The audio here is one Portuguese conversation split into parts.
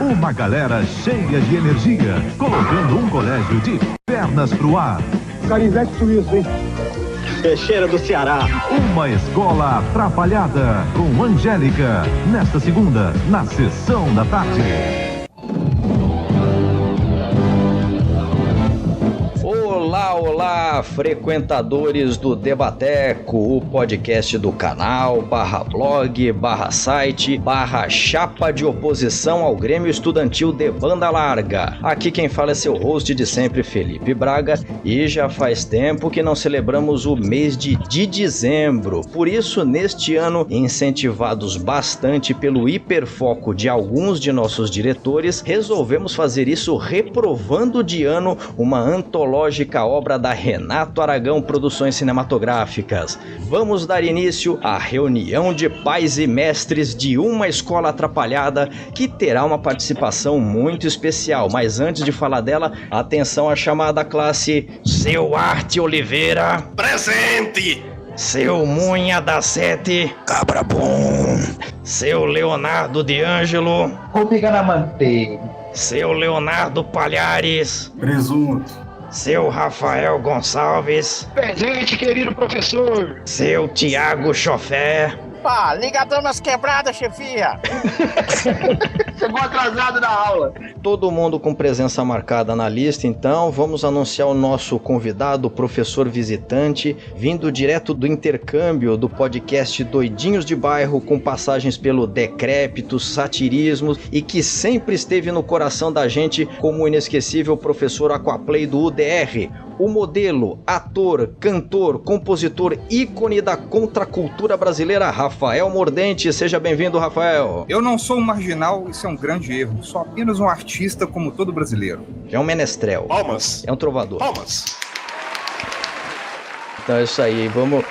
Uma galera cheia de energia, colocando um colégio de pernas pro ar. Canivete suíço, hein? Peixeira do Ceará. Uma escola atrapalhada, com Angélica, nesta segunda, na Sessão da Tarde. Olá, frequentadores do Debateco, o podcast do canal, /blog, /site, /chapa de oposição ao Grêmio Estudantil de Banda Larga. Aqui quem fala é seu host de sempre, Felipe Braga, e já faz tempo que não celebramos o mês de dezembro. Por isso, neste ano, incentivados bastante pelo hiperfoco de alguns de nossos diretores, resolvemos fazer isso reprovando de ano uma antológica obra da Renato Aragão Produções Cinematográficas. Vamos dar início à reunião de pais e mestres de uma escola atrapalhada que terá uma participação muito especial. Mas antes de falar dela, atenção à chamada classe. Seu Arte Oliveira. Presente! Seu Munha da Sete. Cabra bom! Seu Leonardo de Ângelo. Comigo na manteiga. Seu Leonardo Palhares. Presunto. Seu Rafael Gonçalves. Presente, querido professor. Seu Tiago Chofé. Pá, ligadão nas quebradas, chefia. Chegou atrasado na aula. Todo mundo com presença marcada na lista, então vamos anunciar o nosso convidado, o professor visitante, vindo direto do intercâmbio do podcast Doidinhos de Bairro, com passagens pelo Decrépito, Satirismo, e que sempre esteve no coração da gente como o inesquecível professor Aquaplay do UDR. O modelo, ator, cantor, compositor, ícone da contracultura brasileira, Rafael Mordente. Seja bem-vindo, Rafael. Eu não sou um marginal, isso é um grande erro. Sou apenas um artista como todo brasileiro. É um menestrel. Palmas. É um trovador. Palmas. Então é isso aí, vamos...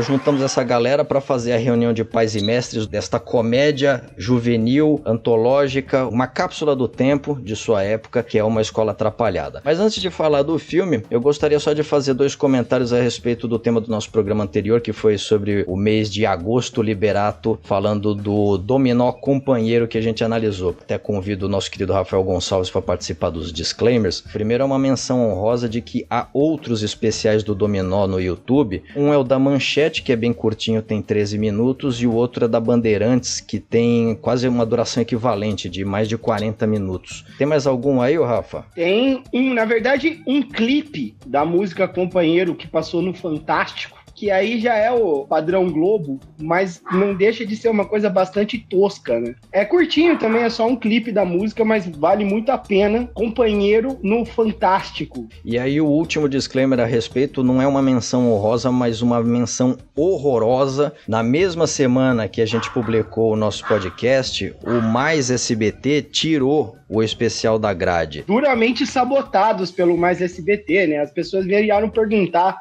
Juntamos essa galera para fazer a reunião de pais e mestres desta comédia juvenil, antológica, uma cápsula do tempo de sua época, que é Uma Escola Atrapalhada. Mas antes de falar do filme, eu gostaria só de fazer 2 comentários a respeito do tema do nosso programa anterior, que foi sobre o mês de agosto liberato, falando do Dominó Companheiro que a gente analisou. Até convido o nosso querido Rafael Gonçalves para participar dos disclaimers. Primeiro é uma menção honrosa de que há outros especiais do Dominó no YouTube. Um é o da Manchete, que é bem curtinho, tem 13 minutos, e o outro é da Bandeirantes, que tem quase uma duração equivalente, de mais de 40 minutos. Tem mais algum aí, ô Rafa? Tem, na verdade, um clipe da música Companheiro que passou no Fantástico, que aí já é o padrão Globo, mas não deixa de ser uma coisa bastante tosca, né? É curtinho também, é só um clipe da música, mas vale muito a pena. Companheiro no Fantástico. E aí o último disclaimer a respeito não é uma menção honrosa, mas uma menção horrorosa. Na mesma semana que a gente publicou o nosso podcast, o Mais SBT tirou o especial da grade. Duramente sabotados pelo Mais SBT, né? As pessoas vieram perguntar: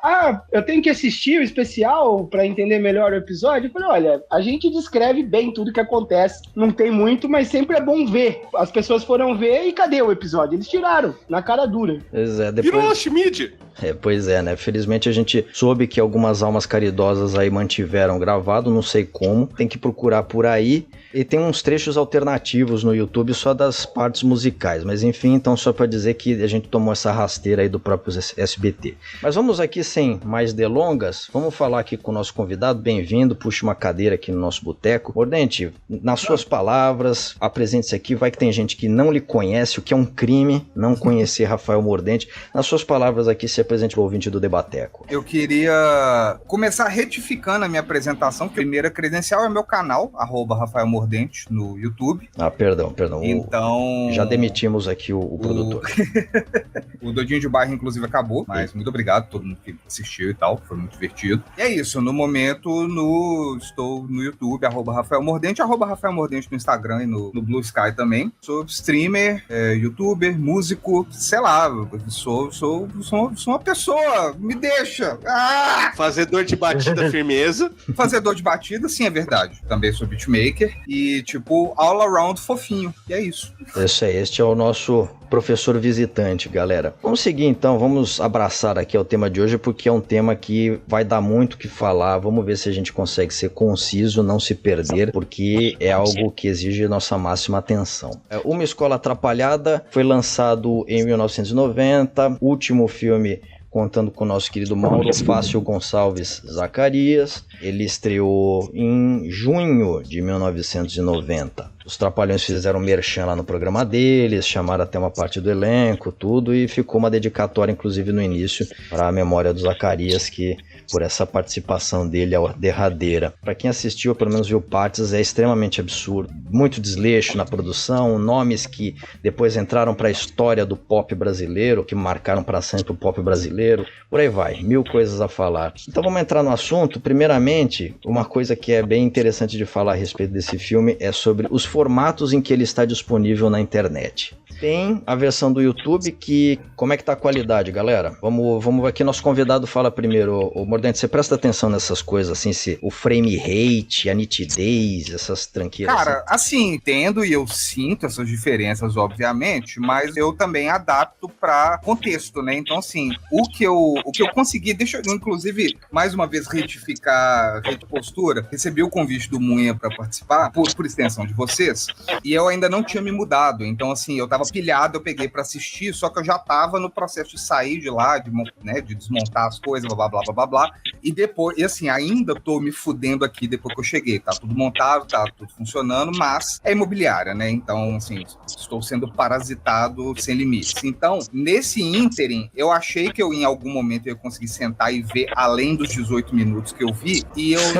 eu tenho que assistir o especial para entender melhor o episódio? Eu falei, olha, a gente descreve bem tudo que acontece, não tem muito, mas sempre é bom ver. As pessoas foram ver e cadê o episódio? Eles tiraram, na cara dura. Pois é, Virou Lost Media. Pois é, né? Felizmente a gente soube que algumas almas caridosas aí mantiveram gravado, não sei como, tem que procurar por aí. E tem uns trechos alternativos no YouTube só das partes musicais, mas enfim, então só para dizer que a gente tomou essa rasteira aí do próprio SBT. Mas vamos aqui sem mais delongas, vamos falar aqui com o nosso convidado. Bem-vindo, puxe uma cadeira aqui no nosso boteco. Mordente, nas suas palavras, apresente-se aqui, vai que tem gente que não lhe conhece, o que é um crime não conhecer Rafael Mordente. Nas suas palavras aqui, se apresente para o ouvinte do Debateco. Eu queria começar retificando a minha apresentação, que a primeira credencial é meu canal, @Rafael Mordente, no YouTube. Perdão. Então... Já demitimos aqui o produtor. O Doidinho de Bairro, inclusive, acabou, mas muito obrigado a todo mundo que assistiu e tal, foi muito divertido. E é isso, no momento estou no YouTube, @Rafael Mordente, @Rafael Mordente no Instagram e no Blue Sky também. Sou streamer, youtuber, músico, sei lá, sou uma pessoa, me deixa. Fazedor de batida firmeza. Fazedor de batida, sim, é verdade. Também sou beatmaker e, tipo, all around fofinho. E é isso. Este é o nosso professor visitante, galera. Vamos seguir então, vamos abraçar aqui o tema de hoje, porque é um tema que vai dar muito o que falar. Vamos ver se a gente consegue ser conciso, não se perder, porque é algo que exige nossa máxima atenção. Uma Escola Atrapalhada foi lançado em 1990, último filme contando com o nosso querido Mauro Fácil Gonçalves Zacarias. Ele estreou em junho de 1990. Os Trapalhões fizeram merchan lá no programa deles, chamaram até uma parte do elenco, tudo, e ficou uma dedicatória, inclusive no início, para a memória do Zacarias, que por essa participação dele, a derradeira. Para quem assistiu, pelo menos viu partes, é extremamente absurdo. Muito desleixo na produção, nomes que depois entraram para a história do pop brasileiro, que marcaram para sempre o pop brasileiro. Por aí vai, mil coisas a falar. Então vamos entrar no assunto. Primeiramente, uma coisa que é bem interessante de falar a respeito desse filme é sobre os formatos em que ele está disponível na internet. Tem a versão do YouTube que... Como é que tá a qualidade, galera? Vamos aqui, nosso convidado fala primeiro. O Mordente, você presta atenção nessas coisas, assim, se o frame rate, a nitidez, essas tranqueiras? Cara, assim, entendo e eu sinto essas diferenças, obviamente, mas eu também adapto para contexto, né? Então, assim, o que eu consegui, deixa eu, inclusive, mais uma vez retificar a postura, recebi o convite do Munha para participar, por extensão de vocês, e eu ainda não tinha me mudado, então, assim, eu tava pilhado, eu peguei para assistir, só que eu já tava no processo de sair de lá, de desmontar as coisas, blá, blá, blá, blá, blá, e depois, e assim, ainda tô me fudendo aqui depois que eu cheguei, tá tudo montado, tá tudo funcionando, mas é imobiliária, né, então, assim, estou sendo parasitado sem limites. Então, nesse ínterim, eu achei que eu, em algum momento, ia conseguir sentar e ver além dos 18 minutos que eu vi, e eu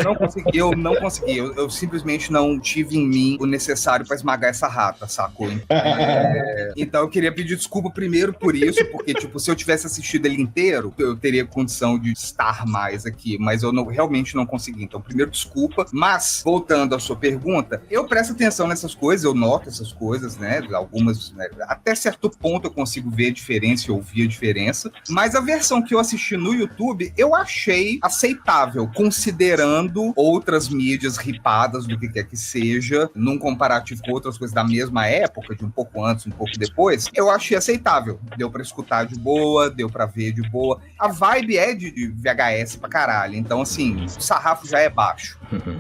não consegui, eu simplesmente não tive em mim o necessário para esmagar essa rata, sacou? Então eu queria pedir desculpa primeiro por isso, porque, tipo, se eu tivesse assistido ele inteiro, eu teria condição de estar mais aqui, mas eu realmente não consegui. Então, primeiro, desculpa. Mas, voltando à sua pergunta, eu presto atenção nessas coisas, eu noto essas coisas, né? Algumas, né, até certo ponto eu consigo ver a diferença e ouvir a diferença, mas a versão que eu assisti no YouTube, eu achei aceitável, considerando outras mídias ripadas do que quer que seja, num comparativo com outras coisas da mesma época, de um pouco antes, um pouco depois, eu achei aceitável. Deu pra escutar de boa, deu pra ver de boa. A vibe é de VHS pra caralho, então, assim, o sarrafo já é baixo.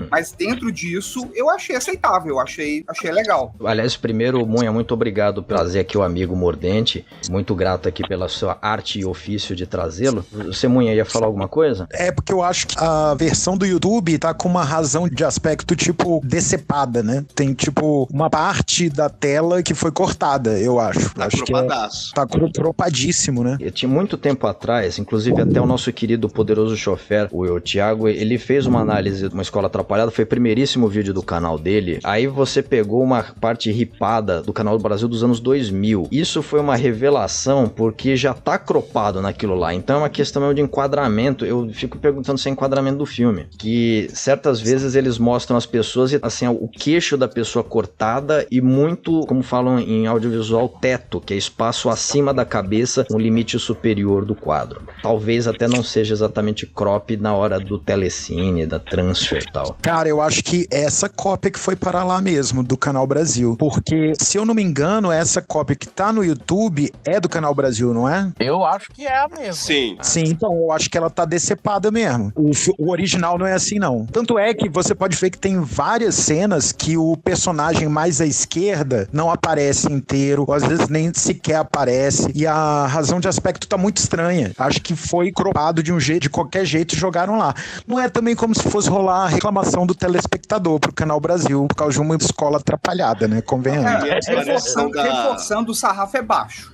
Mas dentro disso, eu achei aceitável, eu achei legal. Aliás, primeiro, Munha, muito obrigado por trazer aqui o amigo Mordente, muito grato aqui pela sua arte e ofício de trazê-lo. Você, Munha, ia falar alguma coisa? É porque eu acho que a versão do YouTube tá com uma razão de aspecto, tipo, decepada, né? Tem, tipo, uma parte da tela que foi cortada, eu acho. Tá acho cropadaço. Tá cropadíssimo, né? Eu tinha muito tempo atrás, inclusive até o nosso querido poderoso chofer, o Thiago, ele fez uma análise de uma escola atrapalhada, foi o primeiríssimo vídeo do canal dele. Aí você pegou uma parte ripada do canal do Brasil dos anos 2000. Isso foi uma revelação porque já tá cropado naquilo lá. Então é uma questão de enquadramento. Eu fico perguntando se é enquadramento do filme. Que certas vezes eles mostram as pessoas e assim, o queixo da pessoa cortada e muito, como falam em audiovisual, teto, que é espaço acima da cabeça, um limite superior do quadro. Talvez até não seja exatamente crop na hora do telecine, da transfer e tal. Cara, eu acho que essa cópia que foi para lá mesmo, do Canal Brasil. Porque, se eu não me engano, essa cópia que tá no YouTube é do Canal Brasil, não é? Eu acho que é a mesma. Sim. Sim, então eu acho que ela tá decepada mesmo. O original não é assim, não. Tanto é que você pode ver que tem várias cenas que o personagem mais à esquerda não aparece inteiro, ou às vezes nem sequer aparece, e a razão de aspecto tá muito estranha. Acho que foi cropado de um jeito, de qualquer jeito, jogaram lá. Não é também como se fosse rolar a reclamação do telespectador pro Canal Brasil, por causa de uma escola atrapalhada, né? Convenhamos. Reforçando, o sarrafo é baixo.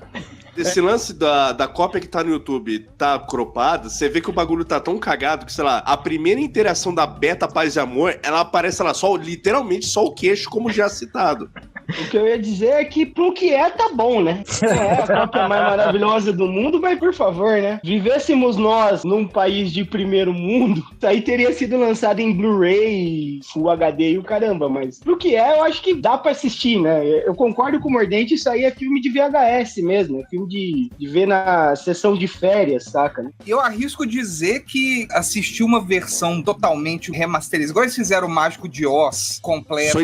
Esse lance da cópia que tá no YouTube tá cropada, você vê que o bagulho tá tão cagado que, sei lá, a primeira interação da Beta Paz e Amor, ela aparece lá só, literalmente, só o queixo, como já citado. O que eu ia dizer é que pro que é, tá bom, né? Não é a cópia mais maravilhosa do mundo, mas por favor, né? Vivêssemos nós num país de primeiro mundo, isso aí teria sido lançado em Blu-ray, Full HD e o caramba, mas pro que é, eu acho que dá pra assistir, né? Eu concordo com o Mordente, isso aí é filme de VHS mesmo, é filme de ver na sessão de férias, saca? Eu arrisco dizer que assistir uma versão totalmente remasterizada, igual eles fizeram o Mágico de Oz completo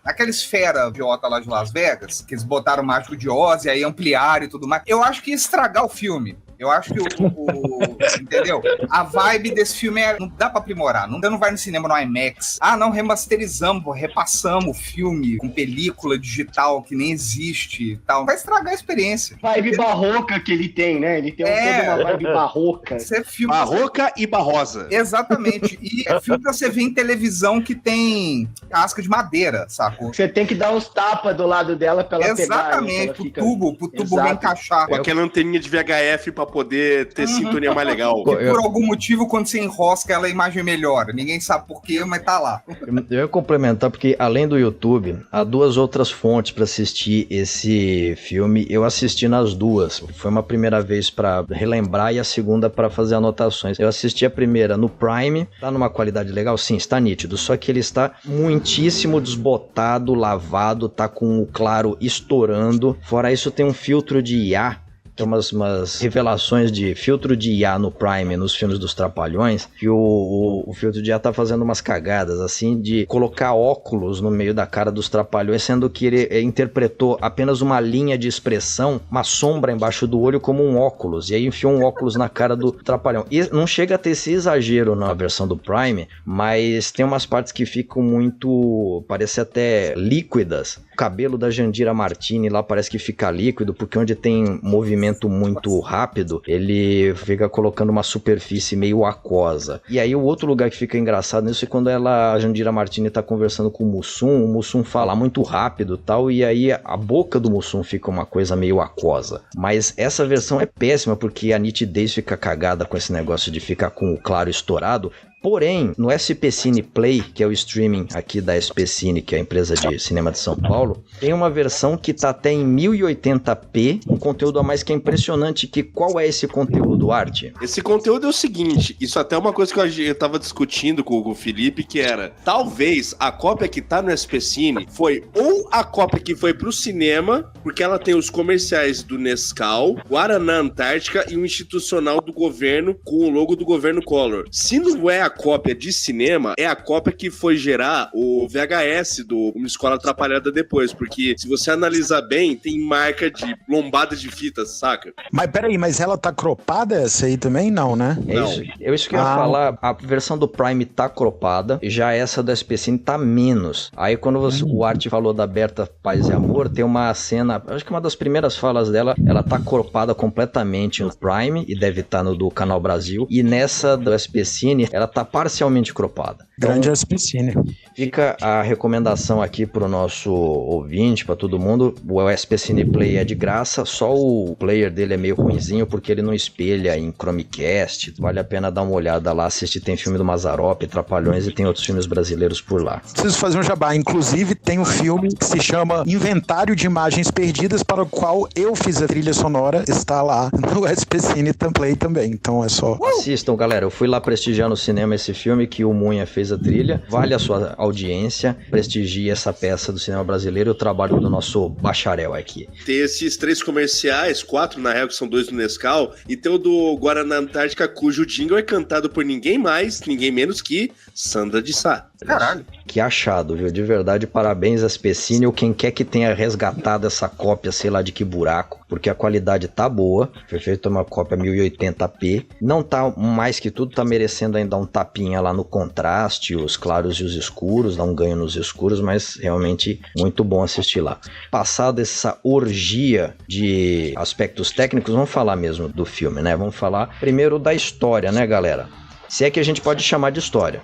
naquela esfera idiota lá de Las Vegas, que eles botaram o Mágico de Oz e aí ampliaram e tudo mais. Eu acho que ia estragar o filme. Eu acho que entendeu? A vibe desse filme não dá pra aprimorar. Não vai no cinema no IMAX. Não remasterizamos, repassamos o filme com película digital que nem existe e tal. Vai estragar a experiência. Vibe barroca que ele tem, né? Ele tem toda uma vibe barroca. Isso é filme barroca e barrosa. Exatamente. E é filme pra você ver em televisão que tem casca de madeira, sacou? Você tem que dar uns tapas do lado dela pra ela pegar. Exatamente, pro tubo reencaixar. Com aquela anteninha de VHF pra poder ter sintonia mais legal. E por algum motivo, quando você enrosca ela, a imagem melhora. Ninguém sabe por quê, mas tá lá. Eu ia complementar, porque além do YouTube, há duas outras fontes pra assistir esse filme. Eu assisti nas duas. Foi uma primeira vez pra relembrar e a segunda pra fazer anotações. Eu assisti a primeira no Prime. Tá numa qualidade legal? Sim, está nítido. Só que ele está muitíssimo desbotado, lavado, tá com o claro estourando. Fora isso, tem um filtro de IA. Tem umas revelações de filtro de IA no Prime, nos filmes dos Trapalhões, que o filtro de IA tá fazendo umas cagadas, assim, de colocar óculos no meio da cara dos Trapalhões, sendo que ele interpretou apenas uma linha de expressão, uma sombra embaixo do olho como um óculos, e aí enfiou um óculos na cara do Trapalhão. E não chega a ter esse exagero na versão do Prime, mas tem umas partes que ficam muito, parece até líquidas. O cabelo da Jandira Martini lá parece que fica líquido, porque onde tem movimento muito rápido, ele fica colocando uma superfície meio aquosa. E aí o outro lugar que fica engraçado nisso é quando a Jandira Martini tá conversando com o Mussum fala muito rápido e tal, e aí a boca do Mussum fica uma coisa meio aquosa. Mas essa versão é péssima, porque a nitidez fica cagada com esse negócio de ficar com o claro estourado. Porém, no SP Cine Play, que é o streaming aqui da SP Cine, que é a empresa de cinema de São Paulo, tem uma versão que tá até em 1080p, um conteúdo a mais que é impressionante. Qual é esse conteúdo, Arte? Esse conteúdo é o seguinte, isso até é uma coisa que eu tava discutindo com o Felipe, que era, talvez a cópia que tá no SP Cine foi ou a cópia que foi pro cinema, porque ela tem os comerciais do Nescau, Guaraná Antártica e o institucional do governo com o logo do governo Collor. Se não é a cópia de cinema, é a cópia que foi gerar o VHS do Uma Escola Atrapalhada depois, porque se você analisar bem, tem marca de lombada de fita, saca? Mas peraí, mas ela tá cropada essa aí também? Não, né? É isso que eu ia falar. A versão do Prime tá cropada, já essa do SP Cine tá menos. Aí quando o Arte falou da Berta Paz e Amor, tem uma cena, acho que uma das primeiras falas dela, ela tá cropada completamente no Prime, e deve estar no do Canal Brasil, e nessa do SP Cine, ela tá parcialmente cropada. Grande SP Cine. Fica a recomendação aqui pro nosso ouvinte, pra todo mundo. O SP Cine Play é de graça, só o player dele é meio ruinzinho, porque ele não espelha em Chromecast. Vale a pena dar uma olhada lá, assistir. Tem filme do Mazzaropi, Trapalhões, e tem outros filmes brasileiros por lá. Preciso fazer um jabá. Inclusive, tem um filme que se chama Inventário de Imagens Perdidas, para o qual eu fiz a trilha sonora. Está lá no SP Cine Play também. Então é só... Assistam, galera. Eu fui lá prestigiar no cinema esse filme, que o Munha fez a trilha. Vale a sua audiência. Prestigie essa peça do cinema brasileiro e o trabalho do nosso bacharel aqui. Tem esses 3 comerciais, 4 na real, que são 2 do Nescau, e tem o do Guaraná Antártica, cujo jingle é cantado por ninguém mais, ninguém menos que Sandra de Sá. Caralho. Que achado, viu? De verdade, parabéns a SP Cine, ou quem quer que tenha resgatado essa cópia, sei lá de que buraco, porque a qualidade tá boa. Foi feita uma cópia 1080p. Não tá, mais que tudo, tá merecendo ainda um tapinha lá no contraste, os claros e os escuros, dá um ganho nos escuros, mas realmente muito bom assistir lá. Passado essa orgia de aspectos técnicos, vamos falar mesmo do filme, né? Vamos falar primeiro da história, né, galera? Se é que a gente pode chamar de história.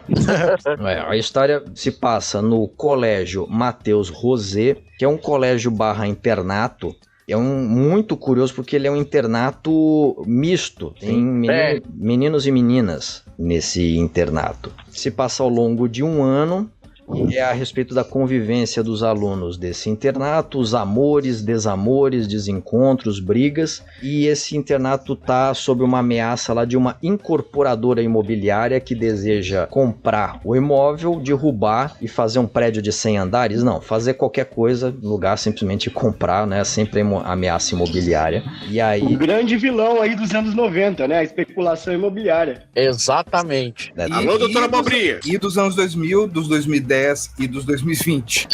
A história se passa no Colégio Matheus Rosé, que é um colégio / internato. É muito curioso porque ele é um internato misto. Tem meninos e meninas nesse internato. Se passa ao longo de um ano. E é a respeito da convivência dos alunos desse internato, os amores, desamores, desencontros, brigas, e esse internato tá sob uma ameaça lá de uma incorporadora imobiliária que deseja comprar o imóvel, derrubar e fazer um prédio de 100 andares. Não, fazer qualquer coisa no lugar, simplesmente comprar, né? Sempre ameaça imobiliária. E aí... O grande vilão aí dos anos 90, né? A especulação imobiliária. Exatamente. Alô, doutora Bobrinha! E dos anos 2000, dos 2010 e dos 2020.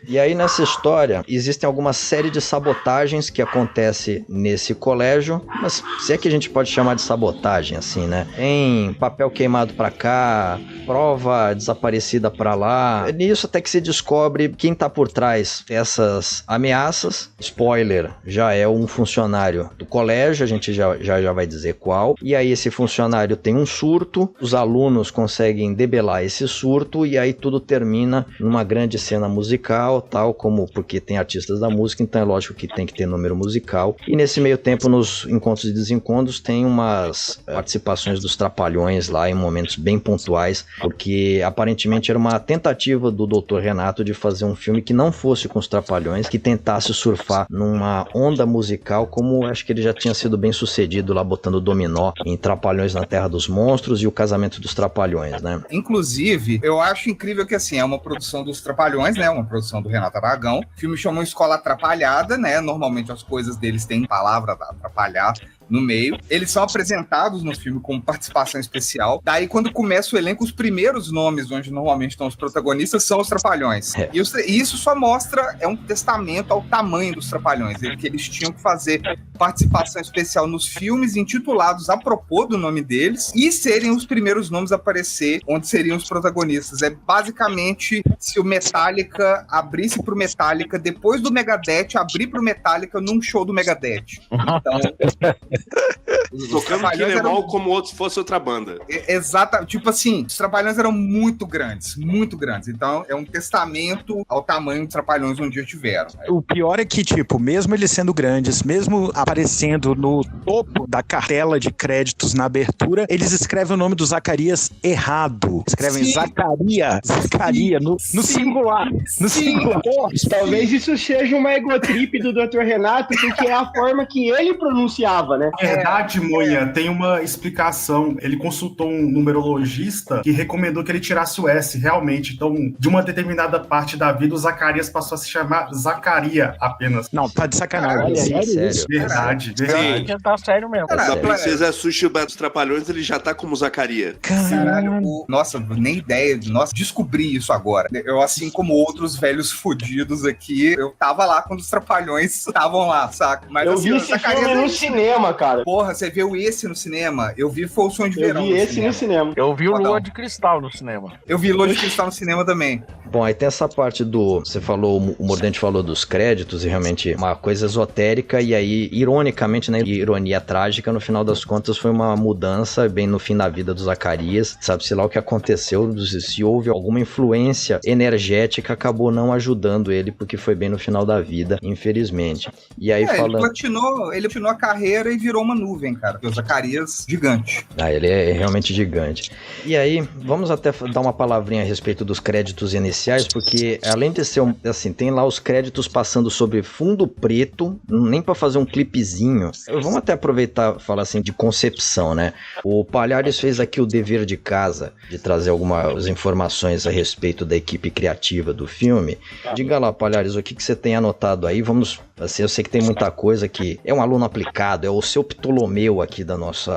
E aí nessa história existem alguma série de sabotagens que acontece nesse colégio, mas se é que a gente pode chamar de sabotagem assim, né? Tem papel queimado pra cá, prova desaparecida pra lá. Nisso até que se descobre quem tá por trás dessas ameaças. Spoiler, já é um funcionário do colégio, a gente já vai dizer qual. E aí esse funcionário tem um surto, os alunos conseguem debelar esse surto e aí tudo termina numa grande cena musical, tal como porque tem artistas da música, então é lógico que tem que ter número musical. E nesse meio tempo, nos encontros e desencontros, tem umas participações dos Trapalhões lá em momentos bem pontuais, porque aparentemente era uma tentativa do Dr. Renato de fazer um filme que não fosse com os Trapalhões, que tentasse surfar numa onda musical, como acho que ele já tinha sido bem sucedido lá botando dominó em Trapalhões na Terra dos Monstros e o Casamento dos Trapalhões, né? Inclusive, eu acho incrível que assim, é uma produção dos Trapalhões, né? Uma produção do Renato Aragão. O filme chamou Escola Atrapalhada, né? Normalmente as coisas deles têm palavra atrapalhar no meio. Eles são apresentados no filme como participação especial. Daí, quando começa o elenco, os primeiros nomes onde normalmente estão os protagonistas são os Trapalhões. E isso só mostra, é um testamento ao tamanho dos Trapalhões, que eles tinham que fazer participação especial nos filmes intitulados a propor do nome deles e serem os primeiros nomes a aparecer onde seriam os protagonistas. É basicamente se o Metallica abrisse pro Metallica, depois do Megadeth, abrir pro Metallica num show do Megadeth. Então... Tocando Kinemol como outros fosse outra banda. Exato, tipo assim, os Trapalhões eram muito grandes, então é um testamento ao tamanho dos Trapalhões um dia tiveram. O pior é que, tipo, mesmo eles sendo grandes, mesmo aparecendo no topo da cartela de créditos na abertura, eles escrevem o nome do Zacarias errado. Escrevem Zacaria no singular. No singular. Talvez isso seja uma egotrip do Dr. Renato, porque é a forma que ele pronunciava, né? Na verdade, Moinha, tem uma explicação. Ele consultou um numerologista que recomendou que ele tirasse o S, realmente. Então, de uma determinada parte da vida, o Zacarias passou a se chamar Zacaria apenas. Não, tá de sacanagem. Sério? Verdade. Tá sério mesmo. A princesa Xuxa dos Trapalhões, ele já tá como Zacaria. Caralho, nossa, nem ideia. Nossa, descobri isso agora. Eu, assim como outros velhos fodidos aqui, eu tava lá quando os Trapalhões estavam lá, saca? Mas eu assim, vi esse filme no cinema, cara. Porra, você viu esse no cinema? Eu vi Foi o Sonho de Verão. Eu vi esse no cinema. Eu vi o Lua de Cristal no cinema. Eu vi Lua de Cristal no cinema também. Bom, aí tem essa parte você falou, o Mordente falou dos créditos, e realmente uma coisa esotérica, e aí, ironicamente, né, ironia trágica, no final das contas foi uma mudança bem no fim da vida do Zacarias, sabe-se lá o que aconteceu, se houve alguma influência energética, acabou não ajudando ele, porque foi bem no final da vida, infelizmente. E aí falando... Ele continuou a carreira e virou uma nuvem, cara, porque o Zacarias, gigante. Ele é realmente gigante. E aí, vamos até dar uma palavrinha a respeito dos créditos iniciais, porque além de ser, assim, tem lá os créditos passando sobre fundo preto, nem pra fazer um clipezinho. Vamos até aproveitar e falar assim de concepção, né? O Palhares fez aqui o dever de casa, de trazer algumas informações a respeito da equipe criativa do filme. Diga lá, Palhares, o que você tem anotado aí? Vamos, assim, eu sei que tem muita coisa que é um aluno aplicado, é o seu Ptolomeu aqui do nosso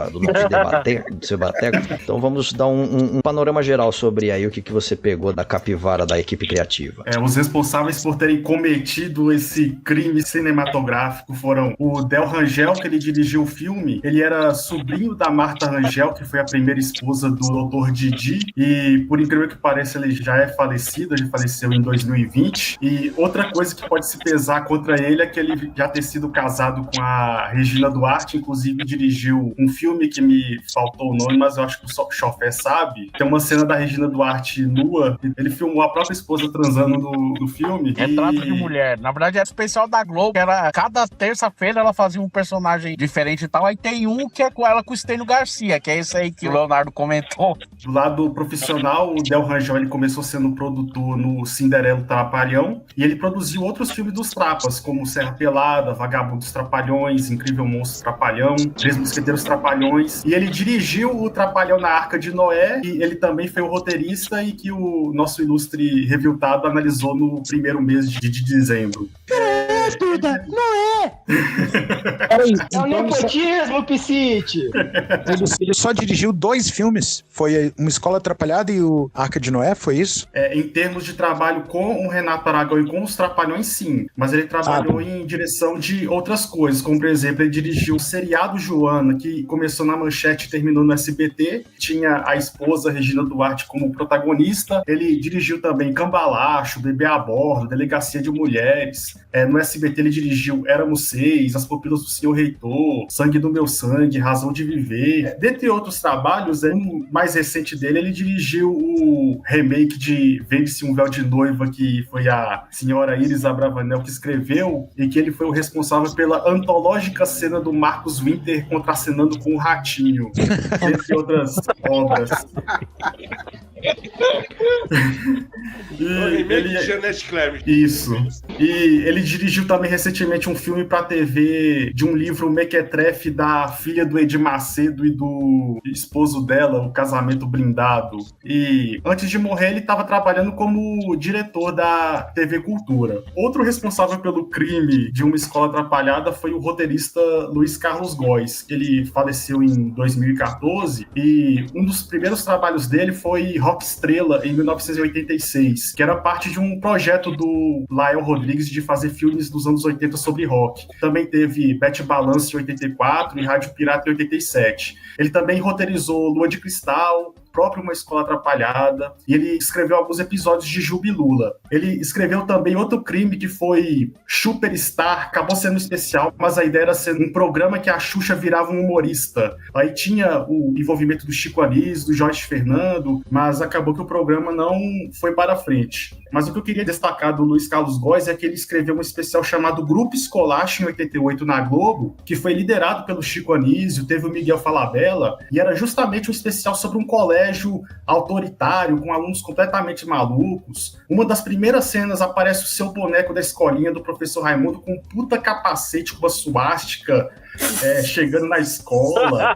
debateco. Então vamos dar um panorama geral sobre aí o que você pegou da capivara da equipe criativa. Os responsáveis por terem cometido esse crime cinematográfico foram o Del Rangel, que ele dirigiu o filme. Ele era sobrinho da Marta Rangel, que foi a primeira esposa do Dr. Didi, e por incrível que pareça ele já é falecido, ele faleceu em 2020. E outra coisa que pode se pesar contra ele é que ele já ter sido casado com a Regina Duarte, inclusive dirigiu um filme que me faltou o nome, mas eu acho que o Chofé sabe. Tem uma cena da Regina Duarte nua, ele filmou a própria esposa transando no filme. Retrato de mulher. Na verdade, é especial da Globo, que era cada terça-feira ela fazia um personagem diferente e tal. Aí tem um que é com ela com o Stênio Garcia, que é esse aí que o Leonardo comentou. Do lado profissional, o Del Rangel ele começou sendo produtor no Cinderelo Trapalhão e ele produziu outros filmes dos Trapas, como Serra Pelada, Vagabundos Trapalhões, Incrível Monstro Trapalhão, Três Mosqueteiros Trapalhões. E ele dirigiu o Trapalhão na Arca de Noé e ele também foi o roteirista e que o nosso ilustre reviltado analisou no primeiro mês de dezembro. Duda, não é! É o nepotismo, Piscite! Ele só dirigiu 2 filmes. Foi Uma Escola Atrapalhada e o Arca de Noé, foi isso? Em termos de trabalho com o Renato Aragão e com os Trapalhões, sim. Mas ele trabalhou em direção de outras coisas, como, por exemplo, ele dirigiu o seriado Joana, que começou na Manchete e terminou no SBT. Tinha a esposa Regina Duarte como protagonista. Ele dirigiu também Cambalacho, Bebê a Bordo, Delegacia de Mulheres. No SBT ele dirigiu Éramos 6, As Pupilas do Senhor Reitor, Sangue do Meu Sangue, Razão de Viver. Dentre outros trabalhos, um mais recente dele, ele dirigiu o remake de Vende-se um Véu de Noiva, que foi a senhora Iris Abravanel que escreveu, e que ele foi o responsável pela antológica cena do Marcos Winter contracenando com o Ratinho, entre outras obras. Isso. E ele dirigiu também recentemente um filme pra TV de um livro mequetrefe da filha do Edir Macedo e do esposo dela, O Casamento Blindado. E antes de morrer ele estava trabalhando como diretor da TV Cultura. Outro responsável pelo crime de Uma Escola Atrapalhada foi o roteirista Luiz Carlos Góes. Ele faleceu em 2014 e um dos primeiros trabalhos dele foi Rock Estrela, em 1986, que era parte de um projeto do Lael Rodrigues de fazer filmes dos anos 80 sobre rock. Também teve Bete Balance em 84 e Rádio Pirata em 87. Ele também roteirizou Lua de Cristal, próprio Uma Escola Atrapalhada, e ele escreveu alguns episódios de Jubilula. Ele escreveu também outro crime que foi Superstar, acabou sendo especial, mas a ideia era ser um programa que a Xuxa virava um humorista. Aí tinha o envolvimento do Chico Anísio, do Jorge Fernando, mas acabou que o programa não foi para frente. Mas o que eu queria destacar do Luiz Carlos Góes é que ele escreveu um especial chamado Grupo Escolacho em 88 na Globo, que foi liderado pelo Chico Anísio, teve o Miguel Falabella, e era justamente um especial sobre um colégio autoritário, com alunos completamente malucos. Uma das primeiras cenas aparece o seu boneco da escolinha do professor Raimundo com um puta capacete com uma suástica chegando na escola.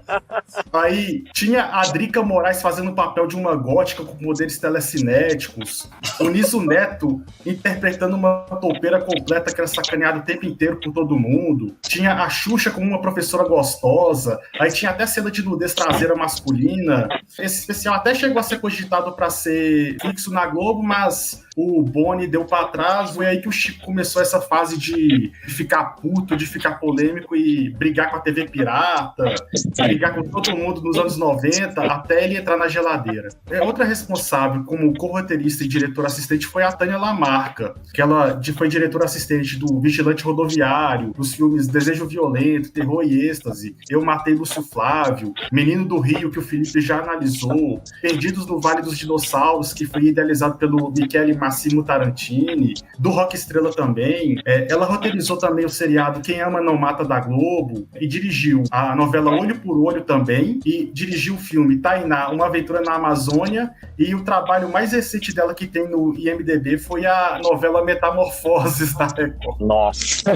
Aí tinha a Drica Moraes fazendo o papel de uma gótica com poderes telecinéticos. O Niso Neto interpretando uma toupeira completa que era sacaneada o tempo inteiro por todo mundo. Tinha a Xuxa como uma professora gostosa. Aí tinha até cena de nudez traseira masculina. Esse especial até chegou a ser cogitado para ser fixo na Globo, mas o Boni deu para trás. Foi aí que o Chico começou essa fase de ficar puto, de ficar polêmico e brigar com a TV pirata, brigar com todo mundo nos anos 90, até ele entrar na geladeira. Outra responsável como co-roteirista e diretora assistente foi a Tânia Lamarca, que ela foi diretora assistente do Vigilante Rodoviário, dos filmes Desejo Violento, Terror e Êxtase, Eu Matei Lúcio Flávio, Menino do Rio, que o Felipe já analisou, Perdidos no Vale dos Dinossauros, que foi idealizado pelo Michele Massimo Tarantini, do Rock Estrela também. Ela roteirizou também o seriado Quem Ama Não Mata da Globo e dirigiu a novela Olho por Olho também e dirigiu o filme Tainá, Uma Aventura na Amazônia, e o trabalho mais recente dela que tem no IMDb foi a novela Metamorfoses da Record. Nossa!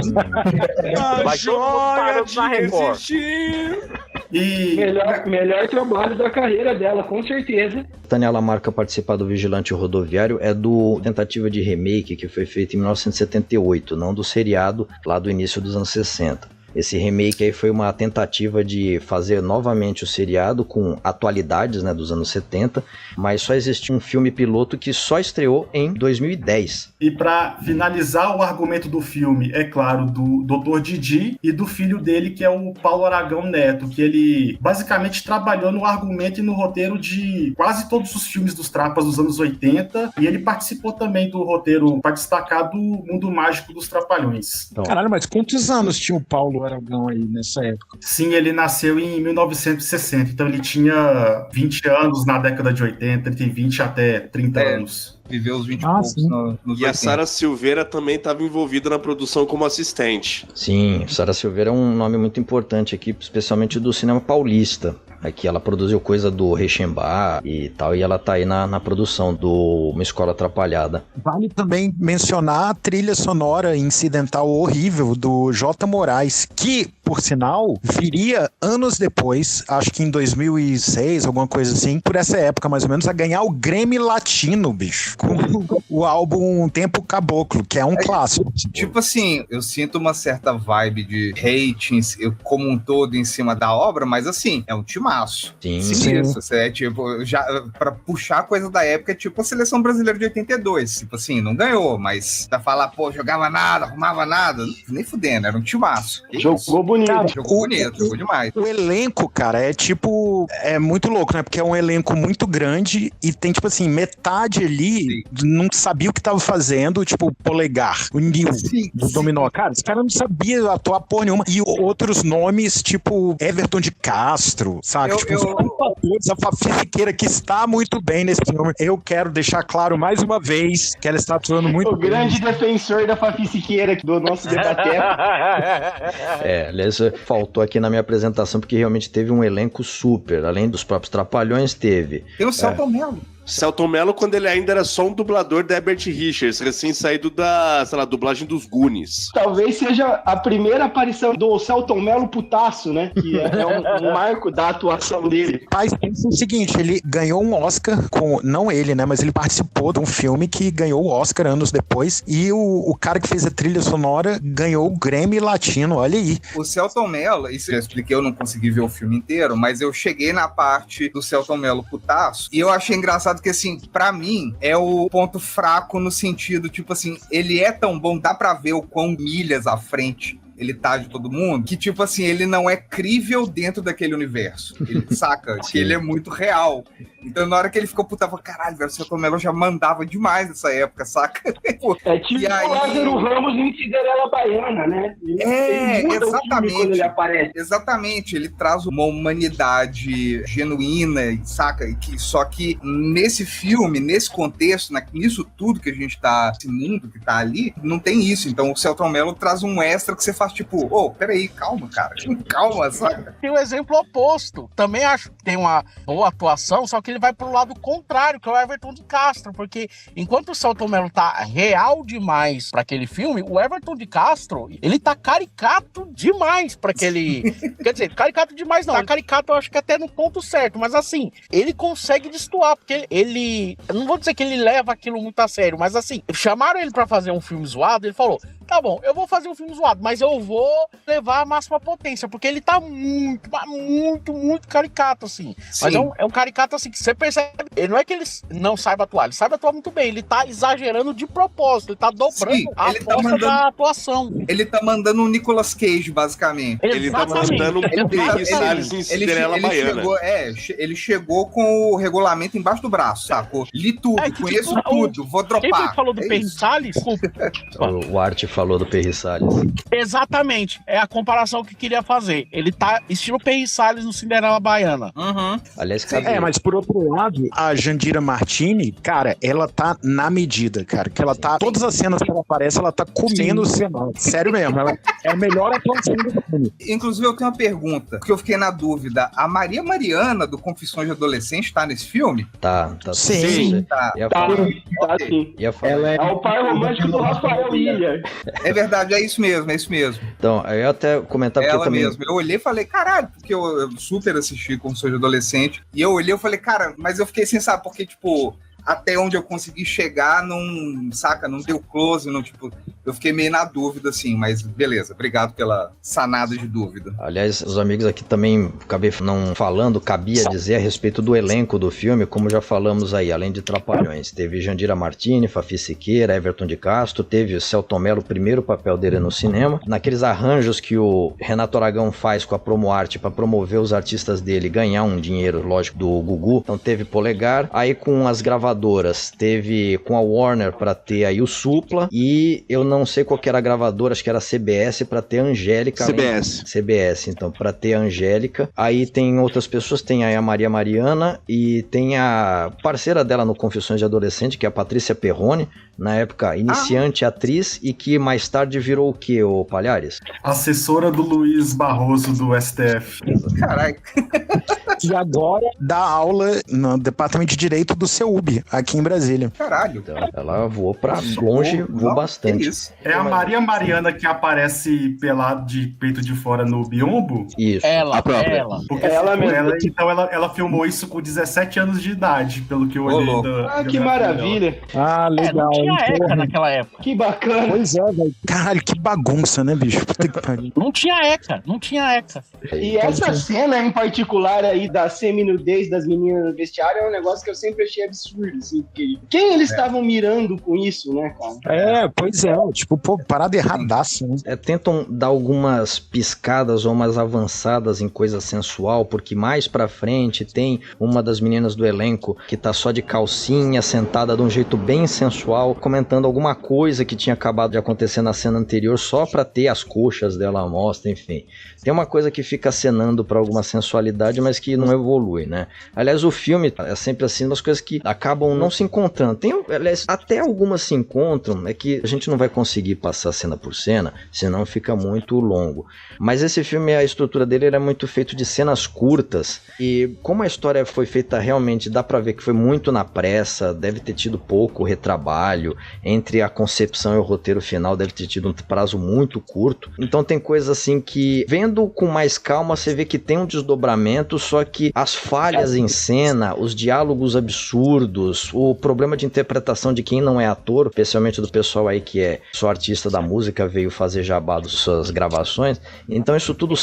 A joia de existir! E melhor trabalho da carreira dela, com certeza. Tânia Lamarca participar do Vigilante Rodoviário é do tentativa de remake que foi feito em 1978, não do seriado lá do início dos anos 60. Esse remake aí foi uma tentativa de fazer novamente o seriado com atualidades, né, dos anos 70, mas só existiu um filme piloto que só estreou em 2010. E para finalizar o argumento do filme, é claro, do Dr. Didi e do filho dele, que é o Paulo Aragão Neto, que ele basicamente trabalhou no argumento e no roteiro de quase todos os filmes dos Trapas dos anos 80, e ele participou também do roteiro para destacar do Mundo Mágico dos Trapalhões. Caralho, mas quantos anos tinha o Paulo o Aragão aí nessa época. Sim, ele nasceu em 1960, então ele tinha 20 anos na década de 80, ele tem 20 até 30 anos. Viveu os 20 e poucos nos E 80. a Sara Silveira também estava envolvida na produção como assistente. Sim, Sara Silveira é um nome muito importante aqui, especialmente do cinema paulista. Aqui ela produziu coisa do Rechembar e tal, e ela tá aí na produção do Uma Escola Atrapalhada. Vale também mencionar a trilha sonora incidental horrível do J. Moraes, que, por sinal, viria anos depois, acho que em 2006, alguma coisa assim, por essa época mais ou menos, a ganhar o Grammy Latino, bicho, com o álbum Tempo Caboclo, que é um clássico. Tipo assim, eu sinto uma certa vibe de hate como um todo em cima da obra, mas assim, é um timaço. Sim. Isso é tipo, já pra puxar a coisa da época, é tipo a Seleção Brasileira de 82. Tipo assim, não ganhou, mas pra falar, pô, jogava nada, arrumava nada, nem fudendo, era um timaço. Jogou bonito. Cara, Jogou bonito, jogou demais. O elenco, cara, é tipo... É muito louco, né? Porque é um elenco muito grande e tem, tipo assim, metade ali não sabia o que tava fazendo, tipo o Polegar, o Nil do Dominó. Cara, esse cara não sabia atuar porra nenhuma. E outros nomes, tipo Everton de Castro, sabe? Tipo, os atores, a Fafi Siqueira, que está muito bem nesse filme. Eu quero deixar claro mais uma vez que ela está atuando muito bem. O grande defensor da Fafi Siqueira do nosso debateco. Aliás, faltou aqui na minha apresentação, porque realmente teve um elenco super. Além dos próprios Trapalhões, teve... Tem o Celton Mello. Celton Mello, quando ele ainda era só um dublador da Herbert Richards, recém-saído da, sei lá, dublagem dos Goonies. Talvez seja a primeira aparição do Celton Mello putaço, né? Que é um marco da atuação dele. Mas pensa o seguinte, ele ganhou um Oscar com... Não ele, né? Mas ele participou de um filme que ganhou o Oscar anos depois. E o cara que fez a trilha sonora ganhou o Grammy Latino, olha aí. O Celton Mello, isso eu expliquei, eu não consegui ver o filme inteiro, mas eu cheguei na parte do Celton Mello putaço, e eu achei engraçado que, assim, pra mim, é o ponto fraco no sentido, tipo assim, ele é tão bom, dá pra ver o quão milhas à frente ele tá de todo mundo, que, tipo assim, ele não é crível dentro daquele universo. Ele saca que ele é muito real. Então, na hora que ele ficou puta, eu falei, caralho, velho, o Celton Mello já mandava demais nessa época, saca? É tipo o Lázaro Ramos em Cinderela Baiana, né? Ele exatamente. Quando ele aparece. Exatamente, ele traz uma humanidade genuína, saca? Só que nesse filme, nesse contexto, nisso tudo que a gente tá, esse mundo que tá ali, não tem isso. Então o Celton Mello traz um extra que você faz tipo, peraí, calma, cara. Calma, saca? Tem o exemplo oposto. Também acho que tem uma boa atuação, só que ele vai pro lado contrário, que é o Everton de Castro, porque enquanto o Celton Mello tá real demais pra aquele filme, o Everton de Castro, ele tá caricato demais pra aquele... Quer dizer, caricato demais não, caricato eu acho que até no ponto certo, mas assim, ele consegue destoar, porque ele... Eu não vou dizer que ele leva aquilo muito a sério, mas assim, chamaram ele pra fazer um filme zoado, ele falou, tá bom, eu vou fazer um filme zoado, mas eu vou levar a máxima potência, porque ele tá muito caricato, assim. Sim. Mas é um caricato, assim, que você percebe, ele não é que ele não saiba atuar, ele sabe atuar muito bem, ele tá exagerando de propósito, ele tá dobrando a força da atuação. Ele tá mandando um Nicolas Cage, basicamente. Ele tá mandando um Perry Salles em Cinderela Baiana. Ele chegou com o regulamento embaixo do braço, sacou? Li tudo, conheço tudo, vou dropar. Quem foi que falou do Perry Salles? O Art falou do Perry Salles. Exatamente, é a comparação que queria fazer. Ele tá estilo Perry Salles no Cinderela Baiana. Aliás, mas por outro lado, a Jandira Martini, cara, ela tá na medida, cara, que ela tá, todas as cenas que ela aparece, ela tá comendo o cenário. Sério mesmo, ela é a melhor atuação do filme. Inclusive, eu tenho uma pergunta, porque eu fiquei na dúvida. A Maria Mariana, do Confissões de Adolescente, tá nesse filme? Tá. Sim. Tá sim. Ela é o par romântico do Rafael Ilha. É verdade, é isso mesmo. Então, eu ia até comentar porque ela também... mesmo. Eu olhei e falei, caralho, porque eu super assisti Confissões de Adolescente, e eu olhei e falei, cara, mas eu fiquei sem saber, porque, tipo... Até onde eu consegui chegar, não deu close, eu fiquei meio na dúvida, assim, mas beleza, obrigado pela sanada de dúvida. Aliás, os amigos aqui também, acabei não falando, cabia dizer a respeito do elenco do filme, como já falamos aí, além de Trapalhões, teve Jandira Martini, Fafi Siqueira, Everton de Castro, teve o Celton Mello, o primeiro papel dele no cinema, naqueles arranjos que o Renato Aragão faz com a Promoarte para promover os artistas dele, ganhar um dinheiro, lógico, do Gugu, então teve Polegar, aí com as gravações gravadoras. Teve com a Warner pra ter aí o Supla, e eu não sei qual que era a gravadora, acho que era a CBS, pra ter a Angélica. CBS, então, pra ter a Angélica. Aí tem outras pessoas, tem aí a Maria Mariana, e tem a parceira dela no Confissões de Adolescente, que é a Patrícia Perrone, na época iniciante atriz, e que mais tarde virou o quê, ô Palhares? Assessora do Luiz Barroso do STF. Caralho. E agora dá aula no Departamento de Direito do CEUB, aqui em Brasília. Caralho. Então, ela voou pra longe, voou bastante. É a Maria Mariana que aparece pelado de peito de fora no biombo? Isso. Ela. Porque Ela mesmo. então ela filmou isso com 17 anos de idade, pelo que eu olhei. Que maravilha. Ah, legal. Não tinha ECA naquela época. Que bacana. Pois é, velho. Caralho, que bagunça, né, bicho? Puta que pariu. Não tinha ECA. E essa cena em particular aí da semi-nudez das meninas no vestiário é um negócio que eu sempre achei absurdo, assim, porque quem eles estavam mirando com isso, né, cara? Pois é, tipo, pô, parada erradaça, né? Tentam dar algumas piscadas ou umas avançadas em coisa sensual, porque mais pra frente tem uma das meninas do elenco que tá só de calcinha, sentada de um jeito bem sensual, comentando alguma coisa que tinha acabado de acontecer na cena anterior, só pra ter as coxas dela à mostra, enfim. Tem uma coisa que fica acenando pra alguma sensualidade, mas que não evolui, né? Aliás, o filme é sempre assim, umas coisas que acabam não se encontrando. Aliás, até algumas se encontram, é que a gente não vai conseguir passar cena por cena, senão fica muito longo. Mas esse filme, a estrutura dele era muito feito de cenas curtas, e como a história foi feita realmente, dá pra ver que foi muito na pressa, deve ter tido pouco retrabalho, entre a concepção e o roteiro final deve ter tido um prazo muito curto. Então tem coisas assim que, vendo com mais calma, você vê que tem um desdobramento, só que as falhas em cena, os diálogos absurdos, o problema de interpretação de quem não é ator, especialmente do pessoal aí que é só artista da música, veio fazer jabá das suas gravações, então isso tudo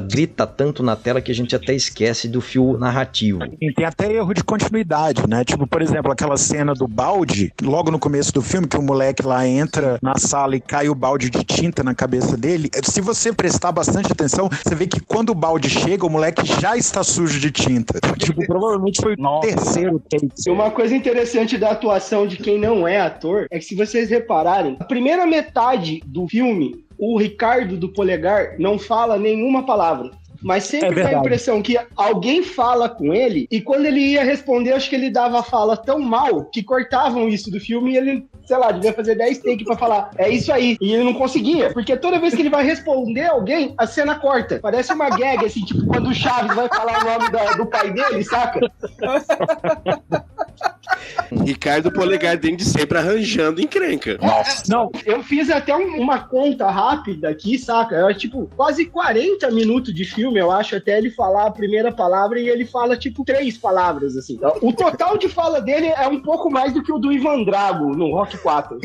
grita tanto na tela que a gente até esquece do fio narrativo. E tem até erro de continuidade, né? Tipo, por exemplo, aquela cena do balde, logo no começo do filme, que o moleque lá entra na sala e cai o balde de tinta na cabeça dele. Se você prestar bastante atenção, você vê que quando o balde chega, o moleque já está sujo de tinta. Tipo, provavelmente foi o terceiro take. E uma coisa interessante da atuação de quem não é ator é que, se vocês repararem, a primeira metade do filme, o Ricardo do Polegar não fala nenhuma palavra. Mas sempre dá a impressão que alguém fala com ele, e quando ele ia responder, acho que ele dava a fala tão mal que cortavam isso do filme e ele, sei lá, devia fazer 10 takes pra falar, é isso aí. E ele não conseguia, porque toda vez que ele vai responder alguém, a cena corta. Parece uma gag, assim, tipo quando o Chaves vai falar o nome do pai dele, saca? Ricardo Polegar desde sempre arranjando encrenca. Não, eu fiz até uma conta rápida aqui, saca? É tipo quase 40 minutos de filme, eu acho, até ele falar a primeira palavra, e ele fala tipo 3 palavras, assim. Então, o total de fala dele é um pouco mais do que o do Ivan Drago no Rock 4.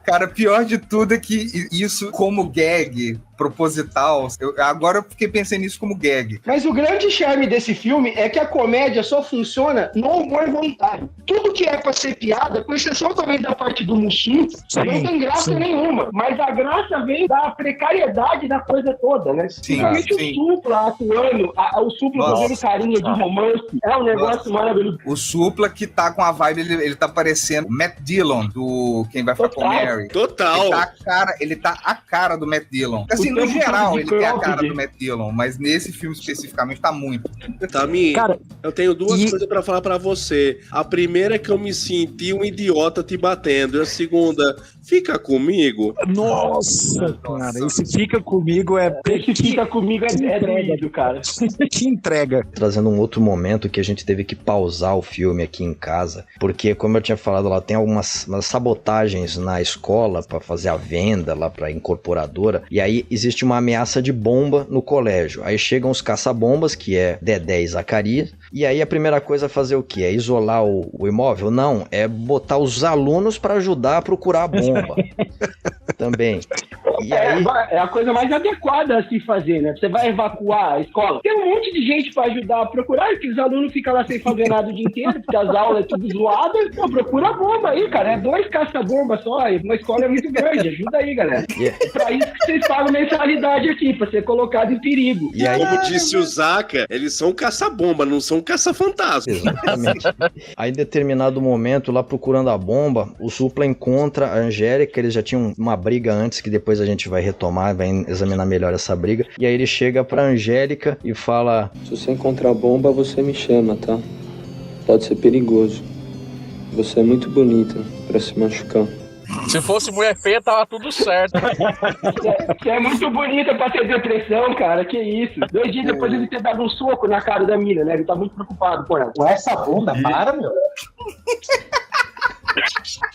Cara, pior de tudo é que isso, como gag proposital, agora eu fiquei pensando nisso como gag. Mas o grande charme desse filme é que a comédia só funciona no humor voluntário. Tudo que é pra ser piada, com exceção também da parte do Muxim, não tem graça nenhuma. Mas a graça vem da precariedade da coisa toda, né? Principalmente o Supla atuando, o Supla fazendo carinha de romance, é um negócio maravilhoso. O Supla que tá com a vibe, ele tá parecendo Matt Dillon, do Quem Vai Ficar com Mary. Total. Ele tá a cara do Matt Dillon. Assim, no geral, ele tem a cara do Matt Dillon, mas nesse filme especificamente tá muito. Tami, eu tenho duas coisas pra falar pra você. A primeira é que eu me senti um idiota te batendo. E a segunda, fica comigo. Nossa, cara, esse fica comigo é... Esse fica comigo é doido, cara. Que entrega. Trazendo um outro momento que a gente teve que pausar o filme aqui em casa, porque, como eu tinha falado lá, tem algumas sabotagens na escola pra fazer a venda lá pra incorporadora, e aí existe uma ameaça de bomba no colégio. Aí chegam os caça-bombas, que é Dedé e Zacarias, e aí a primeira coisa é fazer o quê? É isolar o imóvel? Não, é botar os alunos pra ajudar a procurar a bomba. Também. E aí... É a coisa mais adequada a se fazer, né? Você vai evacuar a escola. Tem um monte de gente pra ajudar a procurar, e que os alunos ficam lá sem fazer nada o dia inteiro, porque as aulas é tudo zoadas. Pô, procura a bomba aí, cara. É 2 caça-bomba só. Uma escola é muito grande. Ajuda aí, galera. É pra isso que vocês pagam mensalidade aqui, pra ser colocado em perigo. E aí, como disse o Zaca, eles são caça-bomba, não são caça-fantasma. Exatamente. Aí, em determinado momento, lá procurando a bomba, o Supla encontra a Angélica. Eles já tinham uma briga antes, que depois a gente vai retomar, vai examinar melhor essa briga. E aí ele chega pra Angélica e fala: se você encontrar a bomba, você me chama, tá? Pode ser perigoso. Você é muito bonita pra se machucar. Se fosse mulher feia, tava tudo certo. Você é muito bonita pra ter depressão, cara. Que isso. 2 dias depois ele ter dado um soco na cara da mina, né? Ele tá muito preocupado com ela. Com essa bunda, para, meu.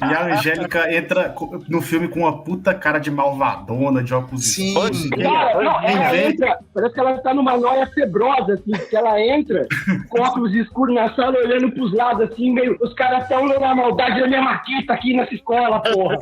E a Angélica entra no filme com uma puta cara de malvadona, de óculos escuros. Cara, não, ela entra, parece que ela tá numa noia febrosa, assim, que ela entra com óculos escuros na sala, olhando pros lados, assim, meio, os caras tão na maldade da minha marquita aqui nessa escola, porra.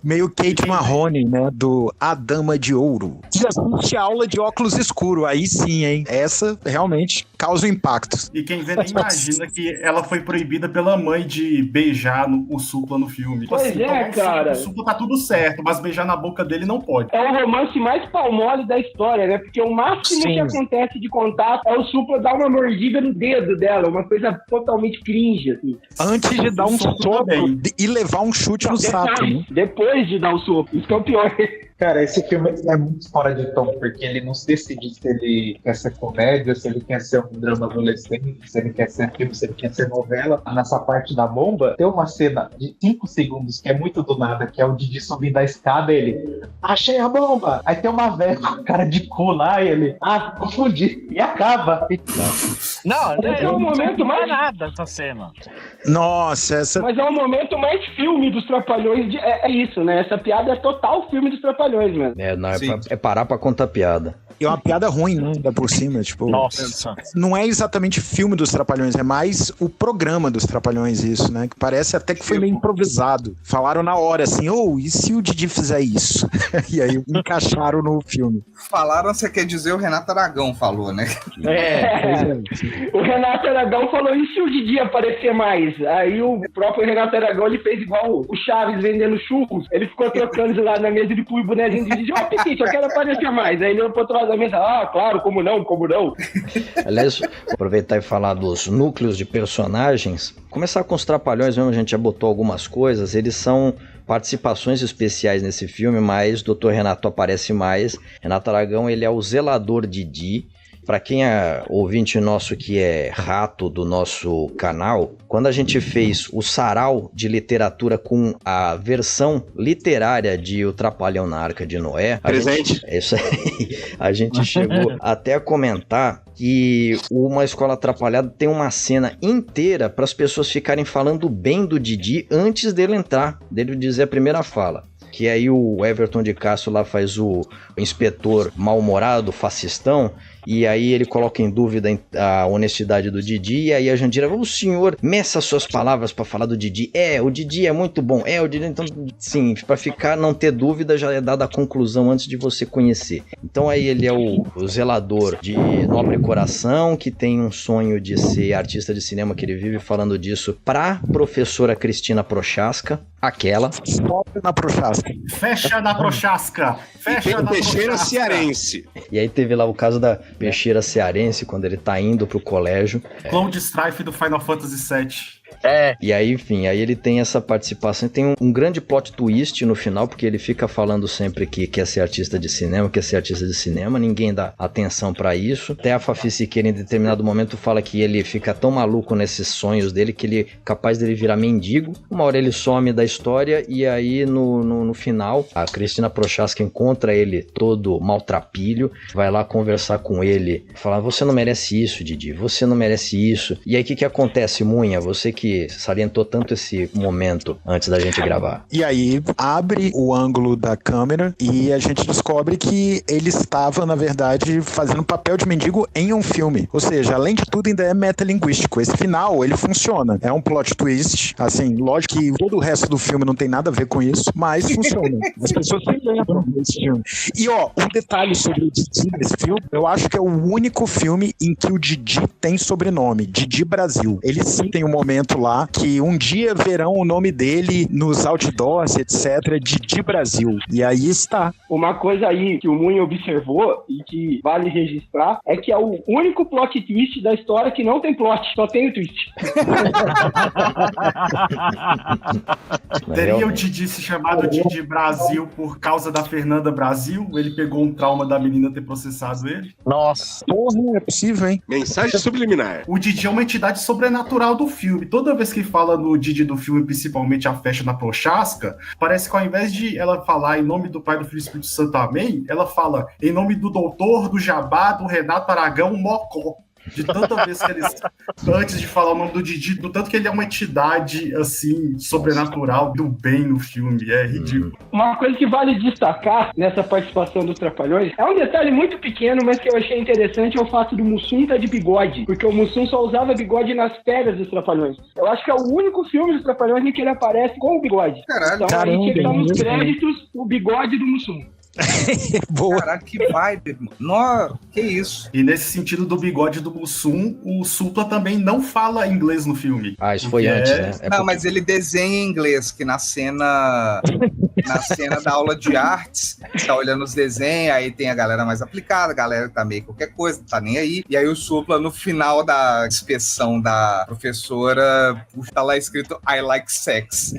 Meio Kate Marrone, né, do A Dama de Ouro. E assiste a aula de óculos escuros, aí sim, hein, essa realmente causa impactos. E quem vê nem imagina que ela foi proibida pela mãe de beijar o Supla no filme. Pois assim, é, cara. O Supla tá tudo certo, mas beijar na boca dele não pode. É o romance mais pau mole da história, né? Porque o máximo que acontece de contato é o Supla dar uma mordida no dedo dela, uma coisa totalmente cringe, assim. Antes de dar um soco e levar um chute no saco, né? Depois de dar o soco, isso que é o pior. Cara, esse filme é muito fora de tom, porque ele não se decide se ele quer ser comédia, se ele quer ser um drama adolescente, se ele quer ser filme, se ele quer ser novela. Nessa parte da bomba, tem uma cena de 5 segundos que é muito do nada, que é o Didi subindo a escada e ele: achei a bomba! Aí tem uma velha com cara de cu lá e ele: confundi, e acaba. Não, é o momento mais nada essa cena. Nossa, essa... Mas é o momento mais filme dos Trapalhões, é isso, né? Essa piada é total filme dos Trapalhões mesmo. É parar pra contar piada. E é uma piada ruim, né? Ainda por cima, tipo... Nossa. Não é exatamente filme dos Trapalhões, é mais o programa dos Trapalhões, isso, né? Que parece até que foi meio improvisado. Falaram na hora, assim, e se o Didi fizer isso? E aí encaixaram no filme. Falaram, você quer dizer, o Renato Aragão falou, né? O Renato Aragão falou, e se o Didi aparecer mais? Aí o próprio Renato Aragão, ele fez igual o Chaves vendendo churros. Ele ficou trocando lá na mesa de pui bonezinho de Didi. Apetite, eu quero aparecer mais. Aí ele olhou pro outro lado da mesa, claro, como não? Aliás, vou aproveitar e falar dos núcleos de personagens. Começar com os Trapalhões mesmo, a gente já botou algumas coisas, eles são participações especiais nesse filme, mas o Dr. Renato aparece mais. Renato Aragão, ele é o zelador Didi. Para quem é ouvinte nosso que é rato do nosso canal, quando a gente fez o sarau de literatura com a versão literária de O Trapalhão na Arca de Noé... Isso aí. A gente chegou até a comentar que Uma Escola Atrapalhada tem uma cena inteira para as pessoas ficarem falando bem do Didi antes dele entrar, dele dizer a primeira fala. Que aí o Everton de Castro lá faz o inspetor mal-humorado, fascistão, e aí ele coloca em dúvida a honestidade do Didi, e aí a Jandira, o senhor meça suas palavras para falar do Didi. O Didi é muito bom, o Didi, então, sim, para ficar, não ter dúvida, já é dada a conclusão antes de você conhecer. Então aí ele é o zelador de nobre coração, que tem um sonho de ser artista de cinema, que ele vive falando disso pra professora Cristina Prochaska, aquela. Na Prochaska. Fecha na Prochaska. Fecha na Peixeira Cearense. E aí teve lá o caso da Peixeira Cearense, quando ele tá indo pro colégio. Clone de Strife do Final Fantasy VII. E aí, enfim, aí ele tem essa participação, tem um grande plot twist no final, porque ele fica falando sempre que quer ser artista de cinema, ninguém dá atenção pra isso. Até a Fafi Siqueira, em determinado momento, fala que ele fica tão maluco nesses sonhos dele, que ele é capaz dele virar mendigo. Uma hora ele some da história, e aí no final, a Cristina Prochaska encontra ele todo maltrapilho, vai lá conversar com ele, falar, você não merece isso, Didi, você não merece isso. E aí o que acontece, Munha? Você que salientou tanto esse momento antes da gente gravar? E aí abre o ângulo da câmera e a gente descobre que ele estava, na verdade, fazendo papel de mendigo em um filme. Ou seja, além de tudo, ainda é metalinguístico. Esse final, ele funciona. É um plot twist. Assim, lógico que todo o resto do filme não tem nada a ver com isso, mas funciona. As pessoas se lembram desse filme. E ó, um detalhe sobre o Didi nesse filme, eu acho que é o único filme em que o Didi tem sobrenome, Didi Brasil. Ele sim tem um momento lá que um dia verão o nome dele nos outdoors, etc, Didi Brasil. E aí está. Uma coisa aí que o Munho observou e que vale registrar é que é o único plot twist da história que não tem plot, só tem o twist. Teria o Didi se chamado Didi Brasil por causa da Fernanda Brasil? Ele pegou um trauma da menina ter processado ele? Nossa. Porra, é possível, hein? Mensagem subliminar. O Didi é uma entidade sobrenatural do filme. Toda vez que fala no Didi do filme, principalmente a festa na Prochasca, parece que ao invés de ela falar em nome do Pai, do Filho e do Espírito Santo, amém, ela fala em nome do doutor, do Jabá, do Renato Aragão, Mocó. De tanta vez que eles, antes de falar o nome do Didi, do tanto que ele é uma entidade, assim, sobrenatural, do bem no filme, é ridículo. Uma coisa que vale destacar nessa participação dos Trapalhões é um detalhe muito pequeno, mas que eu achei interessante, é o fato do Mussum estar de bigode, porque o Mussum só usava bigode nas férias dos Trapalhões. Eu acho que é o único filme dos Trapalhões em que ele aparece com o bigode. Caralho. Então aí tinha que estar nos créditos o bigode do Mussum. Boa. Caraca, que vibe, mano. Nossa, que isso. E nesse sentido do bigode do Mussum, o Supla também não fala inglês no filme. Ah, isso foi antes, né? Não, mas ele desenha em inglês, que na cena da aula de artes, tá olhando os desenhos, aí tem a galera mais aplicada, a galera que tá meio qualquer coisa, não tá nem aí. E aí o Supla, no final da inspeção da professora, tá lá escrito I like sex.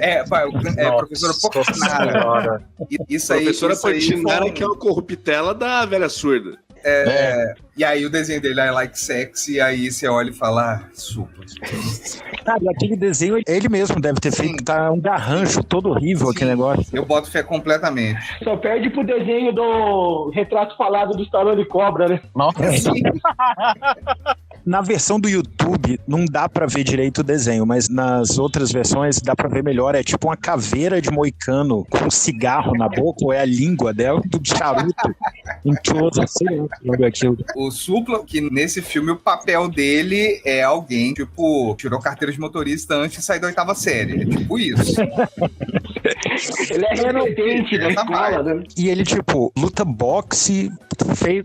Professora Portinara. Isso aí. Professora Portinara, aí, que é uma corruptela da velha surda. E aí o desenho dele I like sex, e aí você olha e fala, Supla. Cara, aquele desenho ele mesmo deve ter feito, tá um garrancho todo horrível. Sim, aquele negócio. Eu boto fé completamente. Só perde pro desenho do retrato falado do Stallone Cobra, né? Nossa. Na versão do YouTube não dá pra ver direito o desenho, mas nas outras versões dá pra ver melhor. É tipo uma caveira de moicano com um cigarro na boca, ou é a língua dela, do charuto. Sei lá, aquilo. O Supla, que nesse filme o papel dele é alguém, tipo, tirou carteira de motorista antes de sair da 8ª série. É tipo isso. Ele é repetente da escola, né? E ele, tipo, luta boxe,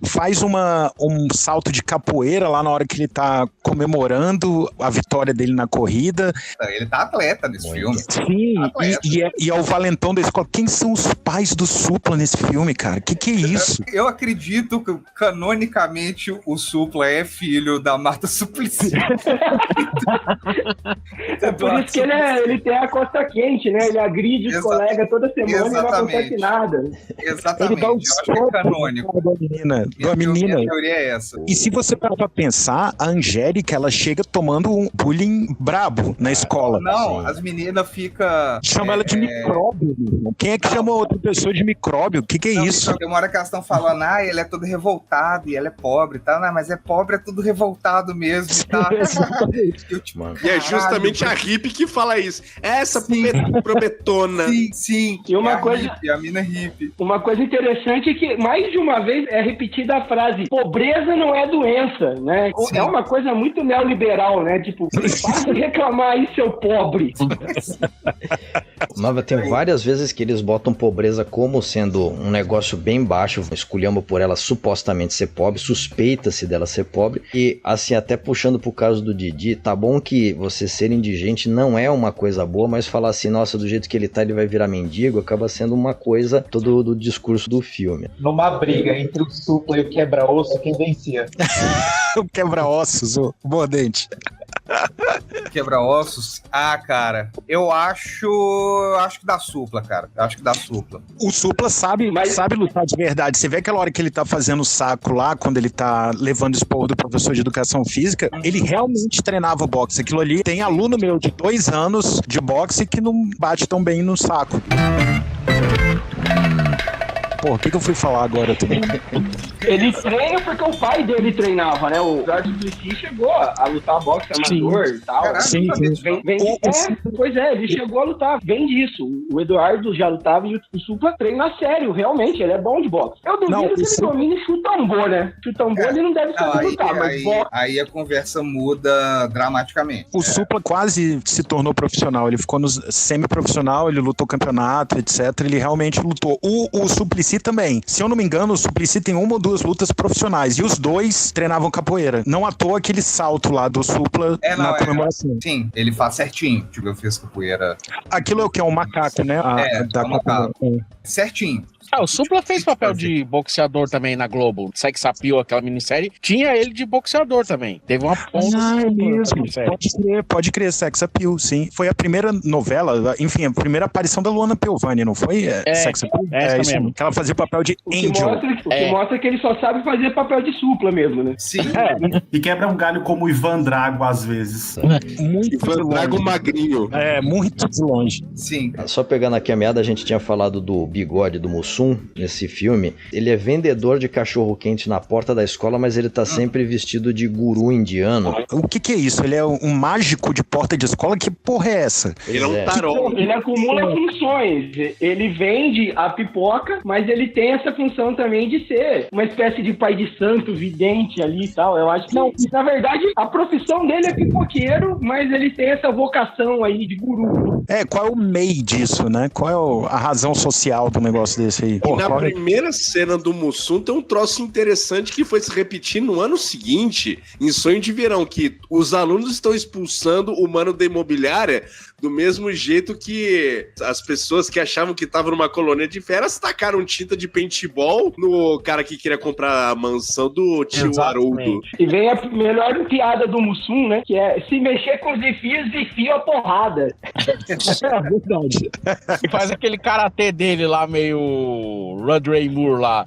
faz um salto de capoeira lá na hora que ele tá comemorando a vitória dele na corrida. Ele tá atleta nesse filme. Sim, e é o valentão da escola. Quem são os pais do Supla nesse filme, cara? Que é isso? Eu acredito que, canonicamente, o Supla é filho da Marta Suplicy. É por isso que ele tem a costa quente, né? Ele agride os colegas toda semana e não acontece nada. Exatamente. Ele dá um eu acho que é canônico. Da menina. Minha teoria é essa. E se você parar pra pensar, a Angélica, ela chega tomando um bullying brabo na escola. Não, as meninas ficam... Chama ela de micróbio. Quem é que chama outra pessoa de micróbio? O que é isso? Tem uma hora que elas estão falando, ele é todo revoltado e ela é pobre, tá? Não, mas é pobre, é tudo revoltado mesmo, tá? E é justamente a hippie que fala isso. Essa prometona. Sim. E uma coisa... hippie, a mina hippie. Uma coisa interessante é que, mais de uma vez, é repetida a frase, pobreza não é doença, né? Sim. É uma coisa muito neoliberal, né? Tipo, para de reclamar aí, seu pobre. Nova, tem várias vezes que eles botam pobreza como sendo um negócio bem baixo, esculhamba por ela supostamente ser pobre, suspeita-se dela ser pobre, e assim, até puxando pro caso do Didi, tá bom que você ser indigente não é uma coisa boa, mas falar assim, nossa, do jeito que ele tá, ele vai virar mendigo, acaba sendo uma coisa todo do discurso do filme. Numa briga entre o Supla e o Quebra-Osso, quem vencia? O Quebra-Ossos, o Mordente. Quebra-ossos? Cara, eu acho que dá Supla, cara. Eu acho que dá Supla. O Supla sabe lutar de verdade. Você vê aquela hora que ele tá fazendo o saco lá, quando ele tá levando esporro do professor de educação física, ele realmente treinava boxe. Aquilo ali, tem aluno meu de 2 anos de boxe que não bate tão bem no saco. Pô, o que eu fui falar agora também? Ele treina porque o pai dele treinava, né? O Eduardo Suplicy chegou a lutar boxe amador e tal. Caraca, Sim. Pois é, ele chegou a lutar. Vem disso. O Eduardo já lutava e o Supla treina sério, realmente. Ele é bom de boxe. Eu duvido que ele domine chutambô, né? Chutambô ele não deve saber lutar, mas boxe... Aí a conversa muda dramaticamente. O Supla quase se tornou profissional. Ele ficou no semi-profissional, ele lutou campeonato, etc. Ele realmente lutou. O Suplicy também. Se eu não me engano, o Suplicy tem 1 ou 2 lutas profissionais. E os dois treinavam capoeira. Não à toa aquele salto lá do Supla na comemoração. Sim, ele faz certinho. Tipo, eu fiz capoeira. Aquilo é o que? É um macaco, né? É um macaco. Certinho. O Supla fez papel de boxeador também na Globo. Sex Appeal, aquela minissérie. Tinha ele de boxeador também. Teve uma ponta. Pode crer, Sex Appeal, sim. Foi a primeira novela, enfim, a primeira aparição da Luana Piovani, não foi? Sex Appeal? É isso mesmo. Que ela fazia o papel de Angel. O que mostra que ele só sabe fazer papel de Supla mesmo, né? Sim. E quebra um galho como o Ivan Drago, às vezes. Muito Ivan Drago magrinho. Muito de longe. Sim. Só pegando aqui a meada, a gente tinha falado do bigode do Mussum nesse filme. Ele é vendedor de cachorro-quente na porta da escola, mas ele tá sempre vestido de guru indiano. O que é isso? Ele é um mágico de porta de escola? Que porra é essa? Ele é um tarô. Ele acumula funções. Ele vende a pipoca, mas ele tem essa função também de ser uma espécie de pai de santo, vidente ali e tal. Eu acho que, na verdade, a profissão dele é pipoqueiro, mas ele tem essa vocação aí de guru. Qual é o meio disso, né? Qual é a razão social do negócio desse aí? E na primeira cena do Mussum tem um troço interessante que foi se repetir no ano seguinte, em Sonho de Verão, que os alunos estão expulsando o mano da imobiliária do mesmo jeito que as pessoas que achavam que estavam numa colônia de férias tacaram tinta de paintball no cara que queria comprar a mansão do tio Haroldo. E vem a melhor piada do Mussum, né? Que é se mexer com os desafios, desfia a porrada. É verdade. E faz aquele karatê dele lá, meio Rudray Moore lá.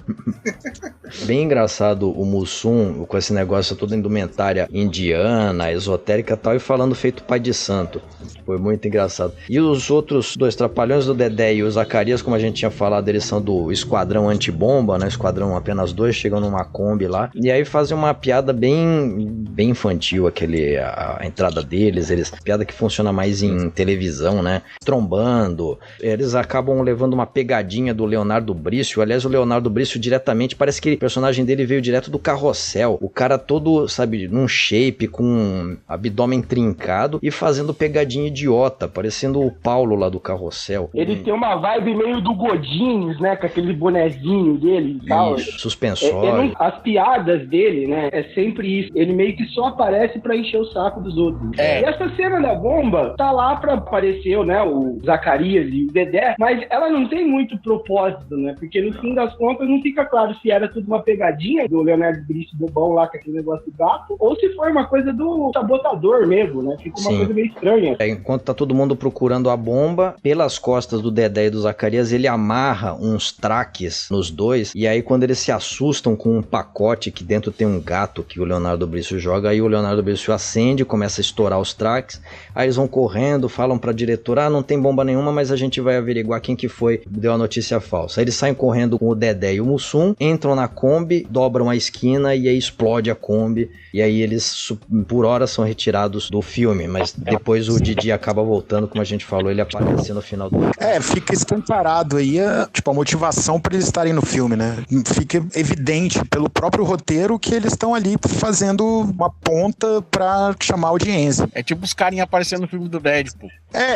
Bem engraçado o Mussum, com esse negócio toda indumentária indiana, esotérica e tal, e falando feito pai de santo. Foi muito engraçado. E os outros 2 trapalhões, do Dedé e o Zacarias, como a gente tinha falado, eles são do esquadrão antibomba, né? Esquadrão apenas 2, chegam numa Kombi lá. E aí fazem uma piada bem infantil, a entrada deles. Piada que funciona mais em televisão, né? Trombando. Eles acabam levando uma pegadinha do Leonardo Brício. Aliás, o Leonardo Brício diretamente, parece que o personagem dele veio direto do Carrossel. O cara todo, sabe, num shape, com abdômen trincado e fazendo pegadinha idiota, parecendo o Paulo lá do Carrossel. Ele tem uma vibe meio do Godinhos, né? Com aquele bonezinho dele e tal. Isso, suspensório. As piadas dele, né? É sempre isso. Ele meio que só aparece pra encher o saco dos outros. E essa cena da bomba tá lá pra aparecer, né? O Zacarias e o Dedé, mas ela não tem muito propósito, né? Porque no fim das contas não fica claro se era tudo uma pegadinha do Leonardo Brício bobão lá com aquele negócio do gato, ou se foi uma coisa do sabotador mesmo, né? Fica uma coisa meio estranha. Enquanto tá todo mundo procurando a bomba, pelas costas do Dedé e do Zacarias, ele amarra uns traques nos dois, e aí quando eles se assustam com um pacote que dentro tem um gato que o Leonardo Brício joga, aí o Leonardo Brício acende, começa a estourar os traques, aí eles vão correndo, falam pra diretora, não tem bomba nenhuma, mas a gente vai averiguar quem que foi, deu a notícia falsa. Aí eles saem correndo com o Dedé e o Mussum, entram na Kombi, dobram a esquina e aí explode a Kombi, e aí eles por hora são retirados do filme, mas depois o Didi acaba voltando, como a gente falou, ele aparece no final do filme. Fica escancarado aí a motivação para eles estarem no filme, né? Fica evidente pelo próprio roteiro que eles estão ali fazendo uma ponta pra chamar a audiência. É tipo os carinhas aparecendo no filme do Deadpool.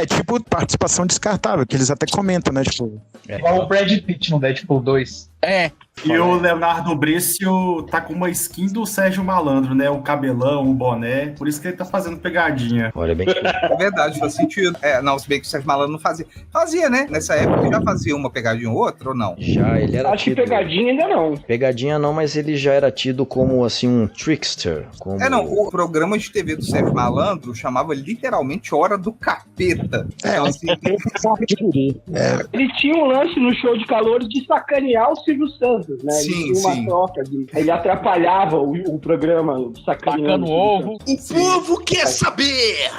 Tipo participação descartável, que eles até comentam, né? Igual o Brad Pitt no Deadpool 2. E o Leonardo Brício tá com uma skin do Sérgio Malandro, né? O cabelão, o boné. Por isso que ele tá fazendo pegadinha. Olha bem. É verdade, faz sentido. Não, se bem que o Sérgio Malandro não fazia. Fazia, né? Nessa época já fazia uma pegadinha ou outra, ou não? Já, ele era Acho que pegadinha ainda não. Pegadinha não, mas ele já era tido como, assim, um trickster. O programa de TV do Sérgio Malandro chamava literalmente Hora do Capeta. Então, assim... Ele tinha um lance no Show de Calor de sacanear o Silvio Santos, né? Sim, ele tinha uma troca ele atrapalhava o programa sacaneando o ovo. O povo quer saber!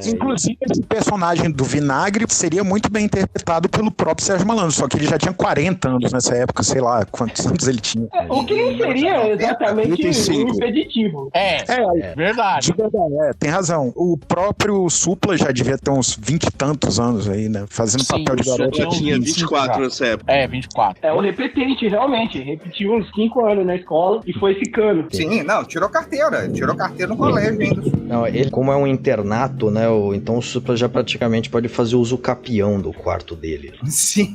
Inclusive, esse personagem do Vinagre seria muito bem interpretado pelo próprio Sérgio Malandro, só que ele já tinha 40 anos nessa época, sei lá quantos anos ele tinha. O que não seria exatamente 35. impeditivo. Verdade. Tem razão. O próprio Supla já devia ter uns 20 e tantos anos aí, né? Fazendo Sim, papel de já garoto. Já tinha 24 nessa época. 24. É o repetente, realmente. Repetiu uns 5 anos na escola e foi ficando. Sim, não, tirou carteira no colégio ainda. Não, ele, como é um internato, né? Então o Supla já praticamente pode fazer uso capião do quarto dele. Sim,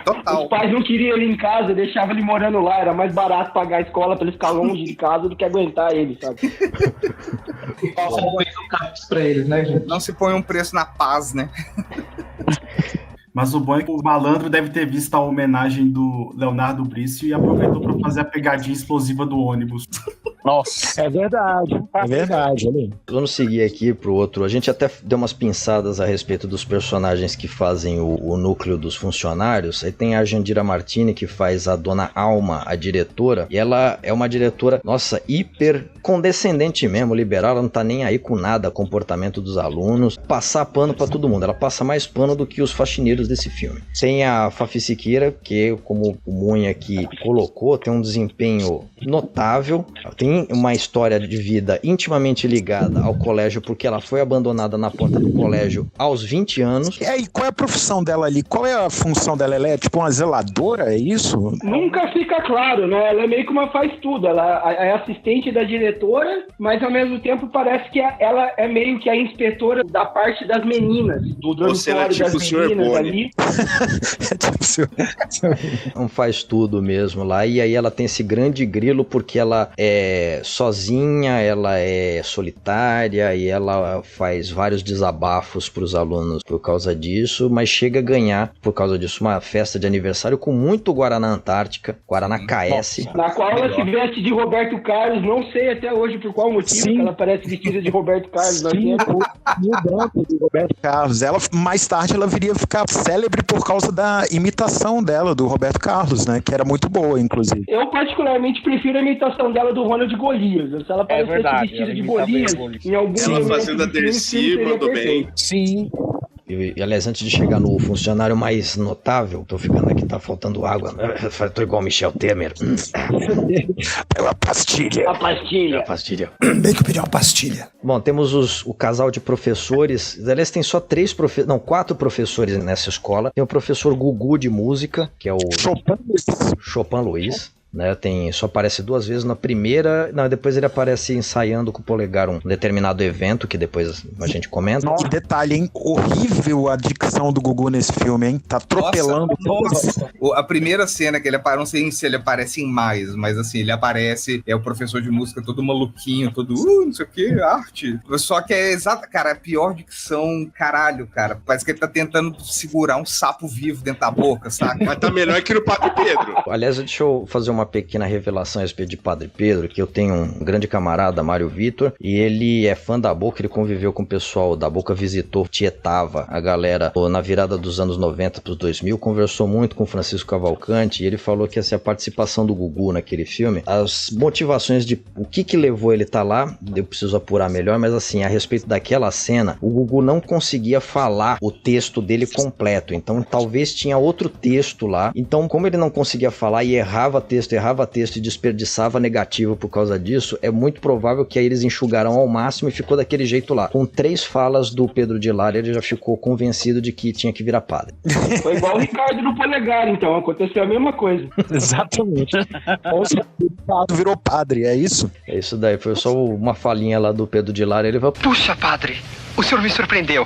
total. Os pais não queriam ele em casa, deixavam ele morando lá. Era mais barato pagar a escola pra ele ficar longe de casa do que aguentar ele, sabe? Passa bons caps pra eles, né, gente? Não se põe um preço na paz, né? Mas o bom é que o Malandro deve ter visto a homenagem do Leonardo Brício e aproveitou para fazer a pegadinha explosiva do ônibus. Nossa. É verdade. Ali. Vamos seguir aqui pro outro. A gente até deu umas pinçadas a respeito dos personagens que fazem o núcleo dos funcionários. Aí tem a Jandira Martini, que faz a Dona Alma, a diretora. E ela é uma diretora, nossa, hiper condescendente mesmo, liberal. Ela não tá nem aí com nada, comportamento dos alunos. Passar pano pra todo mundo. Ela passa mais pano do que os faxineiros desse filme. Tem a Fafi Siqueira, que, como o Munha aqui colocou, tem um desempenho notável. Tem uma história de vida intimamente ligada ao colégio, porque ela foi abandonada na porta do colégio aos 20 anos. E qual é a profissão dela ali? Qual é a função dela? Ela é tipo uma zeladora, é isso? Nunca fica claro, né? Ela é meio que uma faz tudo. Ela é assistente da diretora, mas ao mesmo tempo parece que ela é meio que a inspetora da parte das meninas, do dormitório das meninas ali. Não faz tudo mesmo lá. E aí ela tem esse grande grilo porque ela é sozinha, ela é solitária e ela faz vários desabafos para os alunos por causa disso, mas chega a ganhar, por causa disso, uma festa de aniversário com muito Guaraná Antártica, Guaraná KS. Na qual ela se veste de Roberto Carlos, não sei até hoje por qual motivo que ela parece vestida de Roberto Carlos. Sim, de Roberto Carlos. Ela, mais tarde, ela viria ficar célebre por causa da imitação dela, do Roberto Carlos, né? Que era muito boa, inclusive. Eu particularmente prefiro a imitação dela do Ronald Golias. Se ela parecesse vestida de Golias, em algum ela momento fazendo a Dercy, mandou bem. Sim. E, aliás, antes de chegar no funcionário mais notável, tô ficando aqui, tá faltando água. Tô igual Michel Temer. Pela pastilha. A pastilha. A pastilha. Bem que eu pedi uma pastilha. Bom, temos o casal de professores. Aliás, tem só 4 professores nessa escola. Tem o professor Gugu de música, que é o Chopin Luiz. Né, só aparece 2 vezes na primeira, depois ele aparece ensaiando com o polegar um determinado evento que depois a gente comenta. Nossa, que detalhe, hein? Horrível a dicção do Gugu nesse filme, hein? Tá atropelando. Nossa. A primeira cena que ele aparece, não sei se ele aparece em mais, mas assim, ele aparece, é o professor de música todo maluquinho, todo, não sei o que, arte. Só que é exato, cara, a pior dicção, caralho, cara. Parece que ele tá tentando segurar um sapo vivo dentro da boca, saca? Mas tá melhor que no Padre Pedro. Aliás, deixa eu fazer uma pequena revelação a respeito de Padre Pedro, que eu tenho um grande camarada, Mário Vitor, e ele é fã da Boca, ele conviveu com o pessoal da Boca, visitou, tietava a galera na virada dos anos 90 para os 2000, conversou muito com Francisco Cavalcante, e ele falou que assim, a participação do Gugu naquele filme, as motivações de o que levou ele estar lá, eu preciso apurar melhor, mas assim, a respeito daquela cena, o Gugu não conseguia falar o texto dele completo, então talvez tinha outro texto lá, então como ele não conseguia falar e errava texto e desperdiçava negativo por causa disso, é muito provável que aí eles enxugaram ao máximo e ficou daquele jeito lá. Com 3 falas do Pedro de Lara, ele já ficou convencido de que tinha que virar padre. Foi igual o Ricardo do Polegar, então. Aconteceu a mesma coisa. Exatamente. O virou padre, é isso? É isso daí, foi só uma falinha lá do Pedro de Lara, ele vai... Puxa, padre, o senhor me surpreendeu.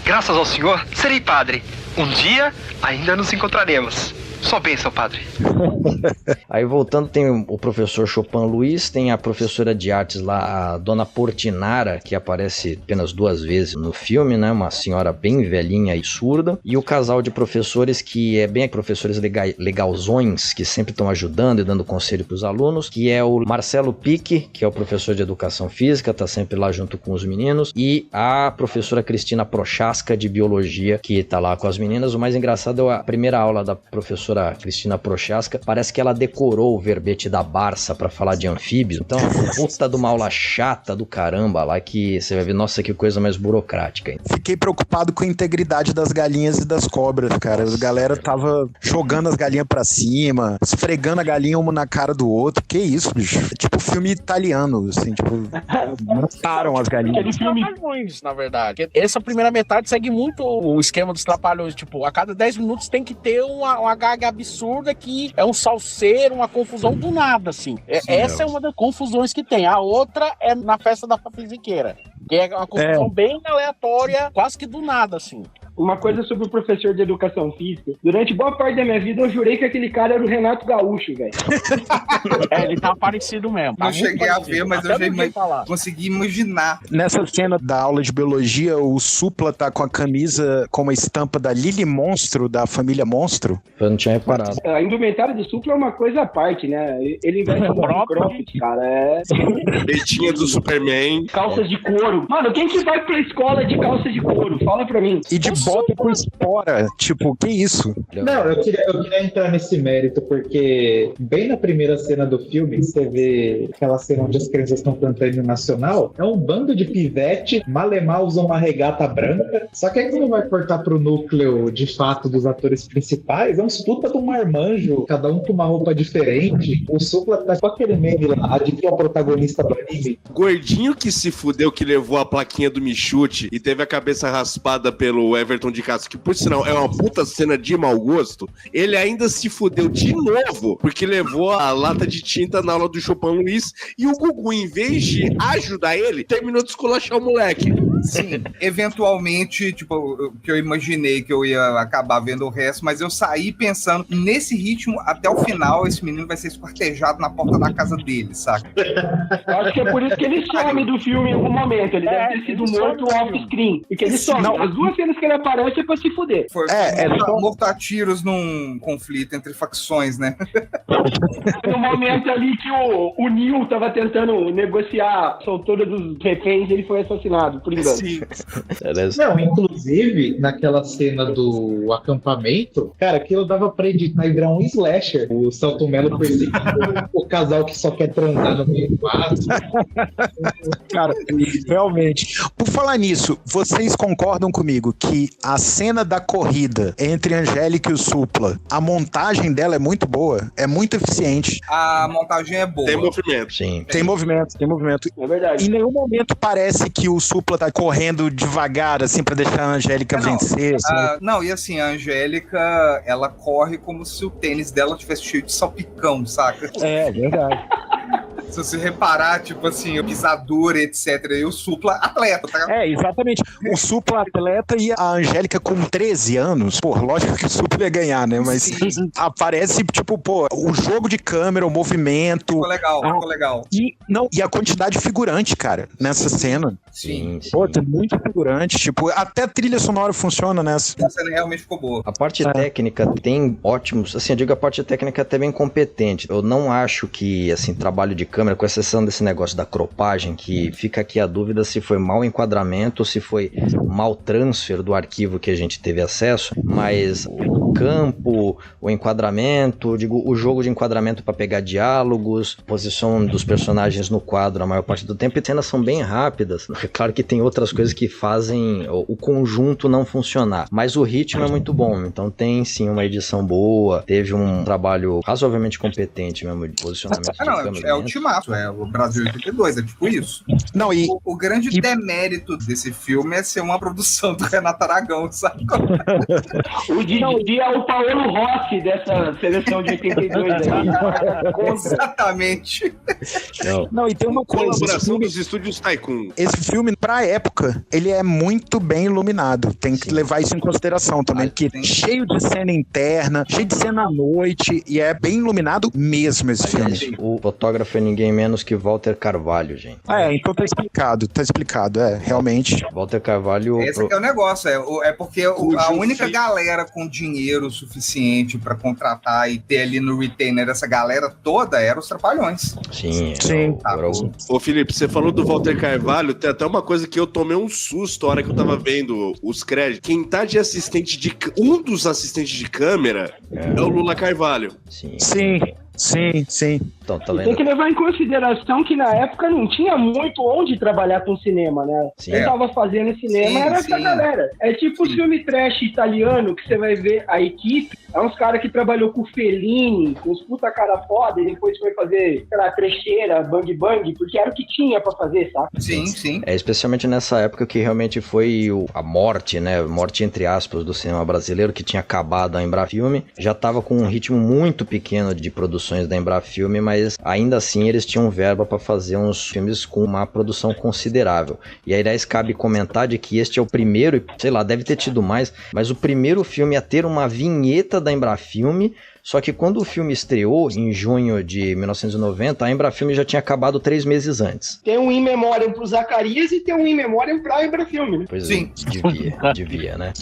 Graças ao senhor, serei padre. Um dia, ainda nos encontraremos. Só bênção, padre. Aí voltando, tem o professor Chopin Luiz, tem a professora de artes lá, a dona Portinara, que aparece apenas 2 vezes no filme, né? Uma senhora bem velhinha e surda. E o casal de professores, que é bem professores legalzões, que sempre estão ajudando e dando conselho para os alunos, que é o Marcelo Pique, que é o professor de educação física, tá sempre lá junto com os meninos, e a professora Cristina Prochaska, de biologia, que tá lá com as meninas. O mais engraçado é a primeira aula da professora professora Cristina Prochaska, parece que ela decorou o verbete da Barça pra falar de anfíbio. Então, puta de uma aula chata do caramba lá que você vai ver, nossa, que coisa mais burocrática. Fiquei preocupado com a integridade das galinhas e das cobras, cara. A galera tava jogando as galinhas pra cima, esfregando a galinha uma na cara do outro. Que isso, bicho? É tipo filme italiano, assim, tipo, mataram as galinhas. Aquele filme ruins, na verdade. Essa primeira metade segue muito o esquema dos Trapalhões, tipo, a cada 10 minutos tem que ter uma gaga absurda que é um salseiro, uma confusão do nada, assim. Essa é uma das confusões que tem. A outra é na festa da Fisiqueira, que é uma confusão bem aleatória, quase que do nada, assim. Uma coisa sobre o professor de educação física. Durante boa parte da minha vida, eu jurei que aquele cara era o Renato Gaúcho, velho. Ele tá parecido mesmo. Não cheguei a ver, mas eu já consegui imaginar. Nessa cena da aula de biologia, o Supla tá com a camisa com uma estampa da Lily Monstro, da família Monstro. Eu não tinha reparado. A indumentária do Supla é uma coisa à parte, né? Ele investe no crossfit, cara. Betinha do Superman. Calças de couro. Mano, quem que vai pra escola de calça de couro? Fala pra mim. E de bota com espora. Tipo, que isso? Não, eu queria entrar nesse mérito, porque bem na primeira cena do filme, você vê aquela cena onde as crianças estão cantando hino nacional, é um bando de pivete, malemar usam uma regata branca, só que aí quando vai cortar pro núcleo, de fato, dos atores principais, é uns puta do marmanjo, cada um com uma roupa diferente. O Supla tá com aquele meme lá, de que é o protagonista do anime. Gordinho que se fudeu, que levou a plaquinha do Michute e teve a cabeça raspada pelo Everton de Castro, que por sinal é uma puta cena de mau gosto, ele ainda se fudeu de novo, porque levou a lata de tinta na aula do Chopin Luiz, e o Gugu, em vez de ajudar ele, terminou de esculachar o moleque. Sim, eventualmente, tipo, que eu imaginei que eu ia acabar vendo o resto, mas eu saí pensando, nesse ritmo, até o final, esse menino vai ser esquartejado na porta da casa dele, saca? Eu acho que é por isso que ele some do filme em algum momento, ele deve ter sido morto off-screen, porque ele some. As duas cenas que ele aparece é pra se fuder. Foi morto a tiros num conflito entre facções, né? No momento ali que o Neil tava tentando negociar a soltura dos reféns, ele foi assassinado, por engano. Sim. Não, inclusive, naquela cena do acampamento, cara, aquilo dava pra editar e virar um slasher. O Celton Mello perseguindo o casal que só quer transar no meio do mato. Cara, realmente. Por falar nisso, vocês concordam comigo que a cena da corrida entre a Angélica e o Supla, a montagem dela é muito boa, é muito eficiente. A montagem é boa. Tem movimento. Sim. Tem movimento. É verdade. Em nenhum momento parece que o Supla tá correndo devagar, assim, pra deixar a Angélica vencer. Assim. Não, e assim, a Angélica, ela corre como se o tênis dela tivesse cheio de salpicão, saca? É verdade. Se você reparar, tipo assim, pisadura, etc. E o Supla atleta, tá? É, exatamente. O Supla atleta e a Angélica com 13 anos. Pô, lógico que o Supla ia ganhar, né? Mas sim, aparece, tipo, pô, o jogo de câmera, o movimento. Ficou legal. E a quantidade de figurante, cara, nessa cena. Sim. Pô, tem muito figurante. Tipo, até a trilha sonora funciona nessa. A cena realmente ficou boa. A parte técnica tem ótimos, assim, eu digo a parte técnica até bem competente. Eu não acho que, assim, trabalho de câmera, com exceção desse negócio da cropagem, que fica aqui a dúvida se foi mau enquadramento ou se foi mau transfer do arquivo que a gente teve acesso, mas o campo, o enquadramento, digo, o jogo de enquadramento para pegar diálogos, posição dos personagens no quadro a maior parte do tempo, e cenas são bem rápidas. É claro que tem outras coisas que fazem o conjunto não funcionar, mas o ritmo é muito bom, então tem sim uma edição boa, teve um trabalho razoavelmente competente mesmo de posicionamento de câmera. É ultimato, é o Brasil 82, é tipo isso. Não, o grande demérito desse filme é ser uma produção do Renato Aragão, sabe? O Didi é o Paulo Rossi dessa seleção de 82 aí. Exatamente. Não, e tem uma coisa. Colaboração dos estúdios Tycoon. Esse filme, pra época, ele é muito bem iluminado. Tem que levar isso em consideração também, porque cheio de cena interna, cheio de cena à noite, e é bem iluminado mesmo esse filme. O fotógrafo é ninguém ninguém menos que Walter Carvalho, gente. Então tá explicado, realmente. Walter Carvalho... Esse que é o negócio, é porque a única galera com dinheiro suficiente pra contratar e ter ali no retainer essa galera toda era os Trapalhões. Sim. Ô Felipe, você falou do Walter Carvalho, tem até uma coisa que eu tomei um susto a hora que eu tava vendo os créditos. Quem tá de assistente um dos assistentes de câmera é o Lula Carvalho. Sim. Então, tá vendo? Tem que levar em consideração que na época não tinha muito onde trabalhar com cinema, né? Quem tava fazendo cinema era essa galera. É tipo o filme trash italiano, que você vai ver a equipe, é uns caras que trabalhou com o Fellini, com os puta cara foda, e depois foi fazer, sei lá, trecheira, bang bang, porque era o que tinha pra fazer, saca? Sim. Especialmente nessa época que realmente foi a morte, né? Morte entre aspas do cinema brasileiro, que tinha acabado a Embrafilme. Já tava com um ritmo muito pequeno de produções da Embrafilme, mas ainda assim eles tinham verba para fazer uns filmes com uma produção considerável. E aí, aliás, cabe comentar de que este é o primeiro, sei lá, deve ter tido mais, mas o primeiro filme a ter uma vinheta da Embrafilme. Só que quando o filme estreou, em junho de 1990, a Embrafilme já tinha acabado 3 meses antes. Tem um In Memoriam pro Zacarias e tem um In Memoriam pra Embrafilme, né? Pois Sim. Devia, né?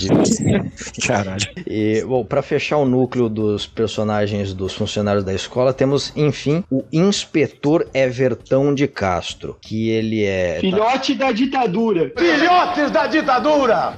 Caralho. E, bom, pra fechar o núcleo dos personagens dos funcionários da escola, temos, enfim, o Inspetor Evertão de Castro, que ele é... Filhote da ditadura. Filhotes da ditadura!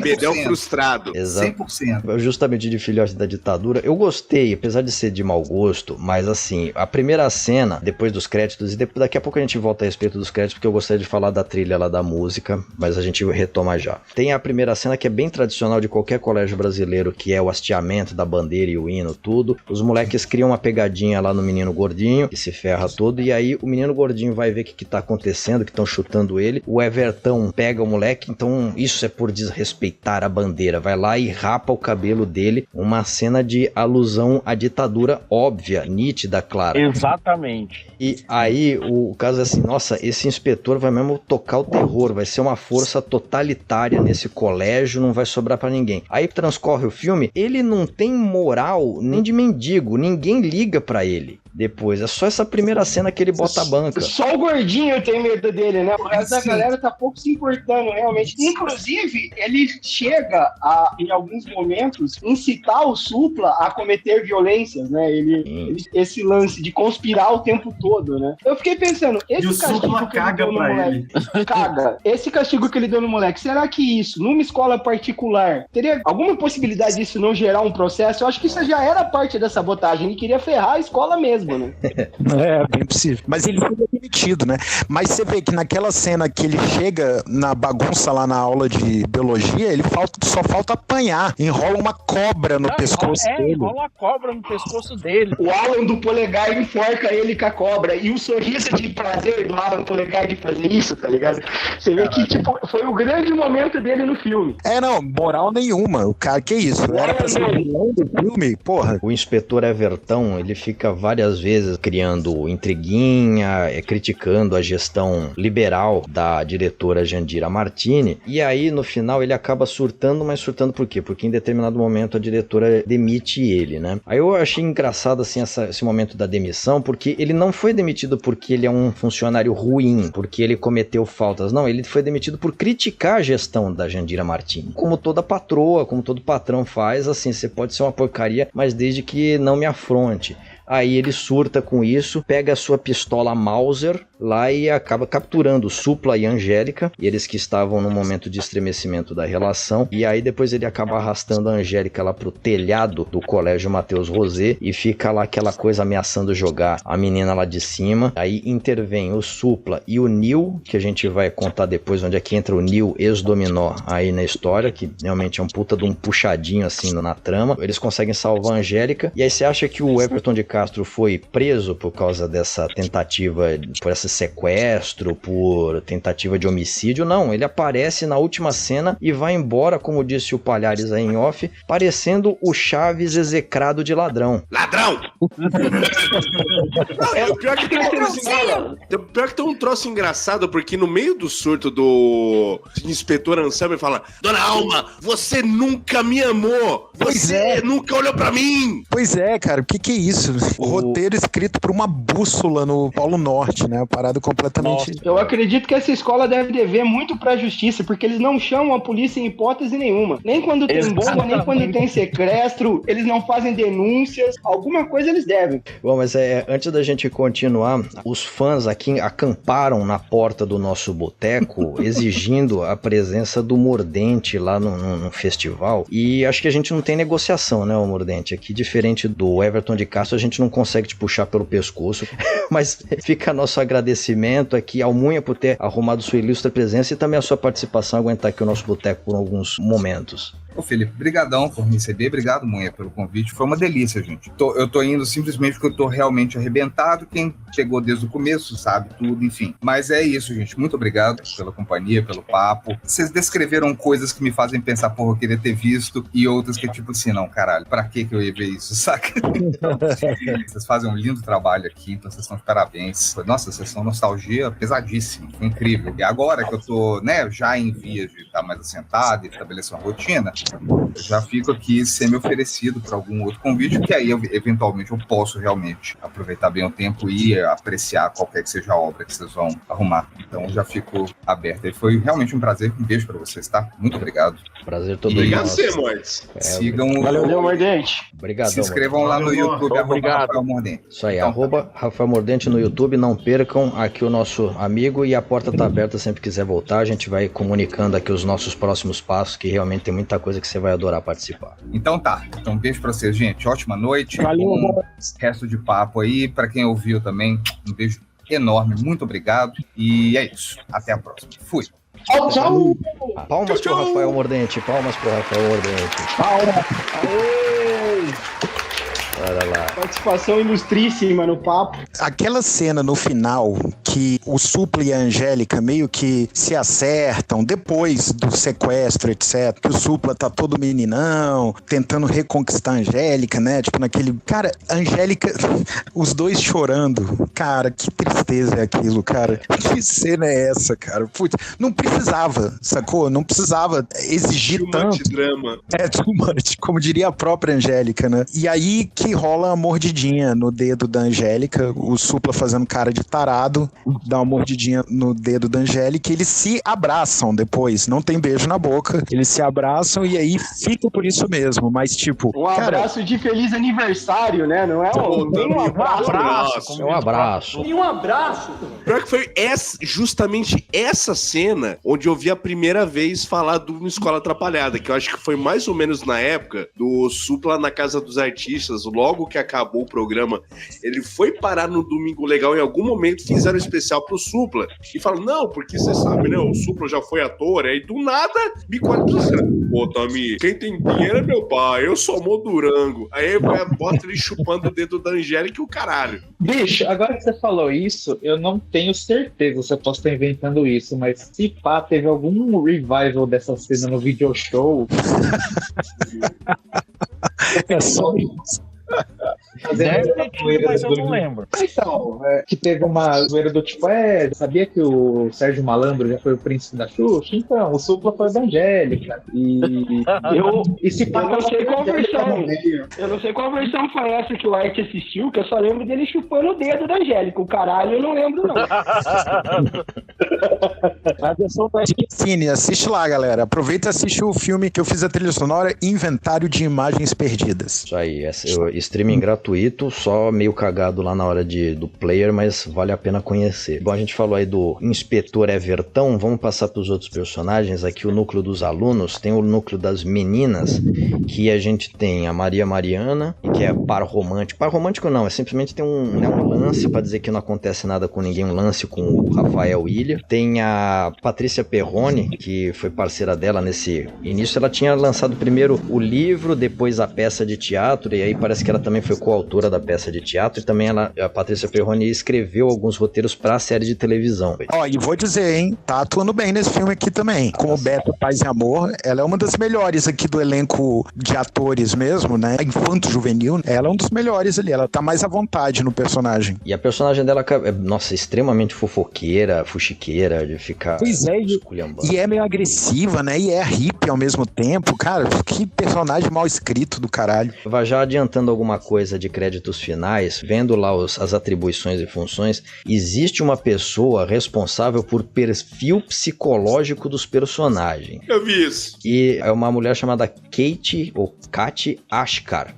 Bedel frustrado. 100%. Justamente de filhote da ditadura. Eu gostei, apesar de ser de mau gosto, mas assim, a primeira cena, depois dos créditos, e daqui a pouco a gente volta a respeito dos créditos, porque eu gostaria de falar da trilha lá da música, mas a gente retoma já. Tem a primeira cena que é bem tradicional de qualquer colégio brasileiro, que é o hasteamento da bandeira e o hino, tudo. Os moleques criam uma pegadinha lá no menino gordinho, que se ferra todo, e aí o menino gordinho vai ver o que tá acontecendo, que estão chutando ele. O Evertão pega o moleque, então isso é por desrespeitar a bandeira. Vai lá e rapa o cabelo dele, uma cena de alusão à ditadura óbvia, nítida, clara. Exatamente. E aí o caso é assim, nossa, esse inspetor vai mesmo tocar o terror, vai ser uma força totalitária nesse colégio, não vai sobrar pra ninguém. Aí transcorre o filme, ele não tem moral nem de mendigo, ninguém liga pra ele. Depois, é só essa primeira cena que ele bota a banca. Só o gordinho tem medo dele, né? O resto da galera tá pouco se importando, realmente. Inclusive, ele chega a, em alguns momentos, incitar o Supla a cometer violências, né? Esse lance de conspirar o tempo todo, né? Eu fiquei pensando, esse castigo que ele deu no moleque... Caga. Esse castigo que ele deu no moleque, será que isso, numa escola particular, teria alguma possibilidade disso não gerar um processo? Eu acho que isso já era parte da sabotagem. Ele queria ferrar a escola mesmo. Né? Bem possível. Mas ele foi demitido, né? Mas você vê que naquela cena que ele chega na bagunça lá na aula de biologia, ele só falta apanhar. Enrola uma cobra no pescoço dele. Enrola uma cobra no pescoço dele. O Alan do Polegar enforca ele com a cobra. E o sorriso de prazer do Alan Polegar de fazer isso, tá ligado? Você vê que, tipo, foi o grande momento dele no filme. Não, moral nenhuma. O cara, que isso? Era pra ser o vilão do filme? Porra. O inspetor Evertão, ele fica várias vezes criando intriguinha, criticando a gestão liberal da diretora Jandira Martini, e aí no final ele acaba surtando, mas surtando por quê? Porque em determinado momento a diretora demite ele, né? Aí eu achei engraçado assim esse momento da demissão, porque ele não foi demitido porque ele é um funcionário ruim, porque ele cometeu faltas, não, ele foi demitido por criticar a gestão da Jandira Martini. Como toda patroa, como todo patrão faz, assim, você pode ser uma porcaria, mas desde que não me afronte. Aí ele surta com isso, pega a sua pistola Mauser lá e acaba capturando Supla e Angélica, eles que estavam no momento de estremecimento da relação, e aí depois ele acaba arrastando a Angélica lá pro telhado do colégio Matheus Rosé e fica lá aquela coisa ameaçando jogar a menina lá de cima. Aí intervém o Supla e o Nil, que a gente vai contar depois onde é que entra o Nil ex-dominó aí na história, que realmente é um puta de um puxadinho assim na trama. Eles conseguem salvar a Angélica, e aí você acha que o Everton de Castro foi preso por causa dessa tentativa, por esse sequestro, por tentativa de homicídio? Não, ele aparece na última cena e vai embora, como disse o Palhares aí em off, parecendo o Chaves execrado de ladrão. Ladrão! O pior que tem um troço engraçado, porque no meio do surto do inspetor Anselmo ele fala: Dona Alma, você nunca me amou! Você nunca olhou pra mim! Pois é, cara, o que é isso? O roteiro escrito por uma bússola no Polo Norte, né? Uma parada completamente... Nossa. Eu acredito que essa escola deve dever muito pra justiça, porque eles não chamam a polícia em hipótese nenhuma. Nem quando tem bomba, nem quando tem sequestro, eles não fazem denúncias. Alguma coisa eles devem. Bom, mas antes da gente continuar, os fãs aqui acamparam na porta do nosso boteco, exigindo a presença do Mordente lá no festival. E acho que a gente não tem negociação, né, o Mordente? Aqui, diferente do Everton de Castro, a gente não consegue te puxar pelo pescoço. Mas fica nosso agradecimento aqui ao Munha por ter arrumado sua ilustre presença e também a sua participação, aguentar aqui o nosso boteco por alguns momentos. Ô, Felipe, brigadão por me receber, obrigado, Munha, pelo convite, foi uma delícia, gente. Eu tô indo simplesmente porque eu tô realmente arrebentado, quem chegou desde o começo sabe tudo, enfim. Mas é isso, gente, muito obrigado pela companhia, pelo papo. Vocês descreveram coisas que me fazem pensar, porra, eu queria ter visto, e outras que tipo assim, não, caralho, pra que eu ia ver isso, saca? Então, vocês fazem um lindo trabalho aqui, então vocês estão de parabéns. Nossa, vocês são nostalgia pesadíssima, foi incrível. E agora que eu tô, né, já em vias de estar mais assentado e estabelecer uma rotina, eu já fico aqui semi-oferecido para algum outro convite, que aí eventualmente eu posso realmente aproveitar bem o tempo e apreciar qualquer que seja a obra que vocês vão arrumar. Então já fico aberto. E foi realmente um prazer. Um beijo para vocês, tá? Muito obrigado. Prazer todo Obrigado nosso. Você, Mortes. Sigam. Valeu, Mordente. Obrigado. Se inscrevam lá no YouTube, Rafael Mordente. Isso aí, Então, Rafael Mordente no YouTube, não percam aqui o nosso amigo e a porta tá aberta sempre que quiser voltar, a gente vai comunicando aqui os nossos próximos passos, que realmente tem muita coisa que você vai adorar participar. Então tá, então beijo pra vocês, gente, ótima noite, Valeu, resto de papo aí, pra quem ouviu também, um beijo enorme, muito obrigado, e é isso, até a próxima, fui. Tchau, tchau. Palmas pro Rafael Mordente, palmas pro Rafael Mordente. Palmas. Aê. Olha lá. Participação ilustríssima no papo. Aquela cena no final que o Supla e a Angélica meio que se acertam depois do sequestro, etc. Que o Supla tá todo meninão, tentando reconquistar a Angélica, né? Tipo naquele... Cara, a Angélica, os dois chorando. Cara, que tristeza é aquilo, cara. Que cena é essa, cara? Putz, não precisava, sacou? Não precisava exigir Too tanto. much drama. É, too much, como diria a própria Angélica, né? E aí que rola a mordidinha no dedo da Angélica, o Supla fazendo cara de tarado, dá uma mordidinha no dedo da Angélica e eles se abraçam depois, não tem beijo na boca, eles se abraçam e aí fica por isso mesmo, mas tipo... Um abraço de feliz aniversário, né? Não é nem um abraço. É um abraço. E um abraço. Pior que foi justamente essa cena onde eu vi a primeira vez falar do Uma Escola Atrapalhada, que eu acho que foi mais ou menos na época do Supla na Casa dos Artistas, logo que acabou o programa, ele foi parar no Domingo Legal, em algum momento fizeram um especial pro Supla, e falaram, não, porque você sabe, né, o Supla já foi ator, aí do nada, me conta, pô, Tami, quem tem dinheiro é meu pai, eu sou Modurango, aí bota ele chupando o dedo da Angélica e o caralho. Bicho, agora que você falou isso, eu não tenho certeza se eu posso estar inventando isso, mas se pá, teve algum revival dessa cena no video show. É só isso. Mas eu não lembro. Então, que teve uma zoeira do tipo, sabia que o Sérgio Malandro já foi o príncipe da Xuxa? Então, o Supla foi da Angélica. Eu não sei qual versão foi essa que o Art assistiu, que eu só lembro dele chupando o dedo da Angélica. O caralho eu não lembro, não. A versão do Cine, assiste lá, galera. Aproveita e assiste o filme que eu fiz a trilha sonora, Inventário de Imagens Perdidas. Isso aí, streaming gratuito, só meio cagado lá na hora do player, mas vale a pena conhecer. Bom, a gente falou aí do Inspetor Evertão, vamos passar para os outros personagens. Aqui o núcleo dos alunos, tem o núcleo das meninas, que a gente tem a Maria Mariana, que é par romântico. Par romântico não, simplesmente tem um lance, para dizer que não acontece nada com ninguém, um lance com o Rafael Ilha. Tem a Patrícia Perrone, que foi parceira dela nesse início. Ela tinha lançado primeiro o livro, depois a peça de teatro, e aí parece que ela também foi coautora da peça de teatro, e também a Patrícia Perrone escreveu alguns roteiros pra série de televisão. Ó, e vou dizer, hein, tá atuando bem nesse filme aqui também. Como Beto, Paz e Amor, ela é uma das melhores aqui do elenco de atores mesmo, né? Infanto-juvenil, ela é um dos melhores ali, ela tá mais à vontade no personagem. E a personagem dela é, nossa, extremamente fofoqueira, fuxiqueira, de ficar esculhambando. E é meio agressiva, né? E é hippie ao mesmo tempo. Cara, que personagem mal escrito do caralho. Já adiantando alguma coisa de créditos finais, vendo lá as atribuições e funções, existe uma pessoa responsável por perfil psicológico dos personagens. Eu vi isso. E é uma mulher chamada Kate Ashkar.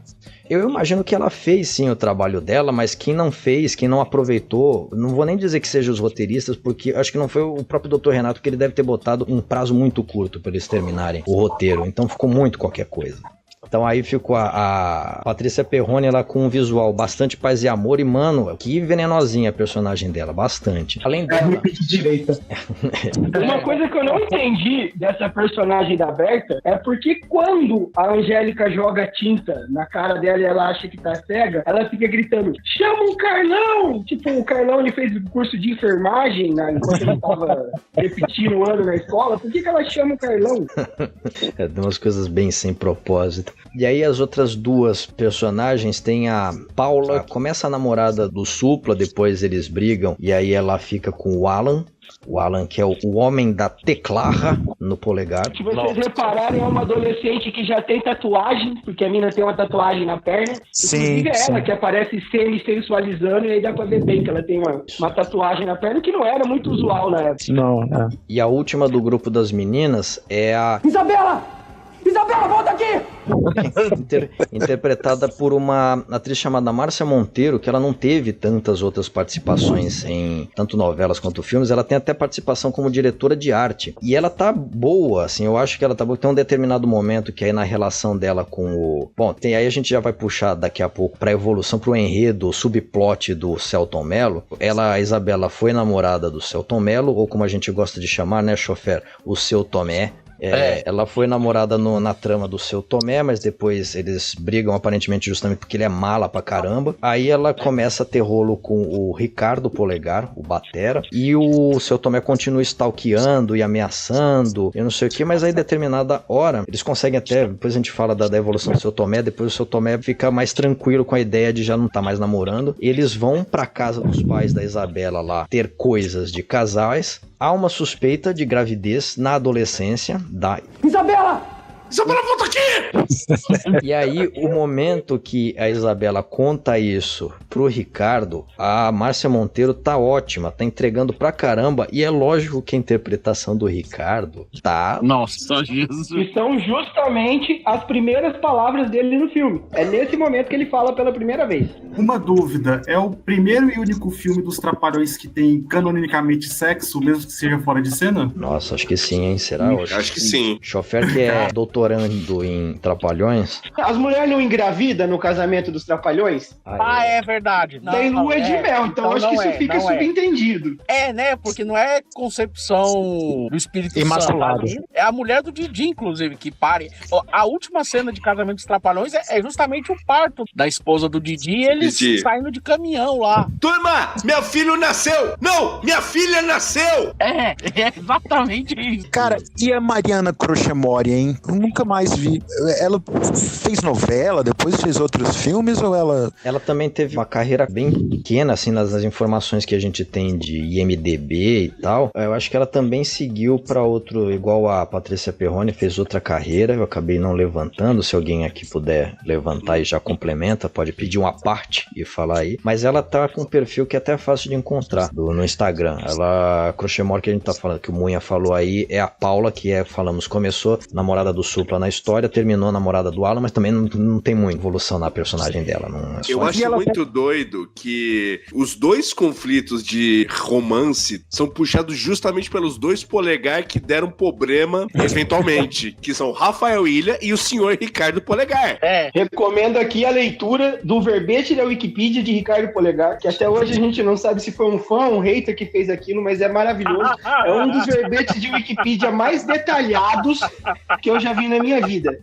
Eu imagino que ela fez sim o trabalho dela, mas quem não fez, quem não aproveitou, não vou nem dizer que sejam os roteiristas, porque acho que não foi o próprio Dr. Renato, que ele deve ter botado um prazo muito curto para eles terminarem o roteiro, então ficou muito qualquer coisa. Então aí ficou a Patrícia Perrone lá com um visual bastante paz e amor, e mano, que venenosinha a personagem dela, bastante. Além dela... Uma coisa que eu não entendi dessa personagem da Berta é porque quando a Angélica joga tinta na cara dela e ela acha que tá cega, ela fica gritando, chama o Carlão! Tipo, o Carlão ele fez curso de enfermagem enquanto ele tava repetindo o ano na escola, por que ela chama o Carlão? É, tem umas coisas bem sem propósito. E aí as outras duas personagens tem a Paula, começa a namorada do Supla, depois eles brigam e aí ela fica com o Alan, que é o homem da teclarra no polegar. Se vocês repararem, é uma adolescente que já tem tatuagem, porque a mina tem uma tatuagem na perna. Sim, inclusive ela que aparece semi-sensualizando, e aí dá pra ver bem que ela tem uma tatuagem na perna, que não era muito usual na época. Não, é. E a última do grupo das meninas é a... Isabela, volta aqui! Interpretada por uma atriz chamada Márcia Monteiro, que ela não teve tantas outras participações em tanto novelas quanto filmes. Ela tem até participação como diretora de arte. E ela tá boa, assim, eu acho que ela tá boa. Tem um determinado momento que aí na relação dela com o... Bom, aí a gente já vai puxar daqui a pouco pra evolução, pro enredo, o subplot do Selton Mello. A Isabela foi namorada do Selton Mello, ou como a gente gosta de chamar, né, chofer, o Seu Tomé. Ela foi namorada na trama do Seu Tomé, mas depois eles brigam aparentemente justamente porque ele é mala pra caramba. Aí ela começa a ter rolo com o Ricardo Polegar, o batera, e o Seu Tomé continua stalkeando e ameaçando, eu não sei o que, mas aí determinada hora, eles conseguem até, depois a gente fala da evolução do Seu Tomé, depois o Seu Tomé fica mais tranquilo com a ideia de já não tá mais namorando. Eles vão pra casa dos pais da Isabela lá ter coisas de casais. Há uma suspeita de gravidez na adolescência da... Isabela, volta aqui! E aí, o momento que a Isabela conta isso pro Ricardo, a Márcia Monteiro tá ótima, tá entregando pra caramba, e é lógico que a interpretação do Ricardo tá... Nossa, Jesus! E são justamente as primeiras palavras dele no filme. É nesse momento que ele fala pela primeira vez. Uma dúvida, é o primeiro e único filme dos Trapalhões que tem canonicamente sexo, mesmo que seja fora de cena? Nossa, acho que sim, hein? Será? Acho que sim. Chofer que é doutorando em Trapalhões. As mulheres não engravidam no casamento dos Trapalhões? É verdade. Tem lua de mel, então acho que isso fica subentendido. Né? Porque não é concepção do Espírito Imaculado. Santo. É a mulher do Didi, inclusive, que pare. A última cena de casamento dos Trapalhões é justamente o parto da esposa do Didi e eles saindo de caminhão lá. Turma, meu filho nasceu! Não, minha filha nasceu! É exatamente isso. Cara, e a Mariana Crochemore, hein? Eu nunca mais vi. Ela fez novela, depois fez outros filmes, ou ela... Ela também teve uma carreira bem pequena, assim, nas informações que a gente tem de IMDB e tal. Eu acho que ela também seguiu pra outro, igual a Patrícia Perrone, fez outra carreira. Eu acabei não levantando. Se alguém aqui puder levantar e já complementa, pode pedir uma parte e falar aí. Mas ela tá com um perfil que é até fácil de encontrar no Instagram. Ela, a Crochemore que a gente tá falando, que o Munha falou aí, é a Paula, que falamos, começou namorada do Supla na história, terminou namorada do Alan, mas também não tem muita evolução na personagem dela. Não é só... Eu acho muito doido que os dois conflitos de romance são puxados justamente pelos dois Polegar que deram problema, eventualmente, que são Rafael Ilha e o senhor Ricardo Polegar. Recomendo aqui a leitura do verbete da Wikipedia de Ricardo Polegar, que até hoje a gente não sabe se foi um fã ou um hater que fez aquilo, mas é maravilhoso. É um dos verbetes de Wikipedia mais detalhados que eu já vi na minha vida.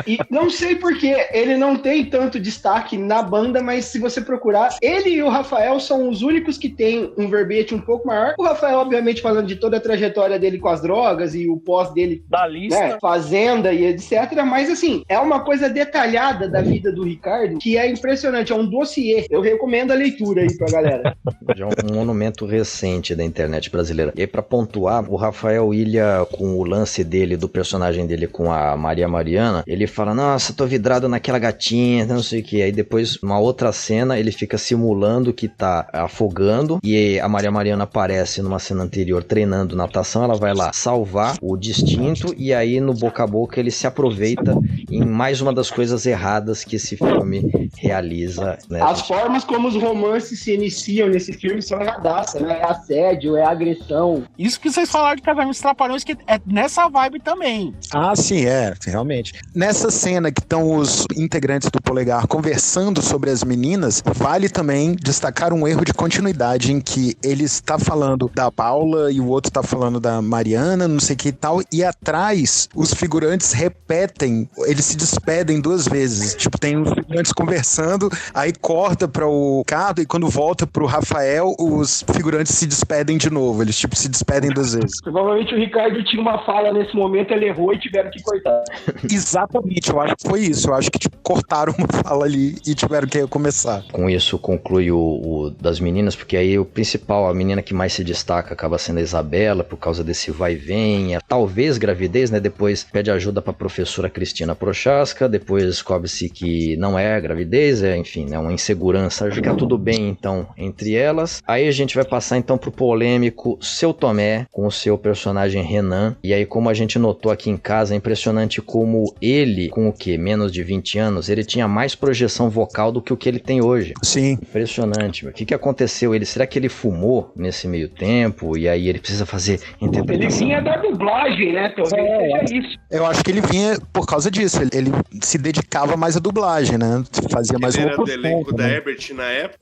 E não sei porquê, ele não tem tanto destaque na banda, mas se você procurar, ele e o Rafael são os únicos que têm um verbete um pouco maior. O Rafael, obviamente, falando de toda a trajetória dele com as drogas e o pós dele, da lista, né, fazenda e etc. Mas, assim, é uma coisa detalhada da vida do Ricardo que é impressionante, é um dossiê. Eu recomendo a leitura aí pra galera. Já um monumento recente da internet brasileira. E aí, pra pontuar, o Rafael Ilha, com o lance dele, do personagem dele com com a Maria Mariana, ele fala, nossa, tô vidrado naquela gatinha, não sei o que. Aí depois, uma outra cena, ele fica simulando que tá afogando e a Maria Mariana aparece numa cena anterior treinando natação, ela vai lá salvar o distinto e aí no boca a boca ele se aproveita em mais uma das coisas erradas que esse filme realiza, né? As formas como os romances se iniciam nesse filme são erradaças, né? É assédio, é agressão. Isso que vocês falaram de Casamentos Trapalhões, que é nessa vibe também. Ah, sim, realmente. Nessa cena que estão os integrantes do Polegar conversando sobre as meninas, vale também destacar um erro de continuidade em que ele está falando da Paula e o outro está falando da Mariana, não sei o que e tal, e atrás os figurantes repetem, eles se despedem 2 vezes. Tipo, tem os figurantes conversando, aí corta para o Ricardo e quando volta pro Rafael, os figurantes se despedem de novo. Eles, tipo, se despedem 2 vezes. Provavelmente o Ricardo tinha uma fala nesse momento, ele errou e tiveram que cortar. Exatamente, eu acho que foi isso. Eu acho que tipo, cortaram uma fala ali e tiveram que começar. Com isso conclui o das meninas, porque aí o principal, a menina que mais se destaca acaba sendo a Isabela, por causa desse vai e vem, talvez gravidez, né? Depois pede ajuda pra professora Cristina Prochaska, depois descobre-se que não é gravidez, enfim, né? Uma insegurança. Fica tudo bem, então, entre elas. Aí a gente vai passar, então, pro polêmico Seu Tomé, com o seu personagem Renan. E aí, como a gente notou aqui em casa, é impressionante como ele, com o quê? Menos de 20 anos, ele tinha mais projeção vocal do que o que ele tem hoje. Sim. Impressionante. O que aconteceu? Será que ele fumou nesse meio tempo? E aí ele precisa fazer interpretação? Ele vinha da dublagem, né? Talvez seja isso. Eu acho que ele vinha por causa disso. Ele se dedicava mais à dublagem, né? Fazia mais ele um era do elenco da Herbert na época.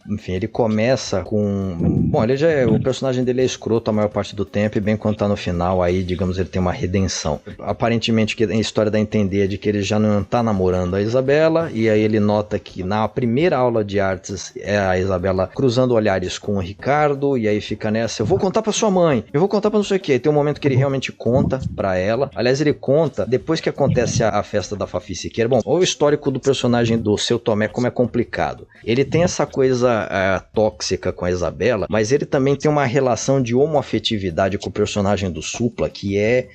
Enfim, ele começa com... Bom, ele já o personagem dele é escroto a maior parte do tempo, e bem quando tá no final, aí, digamos, ele tem uma redenção. Aparentemente, que a história dá a entender de que ele já não tá namorando a Isabela, e aí ele nota que na primeira aula de artes é a Isabela cruzando olhares com o Ricardo, e aí fica nessa, eu vou contar pra sua mãe, eu vou contar pra não sei o que. Tem um momento que ele realmente conta pra ela. Aliás, ele conta depois que acontece a festa da Fafi Siqueira. Bom, o histórico do personagem do Seu Tomé, como é complicado. Ele tem essa coisa tóxica com a Isabela, mas ele também tem uma relação de homoafetividade com o personagem do Supla, que é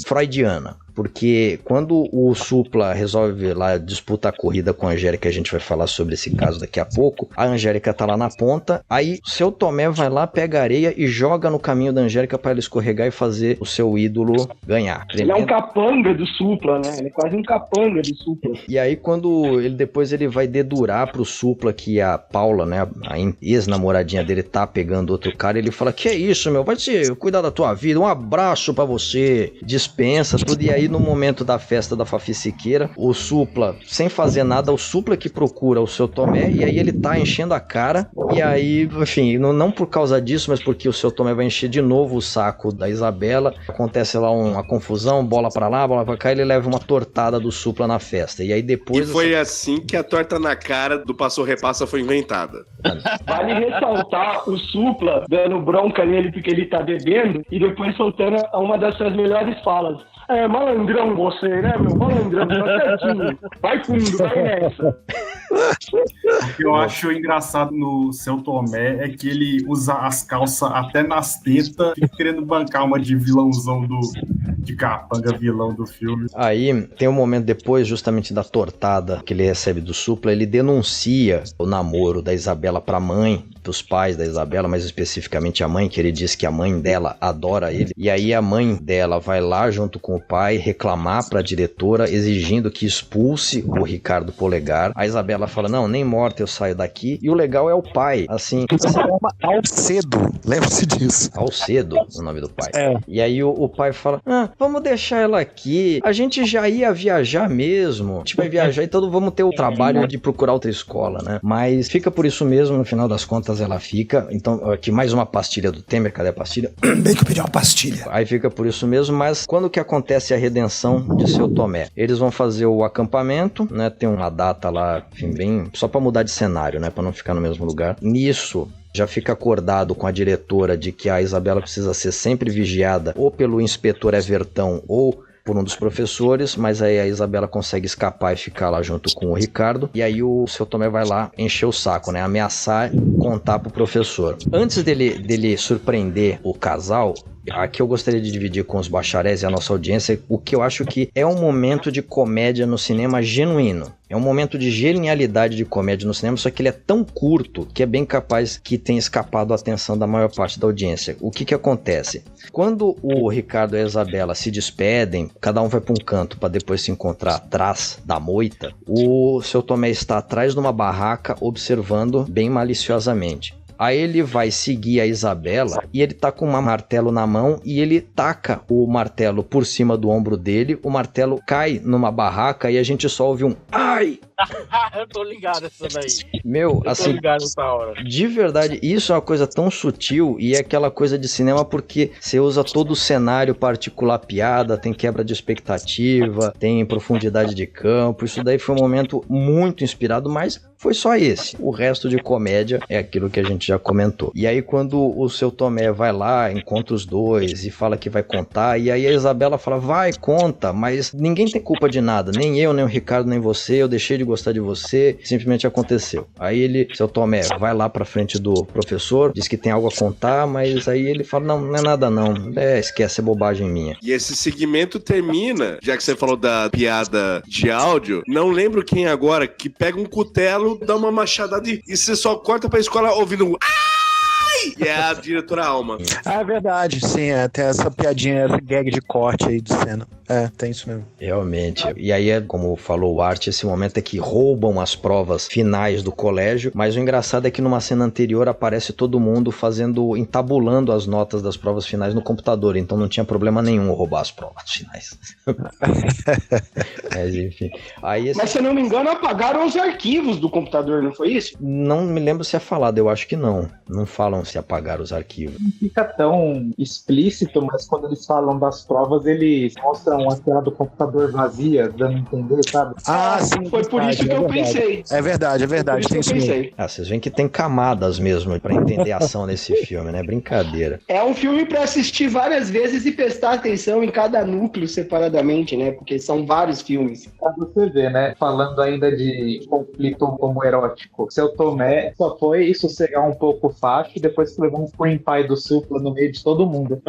freudiana. Porque quando o Supla resolve lá disputar a corrida com a Angélica, a gente vai falar sobre esse caso daqui a pouco, a Angélica tá lá na ponta, aí Seu Tomé vai lá, pega areia e joga no caminho da Angélica para ela escorregar e fazer o seu ídolo ganhar. Ele é um capanga do Supla, né? Ele é quase um capanga do Supla. E aí quando depois ele vai dedurar pro Supla que a Paula, né, a ex-namoradinha dele tá pegando outro cara, ele fala, que é isso, meu, vai cuidar da tua vida, um abraço pra você, dispensa tudo. E aí no momento da festa da Fafi Siqueira, o Supla, sem fazer nada, o Supla que procura o Seu Tomé, e aí ele tá enchendo a cara, e aí, enfim, não por causa disso, mas porque o Seu Tomé vai encher de novo o saco da Isabela, acontece lá uma confusão, bola pra lá, bola pra cá, ele leva uma tortada do Supla na festa, e aí depois... E foi assim que a torta na cara do Passou-Repassa foi inventada. Vale ressaltar o Supla dando bronca nele porque ele tá bebendo, e depois soltando uma das suas melhores falas. É, malandrão você, né, meu? Malandrão, tá certinho. Vai fundo, vai nessa. O que eu acho engraçado no Seu Tomé é que ele usa as calças até nas tetas, fica querendo bancar uma de vilãozão de capanga, vilão do filme. Aí tem um momento depois, justamente da tortada que ele recebe do Supla, ele denuncia o namoro da Isabela pra mãe, pros pais da Isabela, mais especificamente a mãe, que ele diz que a mãe dela adora ele. E aí a mãe dela vai lá junto com o pai reclamar pra diretora, exigindo que expulse o Ricardo Polegar. A Isabela fala, não, nem morta eu saio daqui. E o legal é o pai, assim... Alcedo, lembre-se disso. Alcedo, o nome do pai. E aí o pai fala, vamos deixar ela aqui, a gente já ia viajar mesmo, a gente vai viajar, então vamos ter o trabalho de procurar outra escola, né? Mas fica por isso mesmo, no final das contas ela fica. Então, aqui mais uma pastilha do Temer, cadê a pastilha? Bem que eu pedi uma pastilha. Aí fica por isso mesmo, mas quando que acontece a redenção de Seu Tomé? Eles vão fazer o acampamento, né? Tem uma data lá, enfim, bem... Só pra mudar de cenário, né? Pra não ficar no mesmo lugar. Nisso... Já fica acordado com a diretora de que a Isabela precisa ser sempre vigiada ou pelo inspetor Evertão ou por um dos professores, mas aí a Isabela consegue escapar e ficar lá junto com o Ricardo, e aí o Seu Tomé vai lá encher o saco, né, ameaçar contar pro professor. Antes dele surpreender o casal, Aqui eu gostaria de dividir com os bacharéis e a nossa audiência o que eu acho que é um momento de comédia no cinema genuíno. É um momento de genialidade de comédia no cinema, só que ele é tão curto que é bem capaz que tenha escapado a atenção da maior parte da audiência. O que acontece? Quando o Ricardo e a Isabela se despedem, cada um vai para um canto para depois se encontrar atrás da moita, o seu Tomé está atrás de uma barraca observando bem maliciosamente. Aí ele vai seguir a Isabela e ele tá com um martelo na mão e ele taca o martelo por cima do ombro dele, o martelo cai numa barraca e a gente só ouve um ai! Eu tô ligado essa daí. Meu, assim, tô ligado essa hora. De verdade, isso é uma coisa tão sutil e é aquela coisa de cinema porque você usa todo o cenário para articular piada, tem quebra de expectativa, tem profundidade de campo, isso daí foi um momento muito inspirado, mas foi só esse. O resto de comédia é aquilo que a gente já comentou. E aí quando o seu Tomé vai lá, encontra os dois e fala que vai contar, e aí a Isabela fala, vai, conta, mas ninguém tem culpa de nada, nem eu, nem o Ricardo, nem você, eu deixei de gostar de você, simplesmente aconteceu. Aí ele, seu Tomé, vai lá pra frente do professor, diz que tem algo a contar, mas aí ele fala, não é nada não, esquece, é bobagem minha. E esse segmento termina, já que você falou da piada de áudio, não lembro quem agora, que pega um cutelo, dá uma machadada e você só corta pra escola ouvindo um ai! E é a diretora Alma. Ah, é verdade, sim, tem essa piadinha, essa gag de corte aí de cena. Tem isso mesmo. Realmente. E aí, como falou o Art, esse momento é que roubam as provas finais do colégio, mas o engraçado é que numa cena anterior aparece todo mundo entabulando as notas das provas finais no computador, então não tinha problema nenhum roubar as provas finais. Mas enfim. Aí, Mas se eu não me engano, apagaram os arquivos do computador, não foi isso? Não me lembro se é falado, eu acho que não. Não falam se apagaram os arquivos. Não fica tão explícito, mas quando eles falam das provas, eles mostram a tela do computador vazia, dando a entender, sabe? Sim, foi por isso que eu pensei. É verdade, tem isso mesmo. Vocês veem que tem camadas mesmo pra entender a ação nesse filme, né? Brincadeira. É um filme pra assistir várias vezes e prestar atenção em cada núcleo separadamente, né? Porque são vários filmes. Pra você ver, né? Falando ainda de conflito homoerótico, seu Tomé só foi sossegar um pouco o facho e depois levou um cream pie do Supla no meio de todo mundo.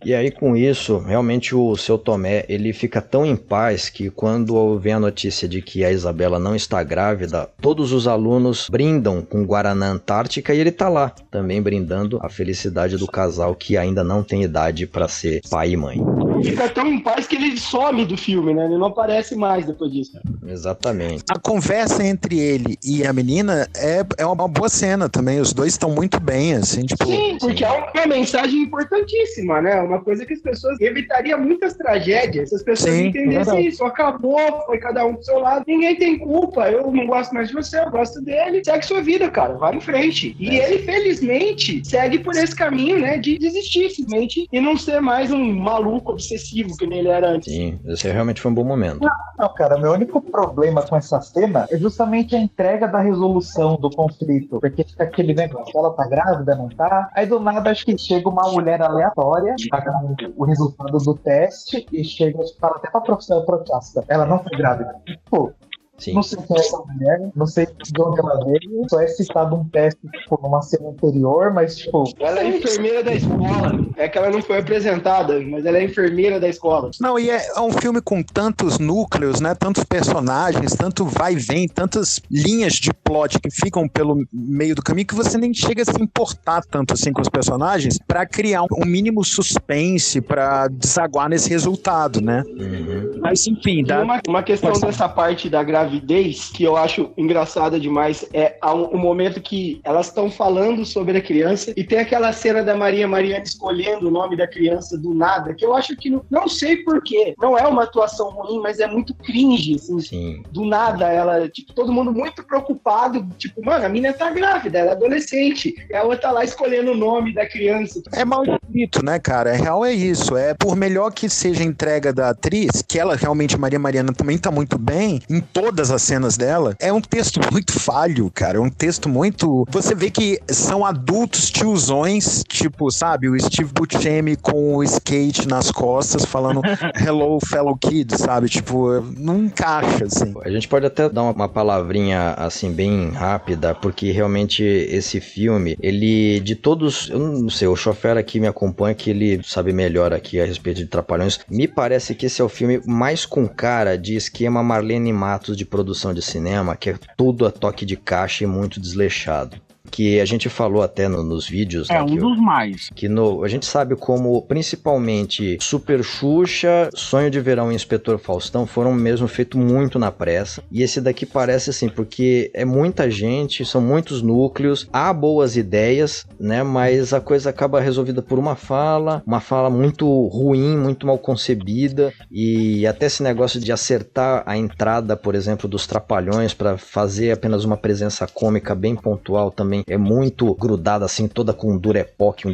E aí com isso, realmente o seu Tomé, ele fica tão em paz que quando vem a notícia de que a Isabela não está grávida, todos os alunos brindam com Guaraná Antártica e ele tá lá, também brindando a felicidade do casal que ainda não tem idade para ser pai e mãe. Fica tão em paz que ele some do filme, né? Ele não aparece mais depois disso. Exatamente. A conversa entre ele e a menina é uma boa cena também. Os dois estão muito bem, assim, tipo... Sim, porque é uma mensagem importantíssima, né? Uma coisa que as pessoas evitariam muitas tragédias. Se as pessoas entendessem isso, acabou, foi cada um pro seu lado, ninguém tem culpa. Eu não gosto mais de você, eu gosto dele. Segue sua vida, cara, vai em frente. E ele, felizmente, segue por esse caminho, né? De desistir, simplesmente, e não ser mais um maluco obsessivo que nem ele era antes. Sim, esse realmente foi um bom momento. Não, cara, meu único problema com essa cena é justamente a entrega da resolução do conflito, porque fica aquele negócio, ela tá grávida, não tá? Aí do nada acho que chega uma mulher aleatória, paga o resultado do teste e chega e fala até pra professora protesta, ela não foi grávida. Pô, sim. Não sei quem é essa mulher, não sei de onde ela veio, só é citado um teste, tipo, numa cena anterior, mas, tipo... Ela é enfermeira da escola. É que ela não foi apresentada, mas ela é enfermeira da escola. Não, e é um filme com tantos núcleos, né? Tantos personagens, tanto vai e vem, tantas linhas de plot que ficam pelo meio do caminho que você nem chega a se importar tanto assim com os personagens pra criar um mínimo suspense, pra desaguar nesse resultado, né? Uhum. Mas, enfim... Uma questão dessa parte da gravidez que eu acho engraçada demais é o momento que elas estão falando sobre a criança e tem aquela cena da Mariana escolhendo o nome da criança do nada, que eu acho que não sei porquê, não é uma atuação ruim, mas é muito cringe, assim. Sim. Do nada, ela, tipo, todo mundo muito preocupado, tipo, mano, a menina tá grávida, ela é adolescente, e a outra tá lá escolhendo o nome da criança. É mal escrito, né, cara? A real é isso, por melhor que seja a entrega da atriz, que ela realmente, Mariana também tá muito bem, em todas todas as cenas dela, é um texto muito falho, cara. É um texto muito... Você vê que são adultos tiozões, tipo, sabe, o Steve Buscemi com o skate nas costas, falando hello, fellow kids, sabe? Tipo, não encaixa, assim. A gente pode até dar uma palavrinha, assim, bem rápida, porque realmente esse filme, ele, de todos, eu não sei, o Chofer aqui me acompanha, que ele sabe melhor aqui a respeito de Trapalhões, me parece que esse é o filme mais com cara de esquema Marlene Matos de produção de cinema, que é tudo a toque de caixa e muito desleixado. Que a gente falou até nos vídeos. É, um dos mais. Que a gente sabe como, principalmente, Super Xuxa, Sonho de Verão e Inspetor Faustão foram mesmo feitos muito na pressa. E esse daqui parece assim, porque é muita gente, são muitos núcleos, há boas ideias, né? Mas a coisa acaba resolvida por uma fala muito ruim, muito mal concebida. E até esse negócio de acertar a entrada, por exemplo, dos Trapalhões para fazer apenas uma presença cômica bem pontual também é muito grudada, assim, toda com um durepoque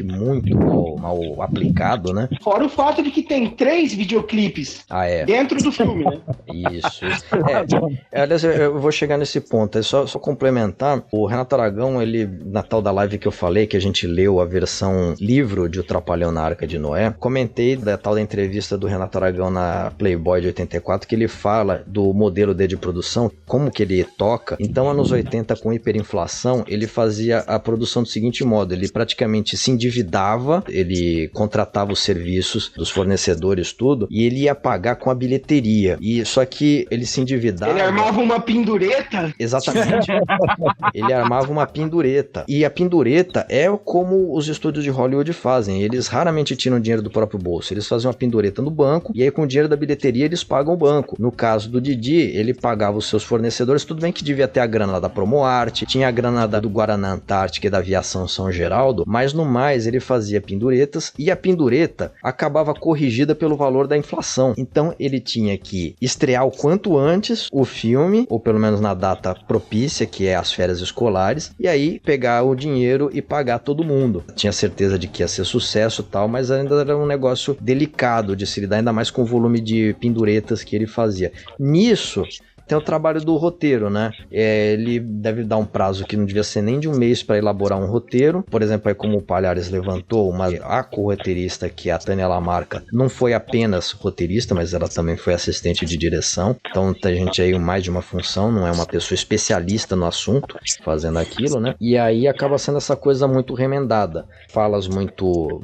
muito mal aplicado, né? Fora o fato de que tem 3 videoclipes dentro do filme, né? Isso. Aliás, eu vou chegar nesse ponto. É só complementar. O Renato Aragão, ele, na tal da live que eu falei, que a gente leu a versão livro de O Trapalhão na Arca de Noé, comentei da tal da entrevista do Renato Aragão na Playboy de 84, que ele fala do modelo de produção, como que ele toca. Então, anos 80, com hiperinflação, ele fazia a produção do seguinte modo: ele praticamente se endividava, ele contratava os serviços dos fornecedores, tudo, e ele ia pagar com a bilheteria. E só que ele se endividava. Ele armava uma pendureta? Exatamente. Ele armava uma pendureta. E a pendureta é como os estúdios de Hollywood fazem. Eles raramente tiram dinheiro do próprio bolso. Eles fazem uma pendureta no banco e aí com o dinheiro da bilheteria eles pagam o banco. No caso do Didi, ele pagava os seus fornecedores. Tudo bem que devia ter a grana lá da Promoarte, tinha a grana do Guaraná Antártica e da Aviação São Geraldo, mas no mais ele fazia penduretas e a pendureta acabava corrigida pelo valor da inflação. Então ele tinha que estrear o quanto antes o filme, ou pelo menos na data propícia, que é as férias escolares, e aí pegar o dinheiro e pagar todo mundo. Tinha certeza de que ia ser sucesso e tal, mas ainda era um negócio delicado de se lidar, ainda mais com o volume de penduretas que ele fazia. Nisso tem o trabalho do roteiro, né? Ele deve dar um prazo que não devia ser nem de um mês para elaborar um roteiro. Por exemplo, aí como o Palhares levantou, a co-roteirista, que é a Tânia Lamarca, não foi apenas roteirista, mas ela também foi assistente de direção. Então tem gente aí mais de uma função, não é uma pessoa especialista no assunto fazendo aquilo, né? E aí acaba sendo essa coisa muito remendada. Falas muito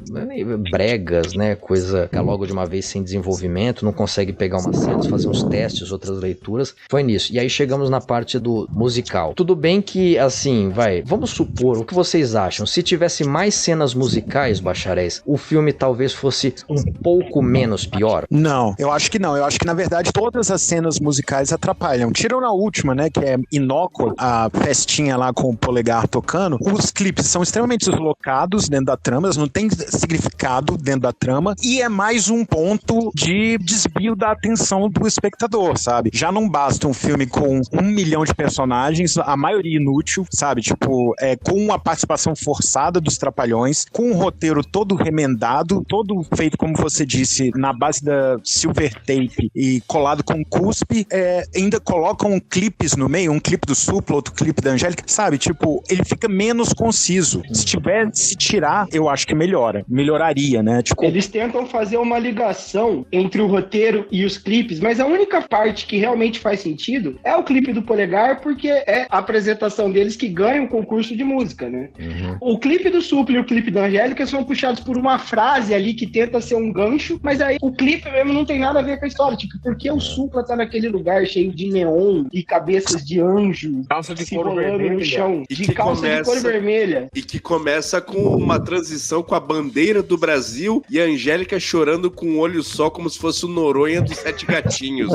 bregas, né? Coisa que é logo de uma vez sem desenvolvimento, não consegue pegar uma cena, fazer uns testes, outras leituras. Foi nisso. E aí chegamos na parte do musical. Tudo bem que, assim, vamos supor, o que vocês acham? Se tivesse mais cenas musicais, bacharéis, o filme talvez fosse um pouco menos pior? Não, eu acho que não. Eu acho que, na verdade, todas as cenas musicais atrapalham. Tirando a última, né, que é inócua, a festinha lá com o Polegar tocando, os clipes são extremamente deslocados dentro da trama, eles não têm significado dentro da trama, e é mais um ponto de desvio da atenção do espectador, sabe? Já não basta um filme com 1 milhão de personagens, a maioria inútil, sabe? Tipo, com a participação forçada dos Trapalhões, com um roteiro todo remendado, todo feito, como você disse, na base da silver tape e colado com cuspe, ainda colocam clipes no meio, um clipe do Supla, outro clipe da Angélica, sabe? Tipo, ele fica menos conciso. Se tirar, eu acho que melhoraria, né? Tipo, eles tentam fazer uma ligação entre o roteiro e os clipes, mas a única parte que realmente faz sentido é o clipe do Polegar, porque é a apresentação deles que ganha o concurso de música, né? Uhum. O clipe do Supla e o clipe da Angélica são puxados por uma frase ali que tenta ser um gancho, mas aí o clipe mesmo não tem nada a ver com a história. Tipo, por que o Supla tá naquele lugar cheio de neon e cabeças de anjo, calça de couro vermelha no chão, de calça de cor vermelha. E que começa com uma transição com a bandeira do Brasil e a Angélica chorando com um olho só, como se fosse o Noronha dos Sete Gatinhos.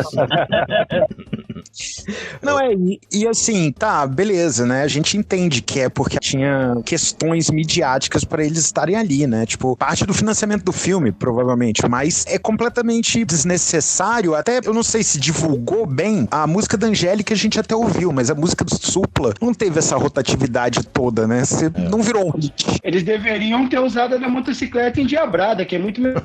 Não, e assim, tá, beleza, né? A gente entende que é porque tinha questões midiáticas pra eles estarem ali, né? Tipo, parte do financiamento do filme, provavelmente, mas é completamente desnecessário, até eu não sei se divulgou bem. A música da Angélica a gente até ouviu, mas a música do Supla não teve essa rotatividade toda, né? Não virou um hit. Eles deveriam ter usado a da motocicleta endiabrada, que é muito melhor.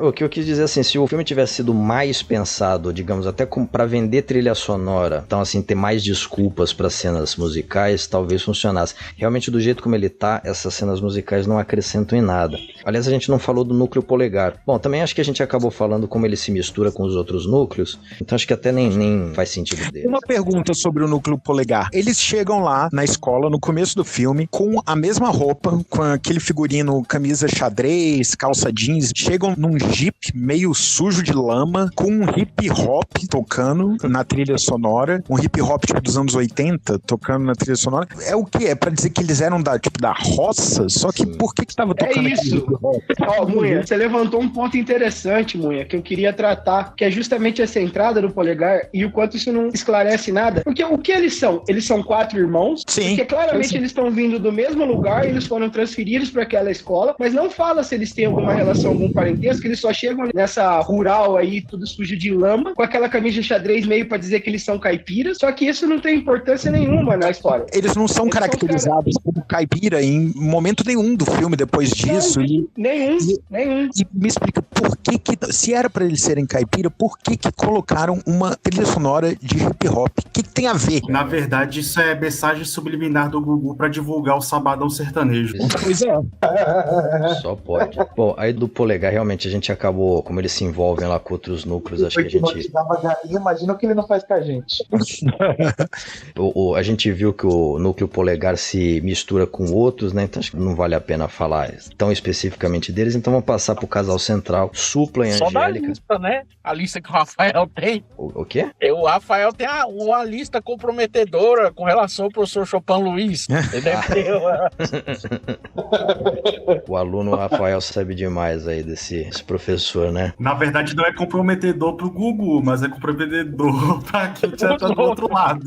O que eu quis dizer assim, se o filme tivesse sido mais pensado, digamos, até pra vender trilha sonora, então assim, ter mais desculpas para cenas musicais, talvez funcionasse. Realmente, do jeito como ele tá, essas cenas musicais não acrescentam em nada. Aliás, a gente não falou do núcleo polegar. Bom, também acho que a gente acabou falando como ele se mistura com os outros núcleos, então acho que até nem faz sentido dele. Uma pergunta sobre o núcleo polegar. Eles chegam lá na escola, no começo do filme, com a mesma roupa, com aquele figurino, camisa xadrez, calça jeans, chegam num jeep meio sujo de lama, com um hip hop tocando na trilha sonora, um hip hop tipo dos anos 80, tocando na trilha sonora. É o que? É pra dizer que eles eram da roça? Só que por que tava tocando isso? Ó, Munha, você levantou um ponto interessante, Munha, que eu queria tratar, que é justamente essa entrada do polegar e o quanto isso não esclarece nada. Porque o que eles são? Eles são 4 irmãos, porque claramente eles estão vindo do mesmo lugar, eles foram transferidos para aquela escola, mas não fala se eles têm alguma relação, algum parentesco, eles só chegam nessa rural aí, tudo sujo de lama, com aquela camisa de xadrez meio para dizer que eles são caipiras, só que isso não tem importância nenhuma na história. Eles não são caracterizados como caipira em momento nenhum do filme depois disso. Nenhum. E me explica, por que se era para eles serem caipira, por que colocaram uma trilha sonora de hip hop? O que tem a ver? Na verdade, isso é mensagem subliminar do Gugu para divulgar o sabadão sertanejo. Pois é. Só pode. Bom, aí do polegar, realmente, a gente acabou, como eles se envolvem lá com outros núcleos, acho que a gente... Imagina o que ele não faz com a gente. A gente viu que o núcleo polegar se mistura com outros, né? Então acho que não vale a pena falar tão especificamente deles. Então vamos passar pro casal central, Supla e Angélica. Só da lista, né? A lista que o Rafael tem. O quê? O Rafael tem uma lista comprometedora com relação ao professor Chopin Luiz. Ele deve ter O aluno Rafael sabe demais aí desse professor, né? Na verdade, não é comprometedor pro Gugu, mas é comprometedor pra quem tá do outro lado.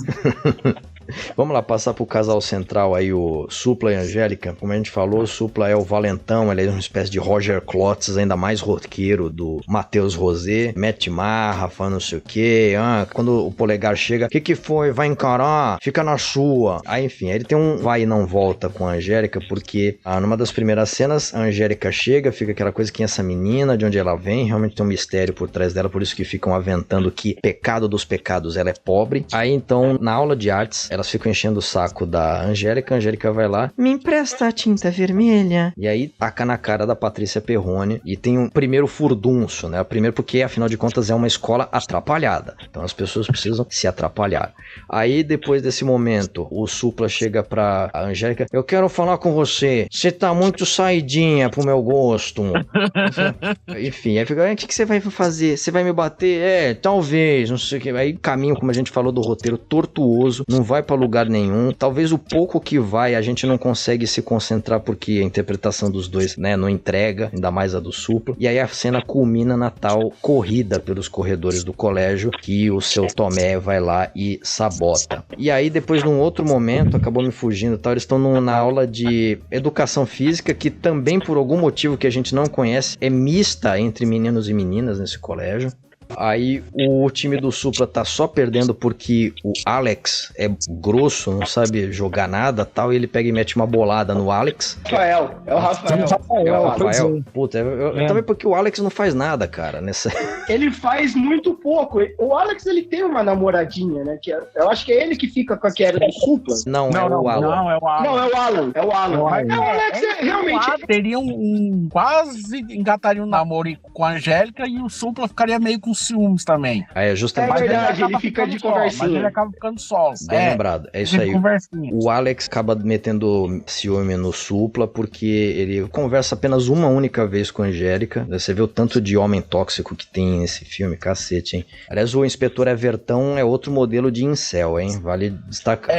Vamos lá, passar pro casal central aí, o Supla e Angélica. Como a gente falou, o Supla é o valentão, ele é uma espécie de Roger Klotz, ainda mais roqueiro do Matheus Rosé, mete marra, fala não sei o quê. Quando o polegar chega, o que foi? Vai encarar? Fica na sua. Aí, enfim, ele tem um vai e não volta com a Angélica, porque numa das primeiras cenas, a Angélica chega, fica aquela coisa, quem é essa menina, de onde ela vem, realmente tem um mistério por trás dela, por isso que ficam aventando que pecado dos pecados, ela é pobre. Aí, então, na aula de artes, elas ficam enchendo o saco da Angélica, a Angélica vai lá, me empresta a tinta vermelha. E aí taca na cara da Patrícia Perrone e tem um primeiro furdunço, né? Primeiro porque, afinal de contas, é uma escola atrapalhada. Então as pessoas precisam se atrapalhar. Aí, depois desse momento, o Supla chega pra Angélica, eu quero falar com você. Você tá muito saidinha pro meu gosto. Enfim, aí fica, o que você vai fazer? Você vai me bater? Talvez, não sei o que. Aí caminho, como a gente falou, do roteiro tortuoso, não vai pra lugar nenhum. Talvez o pouco que vai, a gente não consegue se concentrar porque a interpretação dos dois, né, não entrega, ainda mais a do Supla. E aí a cena culmina na tal corrida pelos corredores do colégio que o seu Tomé vai lá e sabota. E aí depois, num outro momento, acabou me fugindo, tal, eles estão na aula de educação física, que também por algum motivo que a gente não conhece, é mista entre meninos e meninas nesse colégio. Aí o time do Supla tá só perdendo porque o Alex é grosso, não sabe jogar nada, tal, e ele pega e mete uma bolada no Alex. É o Rafael. Puta, também porque o Alex não faz nada, cara, nessa... Ele faz muito pouco. O Alex, ele tem uma namoradinha, né? Que eu acho que é ele que fica com a que era do Supla. Não, é o Alan. Não, é o Alan. É o Alex realmente... Teria quase engataria um namoro com a Angélica e o Supla ficaria meio com ciúmes também. É justamente. É verdade, ele fica de conversinha. Mas ele acaba ficando solo. Bem lembrado, é isso aí. O Alex acaba metendo ciúme no Supla porque ele conversa apenas uma única vez com a Angélica. Você vê o tanto de homem tóxico que tem nesse filme, cacete, hein? Aliás, o Inspetor Everton é outro modelo de incel, hein? Vale destacar.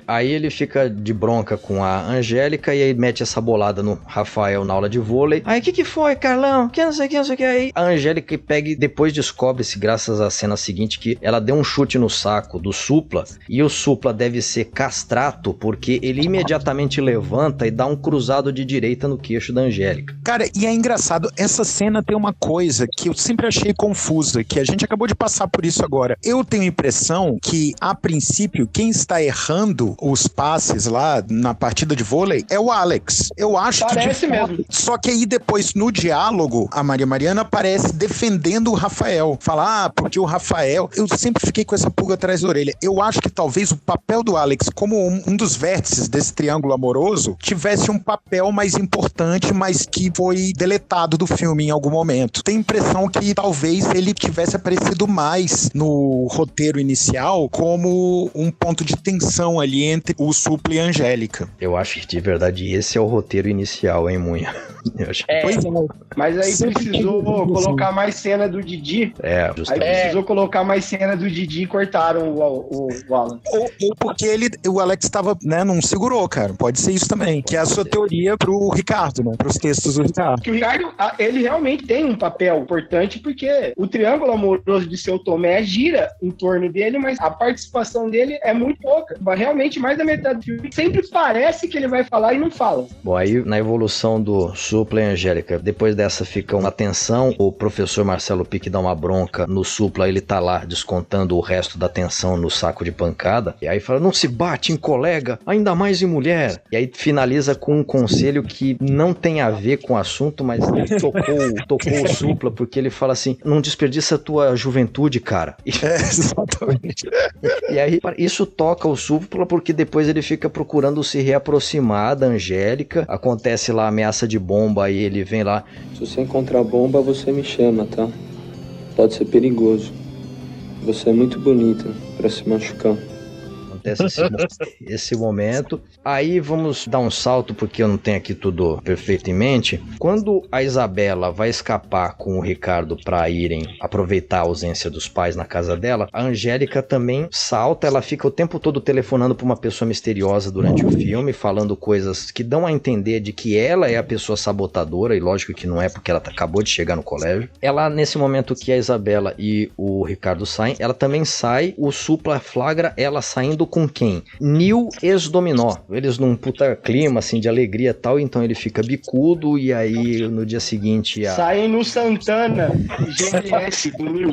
Aí ele fica de bronca com a Angélica e aí mete essa bolada no Rafael na aula de vôlei. Aí, o que foi, Carlão? Que não sei o que. Aí a Angélica pega e depois descobre-se, graças à cena seguinte, que ela deu um chute no saco do Supla e o Supla deve ser castrato porque ele imediatamente levanta e dá um cruzado de direita no queixo da Angélica. Cara, e é engraçado, essa cena tem uma coisa que eu sempre achei confusa, que a gente acabou de passar por isso agora. Eu tenho a impressão que, a princípio, quem está errando os passes lá na partida de vôlei é o Alex. Eu acho Parece que... mesmo. Só que aí depois, no diálogo, a Maria Mariana aparece defendendo defendo o Rafael. Falar, porque o Rafael... Eu sempre fiquei com essa pulga atrás da orelha. Eu acho que talvez o papel do Alex, como um dos vértices desse triângulo amoroso, tivesse um papel mais importante, mas que foi deletado do filme em algum momento. Tem a impressão que talvez ele tivesse aparecido mais no roteiro inicial como um ponto de tensão ali entre o Supla e a Angélica. Eu acho que, de verdade, esse é o roteiro inicial, hein, Munha? Pois é. Mas aí precisou colocar mais cena do Didi. Aí precisou colocar mais cena do Didi e cortaram o Alan. Ou porque o Alex estava, né, não segurou, cara. Pode ser isso também. Que é a sua teoria pro Ricardo, né? Pros textos do Ricardo. Que o Ricardo, ele realmente tem um papel importante, porque o triângulo amoroso de Seu Tomé gira em torno dele, mas a participação dele é muito pouca. Realmente, mais da metade do filme. Sempre parece que ele vai falar e não fala. Bom, aí na evolução do Supla e Angélica, depois dessa fica uma tensão, o professor Marcelo Pique dá uma bronca no Supla, ele tá lá descontando o resto da tensão no saco de pancada, e aí fala, não se bate em colega, ainda mais em mulher. E aí finaliza com um conselho que não tem a ver com o assunto, mas tocou o Supla, porque ele fala assim, não desperdiça a tua juventude, cara. Exatamente. E aí isso toca o Supla, porque depois ele fica procurando se reaproximar da Angélica, acontece lá a ameaça de bomba, e ele vem lá. Se você encontrar bomba, você me chama, tá? Pode ser perigoso. Você é muito bonita pra se machucar. Acontece esse momento. Aí vamos dar um salto, porque eu não tenho aqui tudo perfeito em mente. Quando a Isabela vai escapar com o Ricardo pra irem aproveitar a ausência dos pais na casa dela, a Angélica também salta, ela fica o tempo todo telefonando pra uma pessoa misteriosa durante o filme, falando coisas que dão a entender de que ela é a pessoa sabotadora, e lógico que não é, porque ela acabou de chegar no colégio. Ela, nesse momento que a Isabela e o Ricardo saem, ela também sai, o Supla flagra ela saindo com quem? Nil ex-Dominó. Eles num puta clima, assim, de alegria e tal, então ele fica bicudo, e aí no dia seguinte... Saem no Santana, GLS do Nil.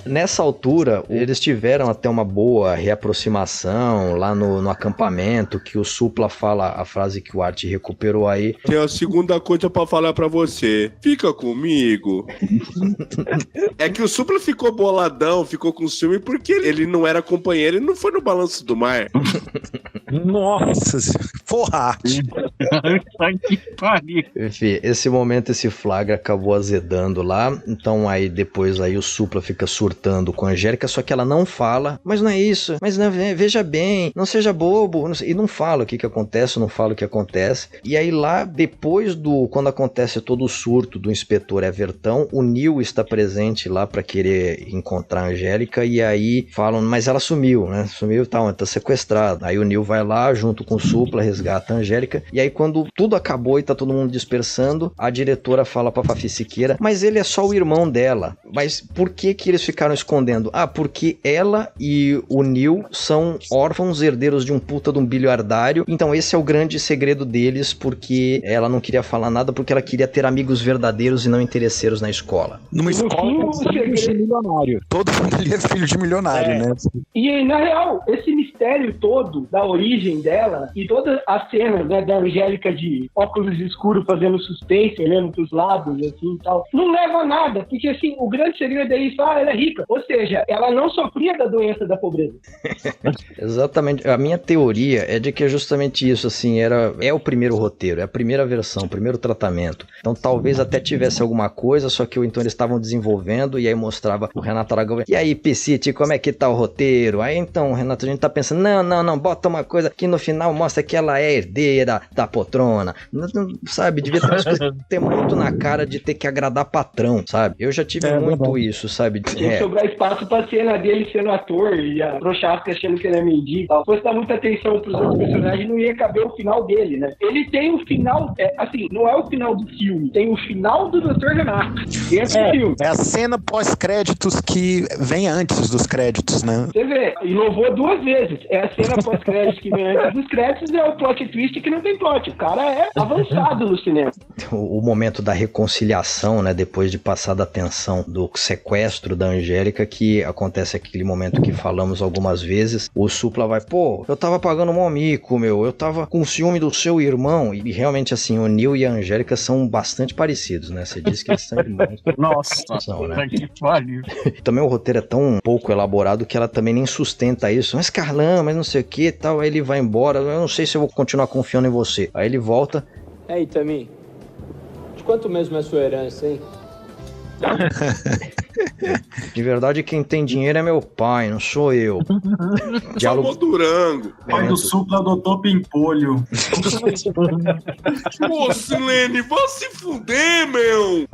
Nessa altura, eles tiveram até uma boa reaproximação lá no acampamento, que o Supla fala a frase que o Art recuperou aí. Tem a segunda coisa pra falar pra você. Fica comigo. É que o Supla ficou boladão, ficou com ciúme, porque ele não era companheiro e não foi no Balanço do Mar. Nossa, porra! Que pariu. Enfim, esse momento, esse flagra acabou azedando lá, então aí depois aí o Supla fica surtando com a Angélica, só que ela não fala, mas não é isso, mas não, veja bem, não seja bobo, e não fala o que acontece, não fala o que acontece. E aí lá, depois quando acontece todo o surto do inspetor Evertão, o Nil está presente lá pra querer encontrar a Angélica, e aí falam, mas ela sumiu, né? Sumiu e tal, tá sequestrada. Aí o Nil vai lá, junto com o Supla, resgata a Angélica, e aí quando tudo acabou e tá todo mundo dispersando, a diretora fala pra Fafi Siqueira, mas ele é só o irmão dela. Mas por que eles ficaram escondendo? Ah, porque ela e o Nil são órfãos, herdeiros de um puta de um bilhardário, então esse é o grande segredo deles, porque ela não queria falar nada, porque ela queria ter amigos verdadeiros e não interesseiros na escola. Numa escola de milionário. Todo mundo ali é filho de milionário, né? E na real, esse mistério todo da origem dela e todas as cenas, né, da Angélica de óculos escuros fazendo suspense, olhando pros lados, assim e tal, não leva a nada, porque assim, o grande segredo é isso, ela é rica. Ou seja, ela não sofria da doença da pobreza. Exatamente. A minha teoria é de que é justamente isso, assim, é o primeiro roteiro, é a primeira versão, o primeiro tratamento. Então talvez até tivesse alguma coisa, só que então eles estavam desenvolvendo, e aí mostrava o Renato Aragão, e aí, Piscite, como é que tá o roteiro? Aí então, Renato, a gente tá pensando, não, bota uma coisa que no final mostra que ela é herdeira da poltrona. Não, sabe, devia ter muito na cara de ter que agradar patrão, sabe? Eu já tive muito isso, sabe? Tem que sobrar espaço pra cena dele sendo ator e a Prochaska achando que ele é mendigo e tal. Se fosse dar muita atenção pros outros personagens, não ia caber o final dele, né? Ele tem o final, assim, não é o final do filme, tem o final do Dr. Renato. Esse é o filme. É a cena pós-créditos que vem antes dos créditos, né? Você vê, inovou 2 vezes. pós-créditos. É a cena pós-créditos que vem antes dos créditos, é o plot twist que não tem plot. O cara é avançado no cinema. O momento da reconciliação, né, depois de passar da tensão do sequestro da Angélica, que acontece aquele momento que falamos algumas vezes, o Supla vai, pô, eu tava pagando um mico, meu, eu tava com ciúme do seu irmão, e realmente assim, o Neil e a Angélica são bastante parecidos, né, você disse que eles são irmãos. Nossa, né? que pariu. Também o roteiro é tão pouco elaborado que ela também nem sustenta isso, mas Carlão, mas não sei o que e tal, aí ele vai embora, eu não sei se eu vou continuar confiando em você, aí ele volta. Ei, Tami, de quanto mesmo é a sua herança, hein? De verdade, quem tem dinheiro é meu pai, não sou eu. Diálogo Durango. Pai do Supla, doutor Pimpolho. Pô, Silene, vai se fuder, meu!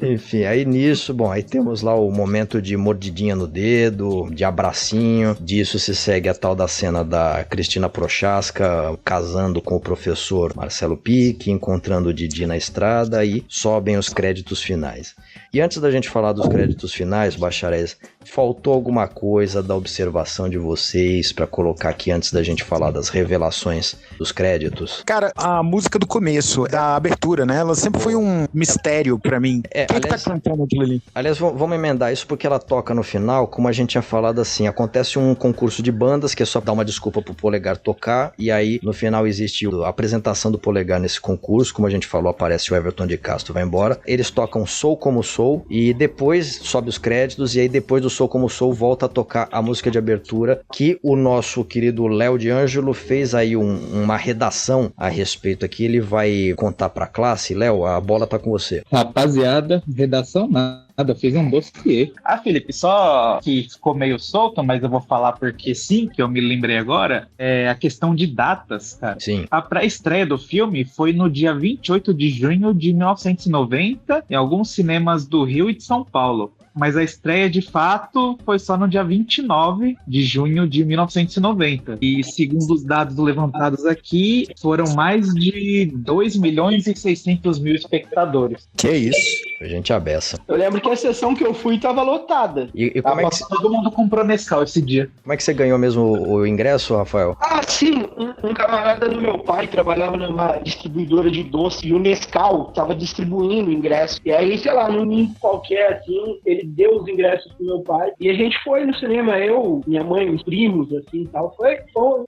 Enfim, aí nisso, bom, aí temos lá o momento de mordidinha no dedo, de abracinho. Disso se segue a tal da cena da Cristina Prochaska casando com o professor Marcelo Pique, encontrando o Didi na estrada e sobem os créditos finais. E antes da gente falar dos créditos finais, bacharéis, faltou alguma coisa da observação de vocês pra colocar aqui antes da gente falar das revelações dos créditos? Cara, a música do começo, da abertura, né? Ela sempre foi um mistério pra mim. Quem aliás, tá cantando aquilo ali? Aliás, vamos emendar isso porque ela toca no final, como a gente tinha falado assim, acontece um concurso de bandas, que é só dar uma desculpa pro Polegar tocar, e aí no final existe a apresentação do Polegar nesse concurso, como a gente falou, aparece o Everton de Castro, vai embora, eles tocam Sou Como Sou, e depois sobe os créditos, e aí depois do Sou Como Sou volta a tocar a música de abertura, que o nosso querido Léo de Ângelo fez aí uma redação a respeito aqui, ele vai contar pra classe. Léo, a bola tá com você. Rapaziada, redação nada, fiz um dossiê. Felipe, só que ficou meio solto, mas eu vou falar porque sim, que eu me lembrei agora, é a questão de datas, cara. Sim. A pré-estreia do filme foi no dia 28 de junho de 1990, em alguns cinemas do Rio e de São Paulo. Mas a estreia, de fato, foi só no dia 29 de junho de 1990. E, segundo os dados levantados aqui, foram mais de 2.600.000 espectadores. Que isso? A gente abessa. Eu lembro que a sessão que eu fui tava lotada. E como é que todo mundo comprou Nescau esse dia. Como é que você ganhou mesmo o ingresso, Rafael? Sim. Um camarada do meu pai trabalhava numa distribuidora de doce e o Nescau tava distribuindo o ingresso. E aí, sei lá, num domingo qualquer, assim, ele deu os ingressos pro meu pai. E a gente foi no cinema, eu, minha mãe, os primos, assim, e tal. Foi,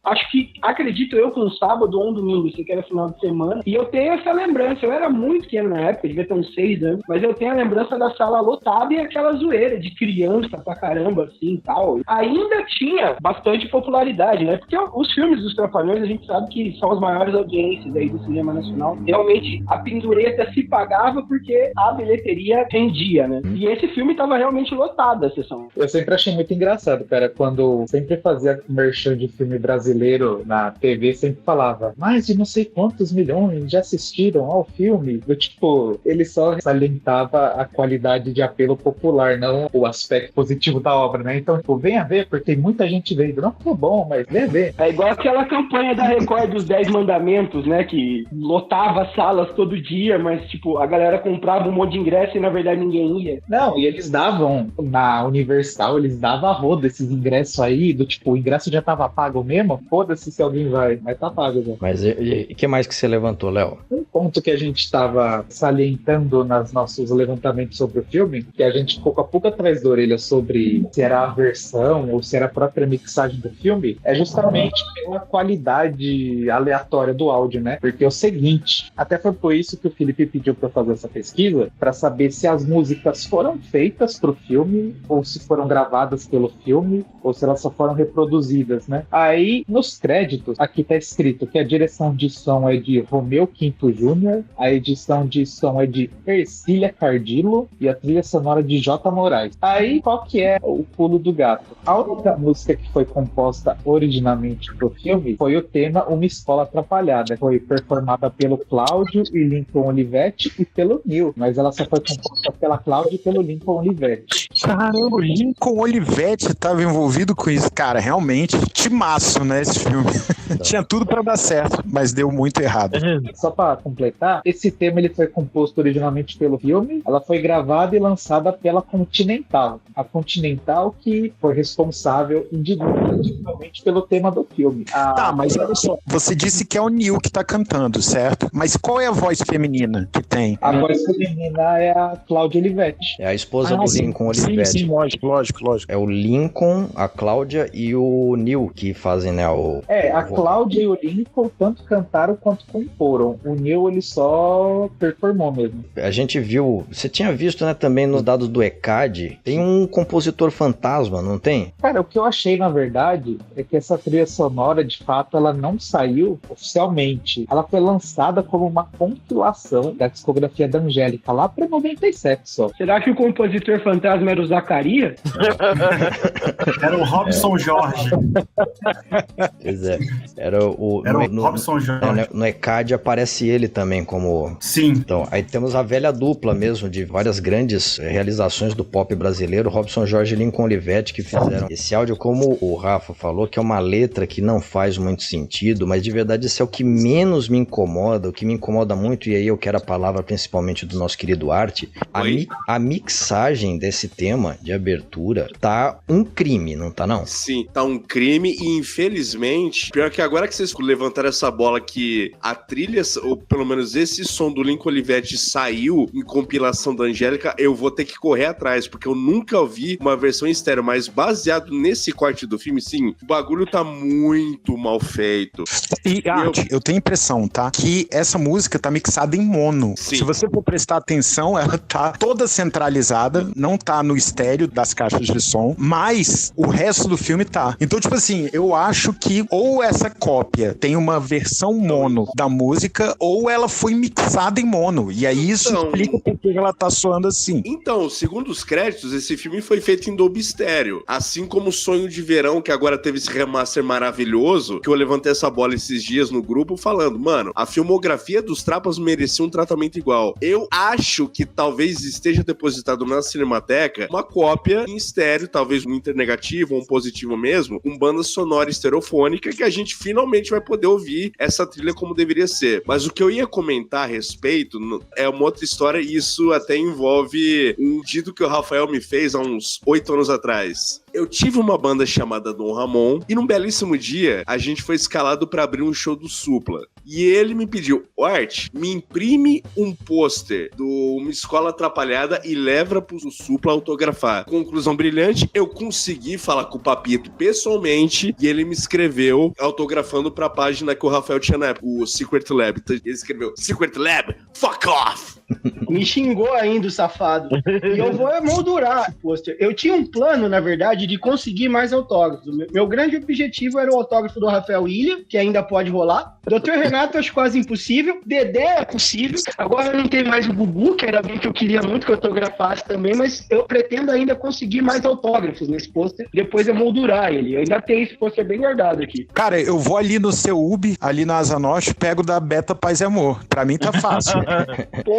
acho que, acredito eu, que um sábado ou um domingo, isso aqui era final de semana. E eu tenho essa lembrança. Eu era muito pequeno na época, devia ter uns 6 anos. Mas eu tenho a lembrança da sala lotada e aquela zoeira de criança pra caramba, assim, e tal. Ainda tinha bastante popularidade, né? Porque os filmes dos Trapalhões, a gente sabe que são as maiores audiências aí do cinema nacional. Realmente, a pendureta se pagava porque a bilheteria rendia, né? E esse filme tava realmente lotada, a sessão. Eu sempre achei muito engraçado, cara, quando sempre fazia merchan de filme brasileiro na TV, sempre falava, mais de não sei quantos milhões já assistiram ao filme. Eu, tipo, ele só salientava a qualidade de apelo popular, não o aspecto positivo da obra, né? Então, tipo, venha ver, porque muita gente vendo. Não ficou bom, mas venha ver. É igual aquela campanha da Record dos 10 Mandamentos, né? Que lotava salas todo dia, mas, tipo, a galera comprava um monte de ingresso e, na verdade, ninguém ia. Não, e eles davam, na Universal, eles davam a roda esses ingressos aí, do tipo, o ingresso já tava pago mesmo, foda-se se alguém vai, mas tá pago já. Mas e que mais que você levantou, Léo? Um ponto que a gente tava salientando nos nossos levantamentos sobre o filme, que a gente ficou com a pulga atrás da orelha sobre se era a versão ou se era a própria mixagem do filme, é justamente pela qualidade aleatória do áudio, né? Porque é o seguinte, até foi por isso que o Felipe pediu pra fazer essa pesquisa, pra saber se as músicas foram feitas pro filme, ou se foram gravadas pelo filme, ou se elas só foram reproduzidas, né? Aí, nos créditos, aqui tá escrito que a direção de som é de Romeu Quinto Júnior, a edição de som é de Ercília Cardillo e a trilha sonora de J. Moraes. Aí, qual que é o pulo do gato? A única música que foi composta originalmente pro filme foi o tema Uma Escola Atrapalhada. Foi performada pelo Cláudio e Lincoln Olivetti e pelo Neil, mas ela só foi composta pela Cláudia e pelo Lincoln Olivetti. Caramba, o Lincoln Olivetti estava envolvido com isso. Cara, realmente, timaço, né, esse filme. Tinha tudo pra dar certo, mas deu muito errado. Só pra completar, esse tema ele foi composto originalmente pelo Rio filme, ela foi gravada e lançada pela Continental. A Continental que foi responsável individualmente pelo tema do filme. Tá, mas olha só, você disse que é o Neil que tá cantando, certo? Mas qual é a voz feminina que tem? A voz feminina é a Cláudia Olivetti. É a esposa do Lincoln Olivetti. Sim, lógico. É o Lincoln, a Cláudia e o Neil que fazem, né, a Cláudia e o Lincoln tanto cantaram quanto comporam. O Neil, ele só performou mesmo. A gente viu, você tinha visto, né, também nos dados do ECAD, tem um compositor fantasma, não tem? Cara, o que eu achei, na verdade, é que essa trilha sonora, de fato, ela não saiu oficialmente. Ela foi lançada como uma compilação da discografia da Angélica, lá pra 97 só. Será que o compositor fantasma era o Zacarias? Era o Robson Jorge. Pois é. Era o Robson Jorge. No ECAD aparece ele também como... Sim. Então, aí temos a velha dupla mesmo, de várias grandes realizações do pop brasileiro, Robson Jorge e Lincoln Olivetti, que fizeram esse áudio, como o Rafa falou, que é uma letra que não faz muito sentido, mas de verdade isso é o que menos me incomoda, o que me incomoda muito, e aí eu quero a palavra principalmente do nosso querido Arte, a mixagem desse tema de abertura tá um crime, não tá não? Sim, tá um crime e infelizmente, pior que agora que vocês levantaram essa bola que a trilha, ou pelo menos esse som do Lincoln Olivetti saiu em compilação da Angélica, eu vou ter que correr atrás, porque eu nunca ouvi uma versão em estéreo, mas baseado nesse corte do filme, sim, o bagulho tá muito mal feito. E Arte, eu tenho a impressão, tá, que essa música tá mixada em mono. Sim. Se você for prestar atenção, ela tá toda centralizada, não tá no estéreo das caixas de som, mas o resto do filme tá. Então, tipo assim, eu acho que ou essa cópia tem uma versão mono da música, ou ela foi mixada em mono. E aí isso explica por que ela tá soando assim. Então, segundo os créditos, esse filme foi feito em Dolby Stereo. Assim como Sonho de Verão, que agora teve esse remaster maravilhoso, que eu levantei essa bola esses dias no grupo falando, mano, a filmografia dos Trapas merecia um tratamento igual. Eu acho que talvez esteja depositado na Cinemateca uma cópia em estéreo, talvez um internegativo ou um positivo mesmo, com banda sonora estereofônica, que a gente finalmente vai poder ouvir essa trilha como deveria ser. Mas o que eu ia comentar a respeito é uma outra história, e isso até envolve um dito que o Rafael me fez há uns 8 anos atrás. Eu tive uma banda chamada Dom Ramon, e num belíssimo dia, a gente foi escalado pra abrir um show do Supla. E ele me pediu, Art, me imprime um pôster do Uma Escola Atrapalhada e leva pro Supla autografar. Conclusão brilhante, eu consegui falar com o Papito pessoalmente, e ele me escreveu autografando pra página que o Rafael tinha na época, o Secret Lab. Ele escreveu, Secret Lab, fuck off! Me xingou ainda o safado. E eu vou emoldurar o pôster. Eu tinha um plano, na verdade, de conseguir mais autógrafos. Meu grande objetivo era o autógrafo do Rafael Ilha, que ainda pode rolar. Dr. Renato, acho quase impossível. Dedé é possível. Agora não tem mais o Gugu, que era alguém que eu queria muito que eu autografasse também, mas eu pretendo ainda conseguir mais autógrafos nesse pôster, depois emoldurar ele. Eu ainda tenho esse pôster bem guardado aqui. Cara, eu vou ali no seu UB, ali na Asa Norte, pego da Beta Paz e Amor. Pra mim tá fácil. Pô,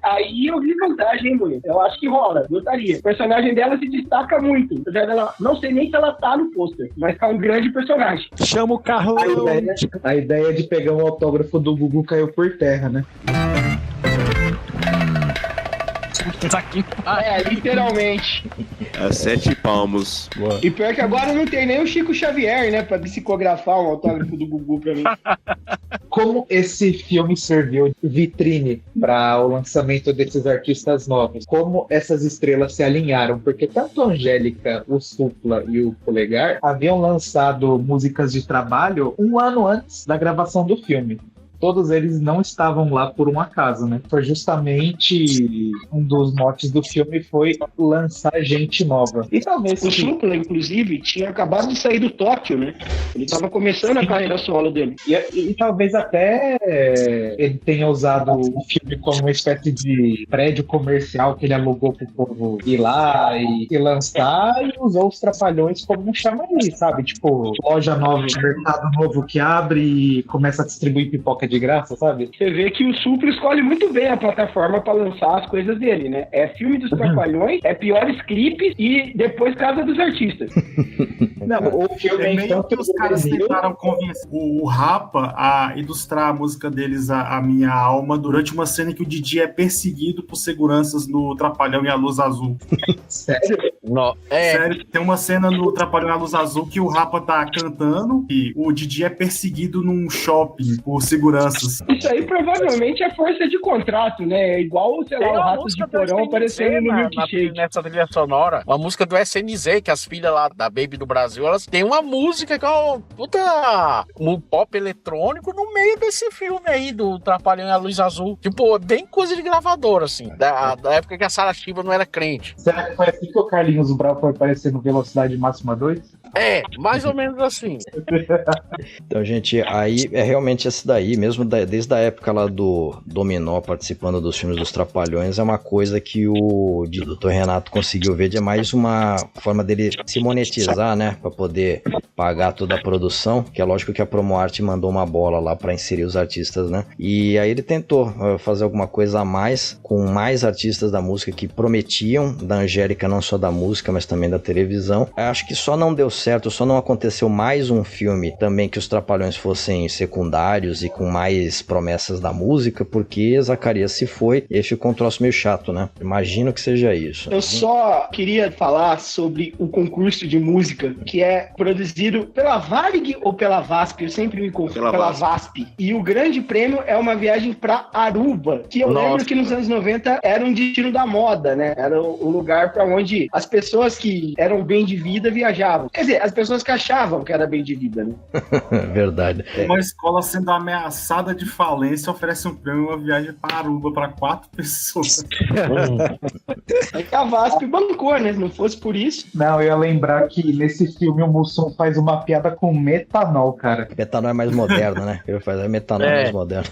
aí eu vi vantagem, hein, Bruno? Eu acho que rola, gostaria. O personagem dela se destaca muito. Ela, não sei nem se ela tá no pôster, mas tá um grande personagem. Chama o carro. A ideia de pegar um autógrafo do Gugu caiu por terra, né? Literalmente. A 7 palmos. Boa. E pior que agora não tem nem o Chico Xavier, né, pra psicografar um autógrafo do Gugu pra mim. Como esse filme serviu de vitrine para o lançamento desses artistas novos? Como essas estrelas se alinharam? Porque tanto a Angélica, o Supla e o Polegar haviam lançado músicas de trabalho um ano antes da gravação do filme. Todos eles não estavam lá por um acaso, né? Foi justamente um dos motes do filme foi lançar gente nova. E talvez o Supla, inclusive, tinha acabado de sair do Tóquio, né? Ele estava começando a carreira solo dele. E talvez até ele tenha usado o filme como uma espécie de prédio comercial que ele alugou pro povo ir lá e lançar, e usou os Trapalhões como um chamariz, sabe? Tipo, loja nova, mercado novo que abre e começa a distribuir pipoca de graça, sabe? Você vê que o Supla escolhe muito bem a plataforma para lançar as coisas dele, né? É filme dos Trapalhões, é Piores Clipes e depois Casa dos Artistas. Não, o filme é meio então que os caras tentaram convencer o Rapa a ilustrar a música deles, a Minha Alma, durante uma cena em que o Didi é perseguido por seguranças no Trapalhão e a Luz Azul. Sério? Sério, tem uma cena no Trapalhão e a Luz Azul que o Rapa tá cantando e o Didi é perseguido num shopping por seguranças. Isso aí provavelmente é força de contrato, né? É igual, sei lá, o Ratos de Porão aparecendo no Milkshake. Nessa trilha sonora, uma música do SNZ, que as filhas lá da Baby do Brasil, elas têm uma música que é uma puta um pop eletrônico no meio desse filme aí do Trapalhão e a Luz Azul. Tipo, bem coisa de gravador, assim, da época que a Sarah Shiva não era crente. Será que foi assim que o Carlinhos Brau foi aparecer no Velocidade Máxima 2? É, mais ou menos assim. Então, gente, aí é realmente esse daí, mesmo desde a época lá do Dominó participando dos filmes dos Trapalhões, é uma coisa que o Dr. Renato conseguiu ver de mais uma forma dele se monetizar, né, pra poder pagar toda a produção, que é lógico que a Promoarte mandou uma bola lá pra inserir os artistas, né, e aí ele tentou fazer alguma coisa a mais, com mais artistas da música que prometiam, da Angélica, não só da música, mas também da televisão. Acho que só não deu certo, só não aconteceu mais um filme também que os Trapalhões fossem secundários e com mais promessas da música, porque Zacarias se foi e ficou um troço meio chato, né? Imagino que seja isso. Eu só queria falar sobre o concurso de música que é produzido pela Varig ou pela VASP, eu sempre me confundo, pela VASP. E o grande prêmio é uma viagem pra Aruba, que eu lembro que nos anos 90 era um destino da moda, né? Era o lugar pra onde as pessoas que eram bem de vida viajavam. Quer dizer, as pessoas que achavam que era bem de vida, né? Verdade. Uma escola sendo ameaçada de falência oferece um prêmio, uma viagem para Aruba para 4 pessoas. É que a VASP bancou, né? Se não fosse por isso. Não, eu ia lembrar que nesse filme o Mussum faz uma piada com metanol, cara. Metanol é mais moderno, né? Ele faz metanol mais moderno.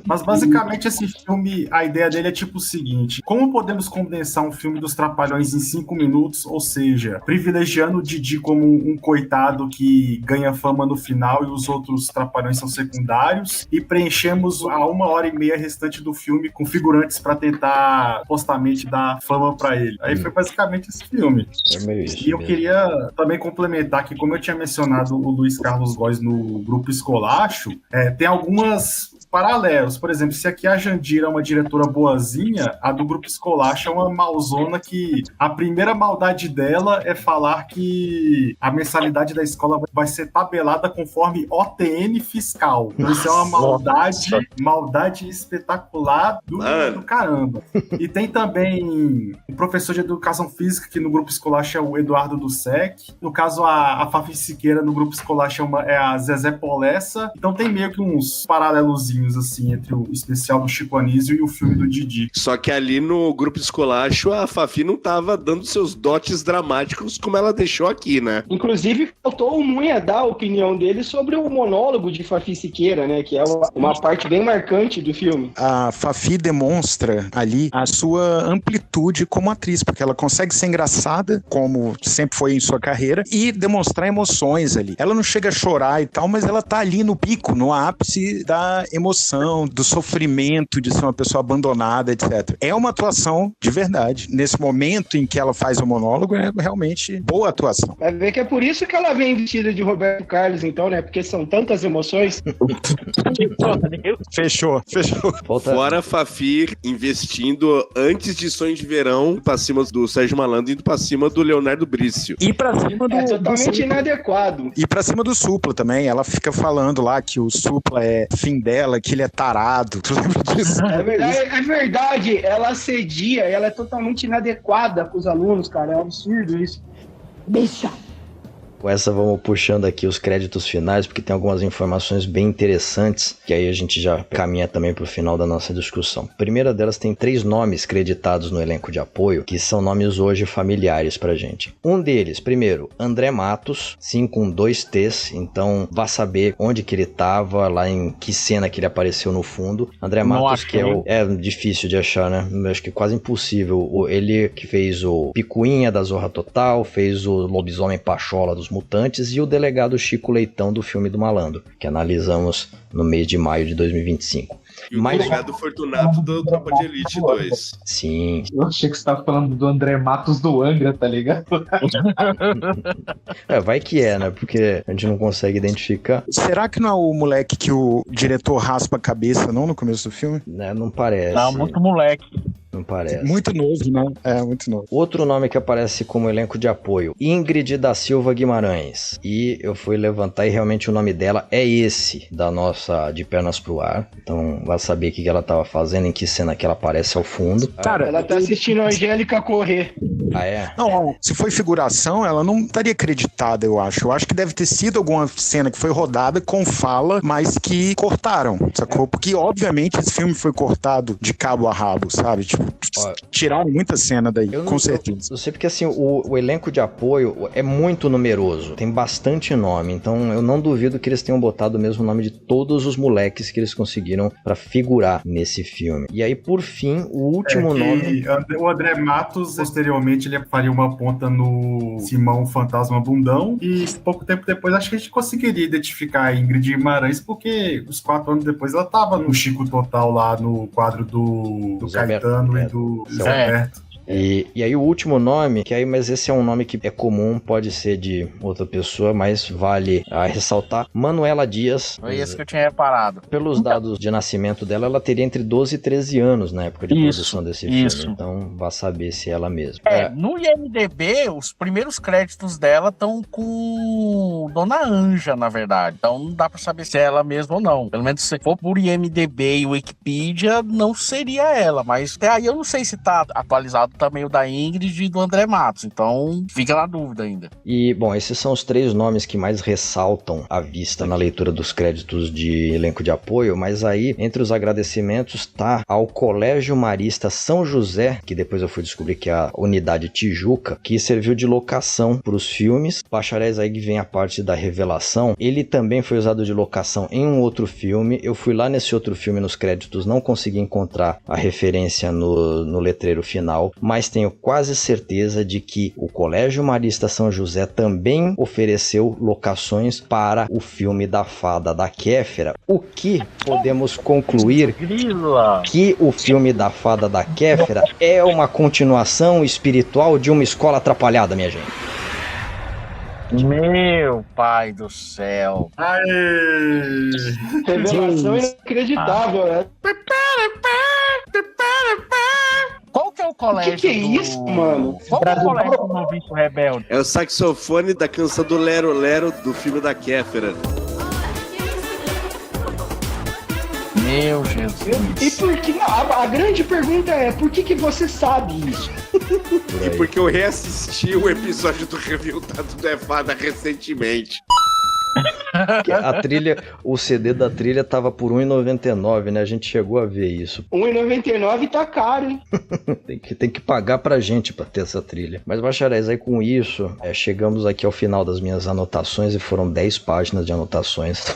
Mas basicamente esse filme, a ideia dele é tipo o seguinte: como podemos condensar um filme dos Trapalhões em 5 minutos, ou seja, privilegiando o Didi como um coitado que ganha fama no final e os outros Trapalhões são secundários, e preenchemos a 1h30 restante do filme com figurantes pra tentar supostamente dar fama pra ele. Aí foi basicamente esse filme. É meio isso e eu queria também complementar que, como eu tinha mencionado o Luiz Carlos Góes no Grupo Escolacho, tem algumas paralelos. Por exemplo, se aqui a Jandira é uma diretora boazinha, a do Grupo Escolacho é uma malzona que a primeira maldade dela é falar que a mensalidade da escola vai ser tabelada conforme OTN fiscal. Então isso é uma maldade espetacular do caramba. E tem também o professor de educação física, que no Grupo Escolacho é o Eduardo Dussek. No caso, a Fafi Siqueira no Grupo Escolacho é a Zezé Polessa. Então tem meio que uns paralelozinhos assim entre o especial do Chico Anísio e o filme do Didi. Só que ali no Grupo Escolacho a Fafi não tava dando seus dotes dramáticos como ela deixou aqui, né? Inclusive, faltou o Munha dar a opinião dele sobre o monólogo de Fafi Siqueira, né? Que é uma parte bem marcante do filme. A Fafi demonstra ali a sua amplitude como atriz, porque ela consegue ser engraçada, como sempre foi em sua carreira, e demonstrar emoções ali. Ela não chega a chorar e tal, mas ela tá ali no pico, no ápice da emoção, do sofrimento de ser uma pessoa abandonada, etc. É uma atuação de verdade. Nesse momento em que ela faz o monólogo, é realmente boa atuação. Vai ver que é por isso que ela vem vestida de Roberto Carlos, então, né? Porque são tantas emoções. Fechou. Fora a Fafi investindo antes de Sonho de Verão pra cima do Sérgio Malandro, indo pra cima do Leonardo Brício. E pra cima do... É totalmente inadequado. E pra cima do Supla também. Ela fica falando lá que o Supla é fim dela, que ele é tarado. Tu lembra disso? É verdade. Ela assedia, ela é totalmente inadequada com os alunos, cara. É um absurdo isso. Bicha! Com essa vamos puxando aqui os créditos finais, porque tem algumas informações bem interessantes, que aí a gente já caminha também para o final da nossa discussão. A primeira delas tem 3 nomes creditados no elenco de apoio, que são nomes hoje familiares pra gente. Um deles, primeiro, André Matos, sim, com 2 T's, então vá saber onde que ele tava, lá em que cena que ele apareceu no fundo. André Matos, que é difícil de achar, né? Acho que quase impossível. Ele que fez o Picuinha da Zorra Total, fez o Lobisomem Pachola dos Mutantes e o delegado Chico Leitão do filme do Malandro, que analisamos no mês de maio de 2025. E o Delegado Fortunato do Tropa de Elite 2. Sim. Eu achei que você tava falando do André Matos do Angra, tá ligado? Vai que é, né? Porque a gente não consegue identificar. Será que não é o moleque que o diretor raspa a cabeça, não, no começo do filme? Não parece. Não, muito moleque. Não parece. Muito novo, né? É, muito novo. Outro nome que aparece como elenco de apoio, Ingrid da Silva Guimarães. E eu fui levantar e realmente o nome dela é esse, da nossa De Pernas pro Ar. Então vai saber o que ela tava fazendo, em que cena que ela aparece ao fundo. Cara, ela tá assistindo a Angélica correr. Ah, é? Não, se foi figuração, ela não estaria acreditada, eu acho. Eu acho que deve ter sido alguma cena que foi rodada com fala, mas que cortaram, sacou? Porque, obviamente, esse filme foi cortado de cabo a rabo, sabe? Tipo, tiraram muita cena daí, com certeza. Eu sei porque, assim, o elenco de apoio é muito numeroso, tem bastante nome, então eu não duvido que eles tenham botado o mesmo nome de todos os moleques que eles conseguiram pra figurar nesse filme. E aí, por fim, o último nome... O André Matos, posteriormente, ele faria uma ponta no Simão Fantasma Bundão, e pouco tempo depois, acho que a gente conseguiria identificar a Ingrid Guimarães, porque uns 4 anos depois ela tava no Chico Total lá no quadro do Caetano e do Zé Alberto. E aí o último nome, mas esse é um nome que é comum, pode ser de outra pessoa, mas vale ressaltar, Manuela Dias. Foi esse que eu tinha reparado. Pelos dados de nascimento dela, ela teria entre 12 e 13 anos na época de produção desse filme, então vá saber se é ela mesma. No IMDB, os primeiros créditos dela estão com Dona Anja, na verdade, então não dá pra saber se é ela mesma ou não. Pelo menos se for por IMDB e Wikipedia, não seria ela, mas até aí eu não sei se tá atualizado também o da Ingrid e do André Matos, então fica na dúvida ainda. E, bom, esses são os 3 nomes que mais ressaltam à vista na leitura dos créditos de elenco de apoio, mas aí, entre os agradecimentos, tá ao Colégio Marista São José, que depois eu fui descobrir que é a Unidade Tijuca, que serviu de locação para os filmes. Bacharéis, aí que vem a parte da revelação, ele também foi usado de locação em um outro filme. Eu fui lá nesse outro filme nos créditos, não consegui encontrar a referência no letreiro final, mas tenho quase certeza de que o Colégio Marista São José também ofereceu locações para o filme da Fada da Kéfera, o que podemos concluir que o filme da Fada da Kéfera é uma continuação espiritual de Uma Escola Atrapalhada, minha gente. Meu pai do céu. Revelação inacreditável, né? Qual que é o colégio? Que é isso, mano? Qual que é o colégio do Noviço Rebelde? É o saxofone da canção do Lero Lero do filme da Kéfera. Meu Jesus. E por que? A grande pergunta é, por que você sabe isso? E porque eu reassisti o episódio do Reviltado do Evada recentemente. A trilha, o CD da trilha tava por R$1,99, né? A gente chegou a ver isso. R$1,99 tá caro, hein? tem que pagar pra gente pra ter essa trilha. Mas, bacharéis, aí com isso, chegamos aqui ao final das minhas anotações e foram 10 páginas de anotações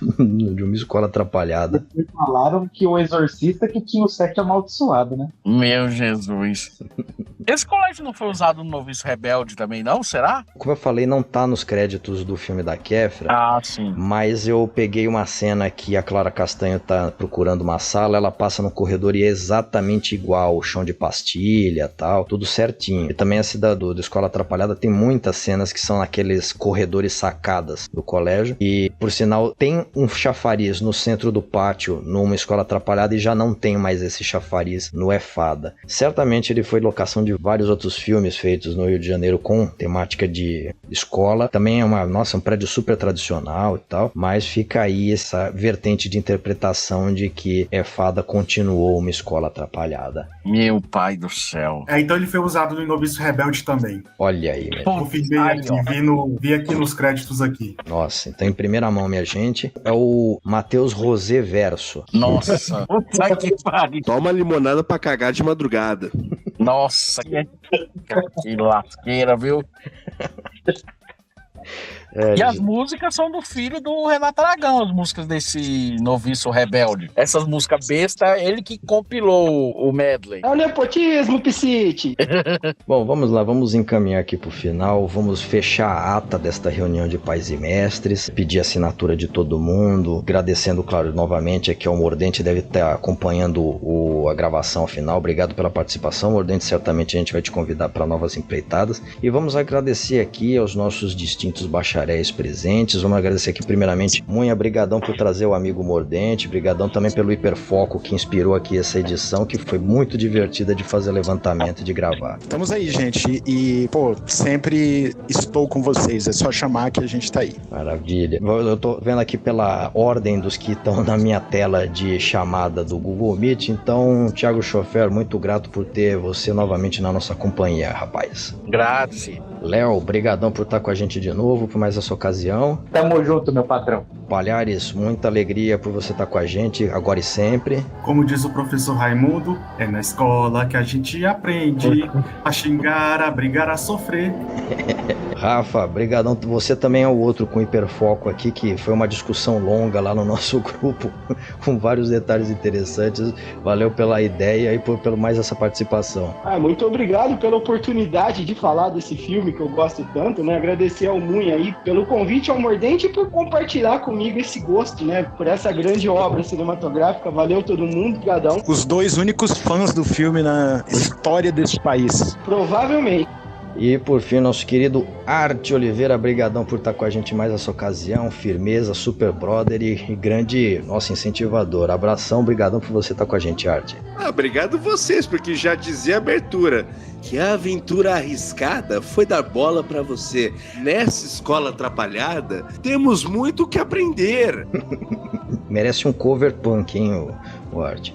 de Uma Escola Atrapalhada. Eles falaram que o exorcista que tinha o 7 amaldiçoado, né? Meu Jesus. Esse colégio não foi usado no Noviço Rebelde também, não? Será? Como eu falei, não tá nos créditos do filme da Kéfera. Ah, sim. Mas eu peguei uma cena que a Clara Castanho tá procurando uma sala, ela passa no corredor e é exatamente igual, o chão de pastilha, tal, tudo certinho. E também essa do Escola Atrapalhada tem muitas cenas que são naqueles corredores sacadas do colégio. E, por sinal, tem um chafariz no centro do pátio numa Escola Atrapalhada e já não tem mais esse chafariz no É Fada. Certamente ele foi locação de vários outros filmes feitos no Rio de Janeiro com temática de escola. Também é um prédio super tradicional e tal, mas fica aí essa vertente de interpretação de que É Fada continuou Uma Escola Atrapalhada. Meu pai do céu. Então ele foi usado no Noviço Rebelde também. Olha aí, meu. Confirmei aqui, vi aqui nos créditos aqui. Nossa, então em primeira mão, minha gente, é o Matheus Rosé Verso. Nossa, sai que pariu. Toma limonada pra cagar de madrugada. Nossa, que lasqueira, viu? E as músicas são do filho do Renato Aragão, as músicas desse noviço rebelde. Essas músicas besta, ele que compilou o medley. É o nepotismo, Piscite. Bom, vamos lá, vamos encaminhar aqui pro final, vamos fechar a ata desta reunião de pais e mestres, pedir a assinatura de todo mundo, agradecendo, claro, novamente aqui ao Mordente, deve estar acompanhando a gravação final. Obrigado pela participação, Mordente, certamente a gente vai te convidar para novas empreitadas. E vamos agradecer aqui aos nossos distintos bacharéis presentes. Vamos agradecer aqui primeiramente, Munha, brigadão por trazer o amigo Mordente, brigadão também pelo hiperfoco que inspirou aqui essa edição, que foi muito divertida de fazer levantamento e de gravar. Estamos aí, gente, e, pô, sempre estou com vocês, é só chamar que a gente tá aí. Maravilha. Eu tô vendo aqui pela ordem dos que estão na minha tela de chamada do Google Meet, então, Thiago Schofer, muito grato por ter você novamente na nossa companhia, rapaz. Graças. Léo, brigadão por estar com a gente de novo, por mais essa ocasião. Tamo junto, meu patrão. Palhares, muita alegria por você estar com a gente, agora e sempre. Como diz o professor Raimundo, é na escola que a gente aprende a xingar, a brigar, a sofrer. Rafa, brigadão. Você também é o outro com hiperfoco aqui, que foi uma discussão longa lá no nosso grupo, com vários detalhes interessantes. Valeu pela ideia e por mais essa participação. Muito obrigado pela oportunidade de falar desse filme que eu gosto tanto, né? Agradecer ao Munha aí pelo convite ao Mordente e por compartilhar comigo esse gosto, né? Por essa grande obra cinematográfica. Valeu todo mundo, brigadão. Os dois únicos fãs do filme na história desse país. Provavelmente. E por fim, nosso querido Arte Oliveira, brigadão por estar com a gente mais essa ocasião, firmeza, super brother e grande nosso incentivador. Abração, brigadão por você estar com a gente, Arte. Obrigado vocês, porque já dizia a abertura que a aventura arriscada foi dar bola pra você. Nessa escola atrapalhada, temos muito o que aprender. Merece um cover punk, hein, o Arte.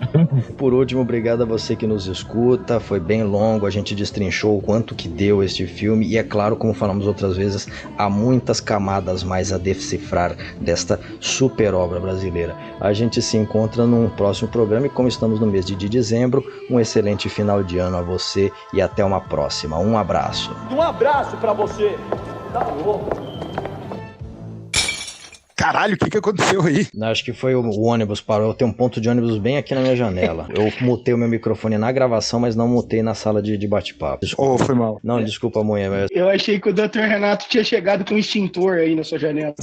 Por último, obrigado a você que nos escuta. Foi bem longo, a gente destrinchou o quanto que deu este filme. E é claro, como falamos outras vezes, há muitas camadas mais a decifrar desta super obra brasileira. A gente se encontra num próximo programa e como estamos no mês de dezembro, um excelente final de ano a você e até uma próxima. Um abraço. Um abraço pra você. Tá louco. Caralho, o que aconteceu aí? Acho que foi o ônibus parou. Tem um ponto de ônibus bem aqui na minha janela. Eu mutei o meu microfone na gravação, mas não mutei na sala de bate-papo. Foi mal. Não, desculpa, mulher. Mas... Eu achei que o Dr. Renato tinha chegado com um extintor aí na sua janela.